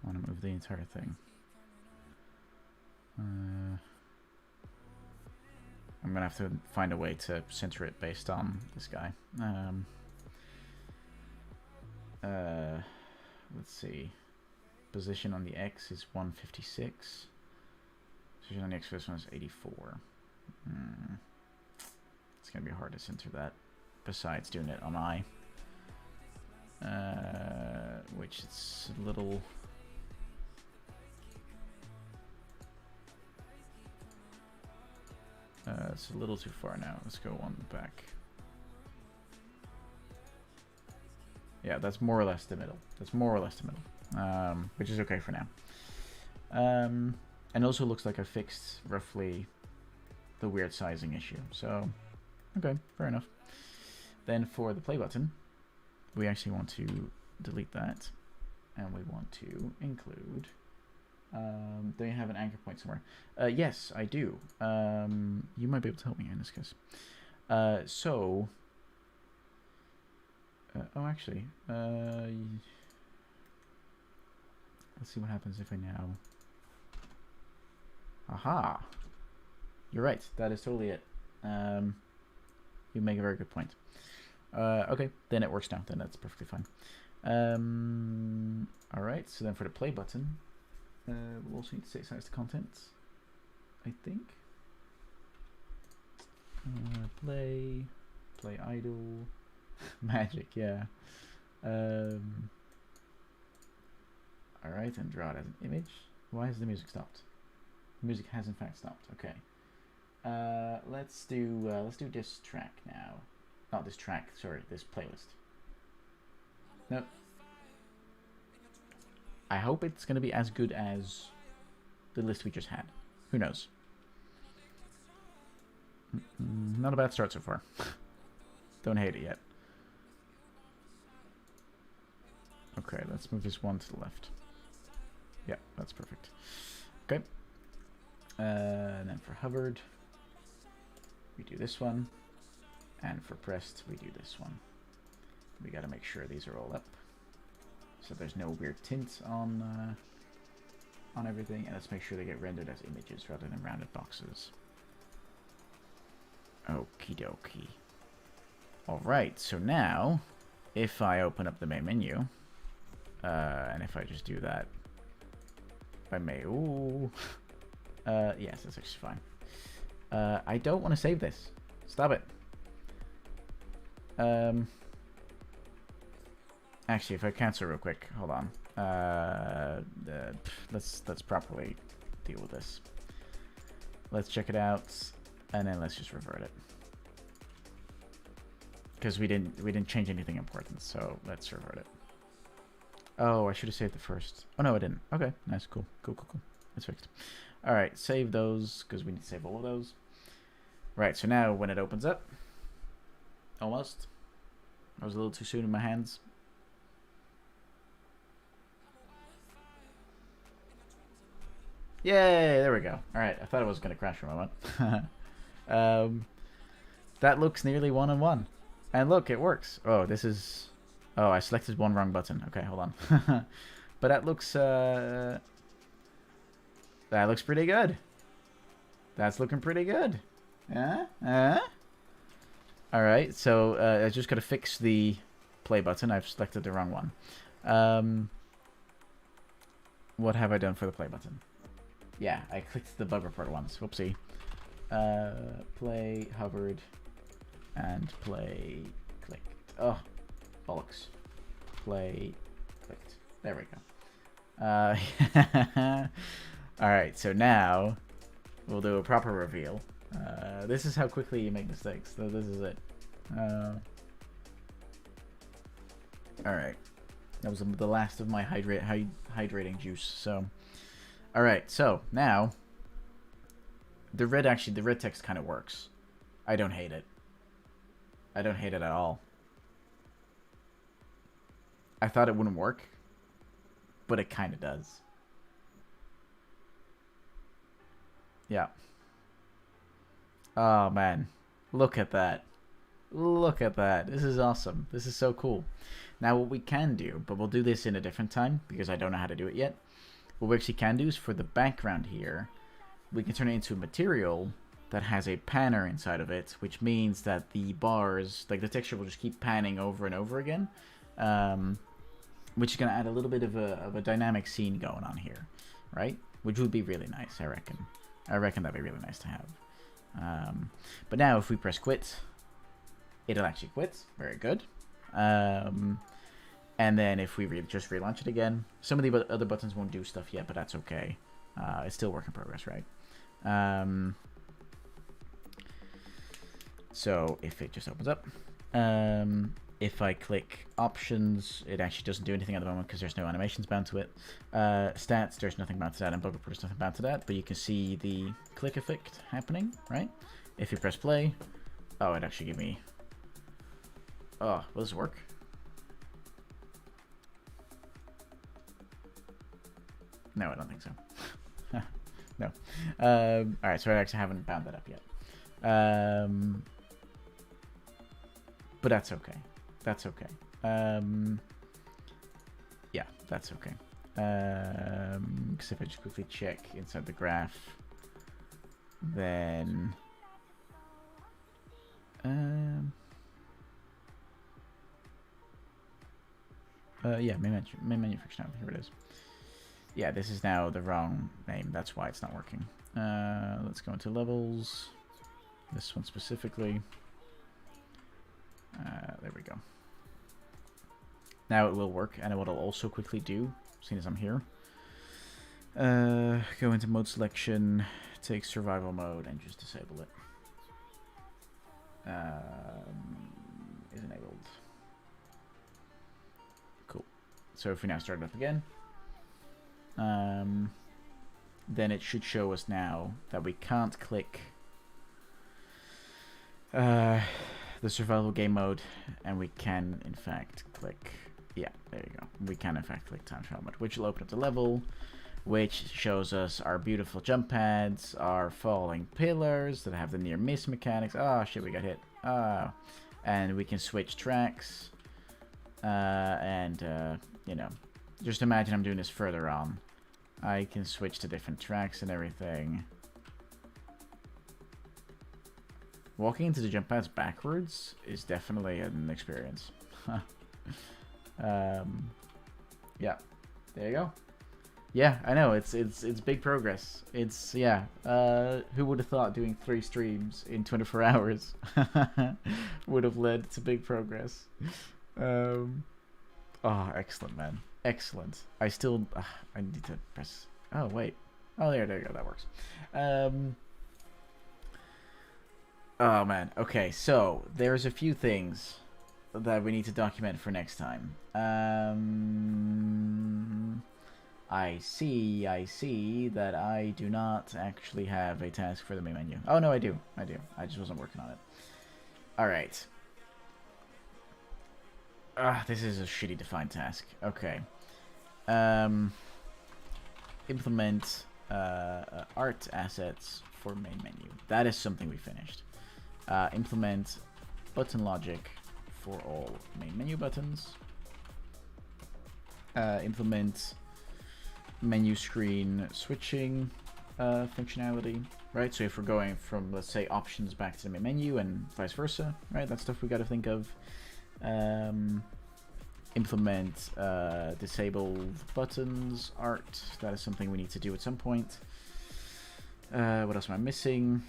I want to move the entire thing. I'm gonna have to find a way to center it based on this guy. Let's see. Position on the X is 156. Position on the X for this one is 84. It's gonna be hard to center that. Besides doing it on I, which it's a little. It's a little too far now. Let's go one back. Yeah, that's more or less the middle. That's more or less the middle, which is okay for now. And also looks like I fixed roughly the weird sizing issue. So, okay, fair enough. Then for the play button, we actually want to delete that, and we want to include. Do you have an anchor point somewhere? Yes, I do. You might be able to help me in this case. Oh, actually, let's see what happens if I now. Aha! You're right. That is totally it. You make a very good point. Okay, then it works now. Then that's perfectly fine. All right. So then for the play button. We'll also need to say size to contents, I think. Play idle, magic, yeah. Alright, and draw it as an image. Why has the music stopped? The music has in fact stopped, okay. Let's do this track now. Not this track, sorry, this playlist. Nope. I hope it's going to be as good as the list we just had. Who knows? Not a bad start so far. Don't hate it yet. Okay, let's move this one to the left. Yeah, that's perfect. Okay. And then for hovered, we do this one. And for pressed, we do this one. We got to make sure these are all up. So there's no weird tint on everything, and let's make sure they get rendered as images rather than rounded boxes. Okie dokie. Alright, so now, if I open up the main menu, and if I just do that, if I may, ooh, yes, that's actually fine. I don't want to save this. Stop it. Actually, if I cancel real quick, hold on. Let's properly deal with this. Let's check it out, and then let's just revert it. Because we didn't change anything important, so let's revert it. Oh, I should have saved it first. Oh no, I didn't. Okay, nice, cool. It's fixed. All right, save those because we need to save all of those. Right, so now when it opens up, almost. I was a little too soon in my hands. Yay, there we go. Alright, I thought it was going to crash for a moment. That looks nearly 1-on-1. And look, it works. Oh, this is... Oh, I selected one wrong button. Okay, hold on. But that looks pretty good. That's looking pretty good. Yeah? Alright, so I just got to fix the play button. I've selected the wrong one. What have I done for the play button? Yeah, I clicked the bug report once. Whoopsie. Play, hovered, and play, clicked. Oh, bollocks. Play, clicked. There we go. Alright, so now we'll do a proper reveal. This is how quickly you make mistakes. So this is it. Alright. That was the last of my hydrating juice. So, alright, so now the red text kind of works. I don't hate it. I don't hate it at all. I thought it wouldn't work, but it kind of does. Yeah. Oh, man. Look at that. Look at that. This is awesome. This is so cool. Now, what we can do, but we'll do this in a different time, because I don't know how to do it yet. What we actually can do is for the background here, we can turn it into a material that has a panner inside of it, which means that the bars, like the texture will just keep panning over and over again, which is going to add a little bit of a dynamic scene going on here, right? Which would be really nice, I reckon. I reckon that'd be really nice to have. But now if we press quit, it'll actually quit. Very good. And then if we just relaunch it again, some of the other buttons won't do stuff yet, but that's okay. It's still work in progress, right? So if it just opens up, if I click options, it actually doesn't do anything at the moment because there's no animations bound to it. Stats, there's nothing bound to that, and bug report, there's nothing bound to that, but you can see the click effect happening, right? If you press play, oh, it actually gave me... Oh, will this work? No, I don't think so. No. Alright, so I actually haven't bound that up yet. But that's okay. That's okay. Yeah, that's okay. Because if I just quickly check inside the graph, then... yeah, main menu functionality. Here it is. Yeah, this is now the wrong name. That's why it's not working. Let's go into levels. This one specifically. There we go. Now it will work, and what I'll also quickly do, seeing as I'm here, go into mode selection, take survival mode, and just disable it. Is enabled. Cool. So if we now start it up again, then it should show us now that we can't click the survival game mode, and we can in fact click, yeah, there you go, we can in fact click time trial mode, which will open up the level, which shows us our beautiful jump pads, our falling pillars that have the near miss mechanics. Oh shit, we got hit. And we can switch tracks, and you know, just imagine I'm doing this further on. I can switch to different tracks and everything. Walking into the jump pads backwards is definitely an experience. Yeah, there you go. Yeah, I know, it's big progress. It's, yeah, who would have thought doing 3 streams in 24 hours would have led to big progress. Oh, excellent, man. Excellent. I still, I need to press, oh, wait. Oh, there you go, that works. Oh, man. Okay, so there's a few things that we need to document for next time. I see that I do not actually have a task for the main menu. Oh, no, I do. I just wasn't working on it. Alright. This is a shitty defined task. Okay. Implement art assets for main menu. That is something we finished. Implement button logic for all main menu buttons. Implement menu screen switching functionality, right? So if we're going from, let's say, options back to the main menu and vice versa, right? That's stuff we got to think of. Implement disabled buttons art. That is something we need to do at some point. What else am I missing?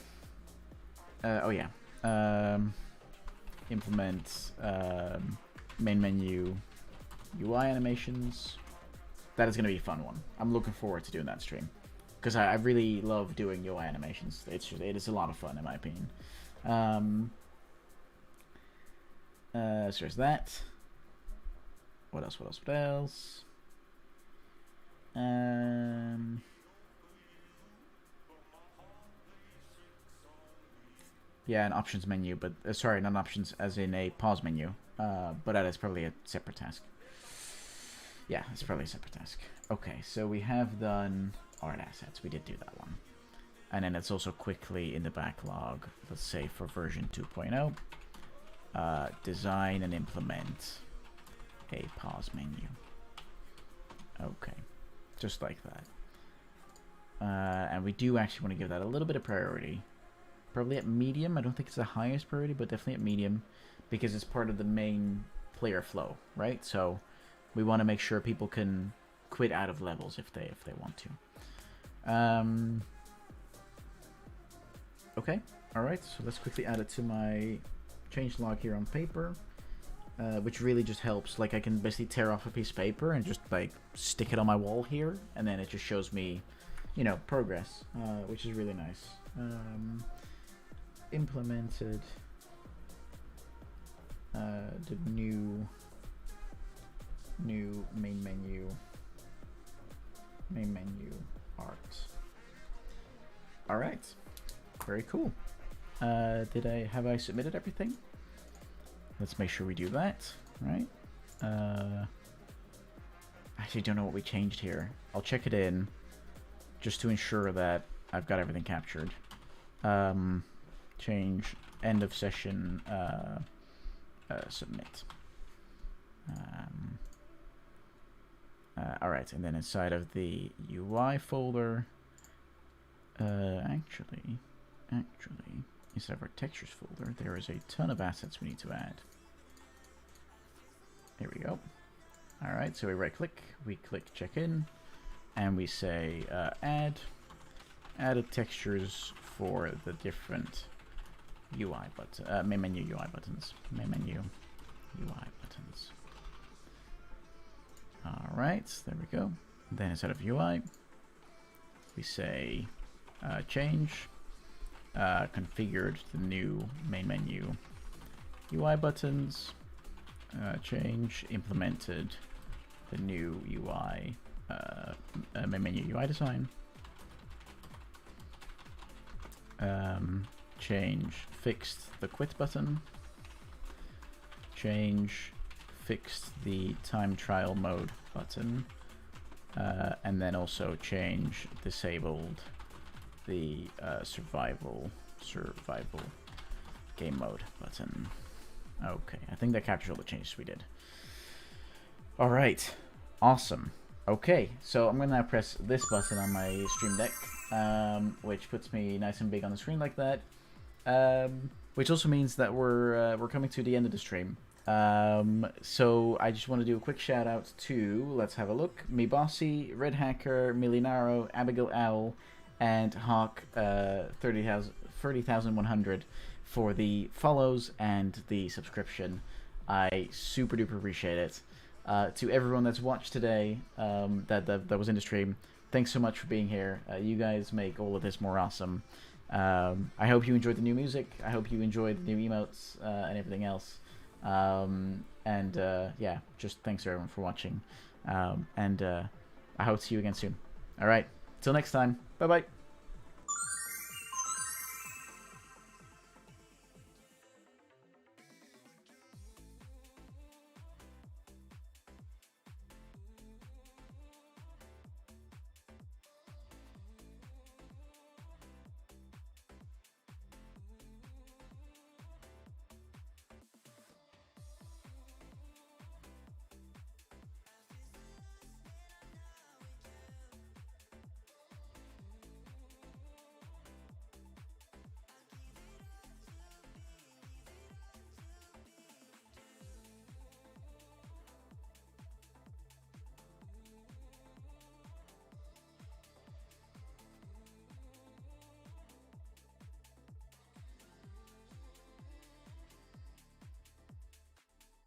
Oh yeah. Implement main menu UI animations. That is going to be a fun one. I'm looking forward to doing that stream because I really love doing UI animations. It is a lot of fun in my opinion. So there's that. What else? Yeah, an options menu, but sorry, not options as in a pause menu. But that is probably a separate task. Yeah, it's probably a separate task. Okay, so we have done art assets. We did do that one. And then it's also quickly in the backlog, let's say for version 2.0, design and implement a pause menu. Okay, just like that. And we do actually want to give that a little bit of priority. Probably at medium. I don't think it's the highest priority, but definitely at medium because it's part of the main player flow, right? So we want to make sure people can quit out of levels if they want to. Okay, all right. So let's quickly add it to my change log here on paper, which really just helps. Like I can basically tear off a piece of paper and just like stick it on my wall here, and then it just shows me, you know, progress, which is really nice. Implemented the new main menu art. All right, very cool. Have I submitted everything? Let's make sure we do that, right? I actually don't know what we changed here. I'll check it in just to ensure that I've got everything captured. Change end of session submit. All right, and then inside of the UI folder, actually, inside of our textures folder, there is a ton of assets we need to add. There we go. All right, so we right click, we click check in, and we say added textures for the different UI main menu UI buttons. Main menu UI buttons. All right, there we go. Then instead of UI, we say change configured the new main menu UI buttons. Change implemented the new UI main menu UI design. Change fixed the quit button. Change fixed the time trial mode button. And then also change disabled the survival game mode button. Okay, I think that captures all the changes we did. All right, awesome. Okay, so I'm gonna now press this button on my Stream Deck, which puts me nice and big on the screen like that. Which also means that we're coming to the end of the stream. So I just want to do a quick shout out to, let's have a look, Me Bossy, Red Hacker, Milinaro, Abigail Owl, and Hawk 30,100 for the follows and the subscription. I super duper appreciate it. To everyone that's watched today, that was in the stream, thanks so much for being here. You guys make all of this more awesome. I hope you enjoyed the new music. I hope you enjoyed the new emotes and everything else. Yeah, just thanks to everyone for watching. I hope to see you again soon. All right, till next time. Bye bye.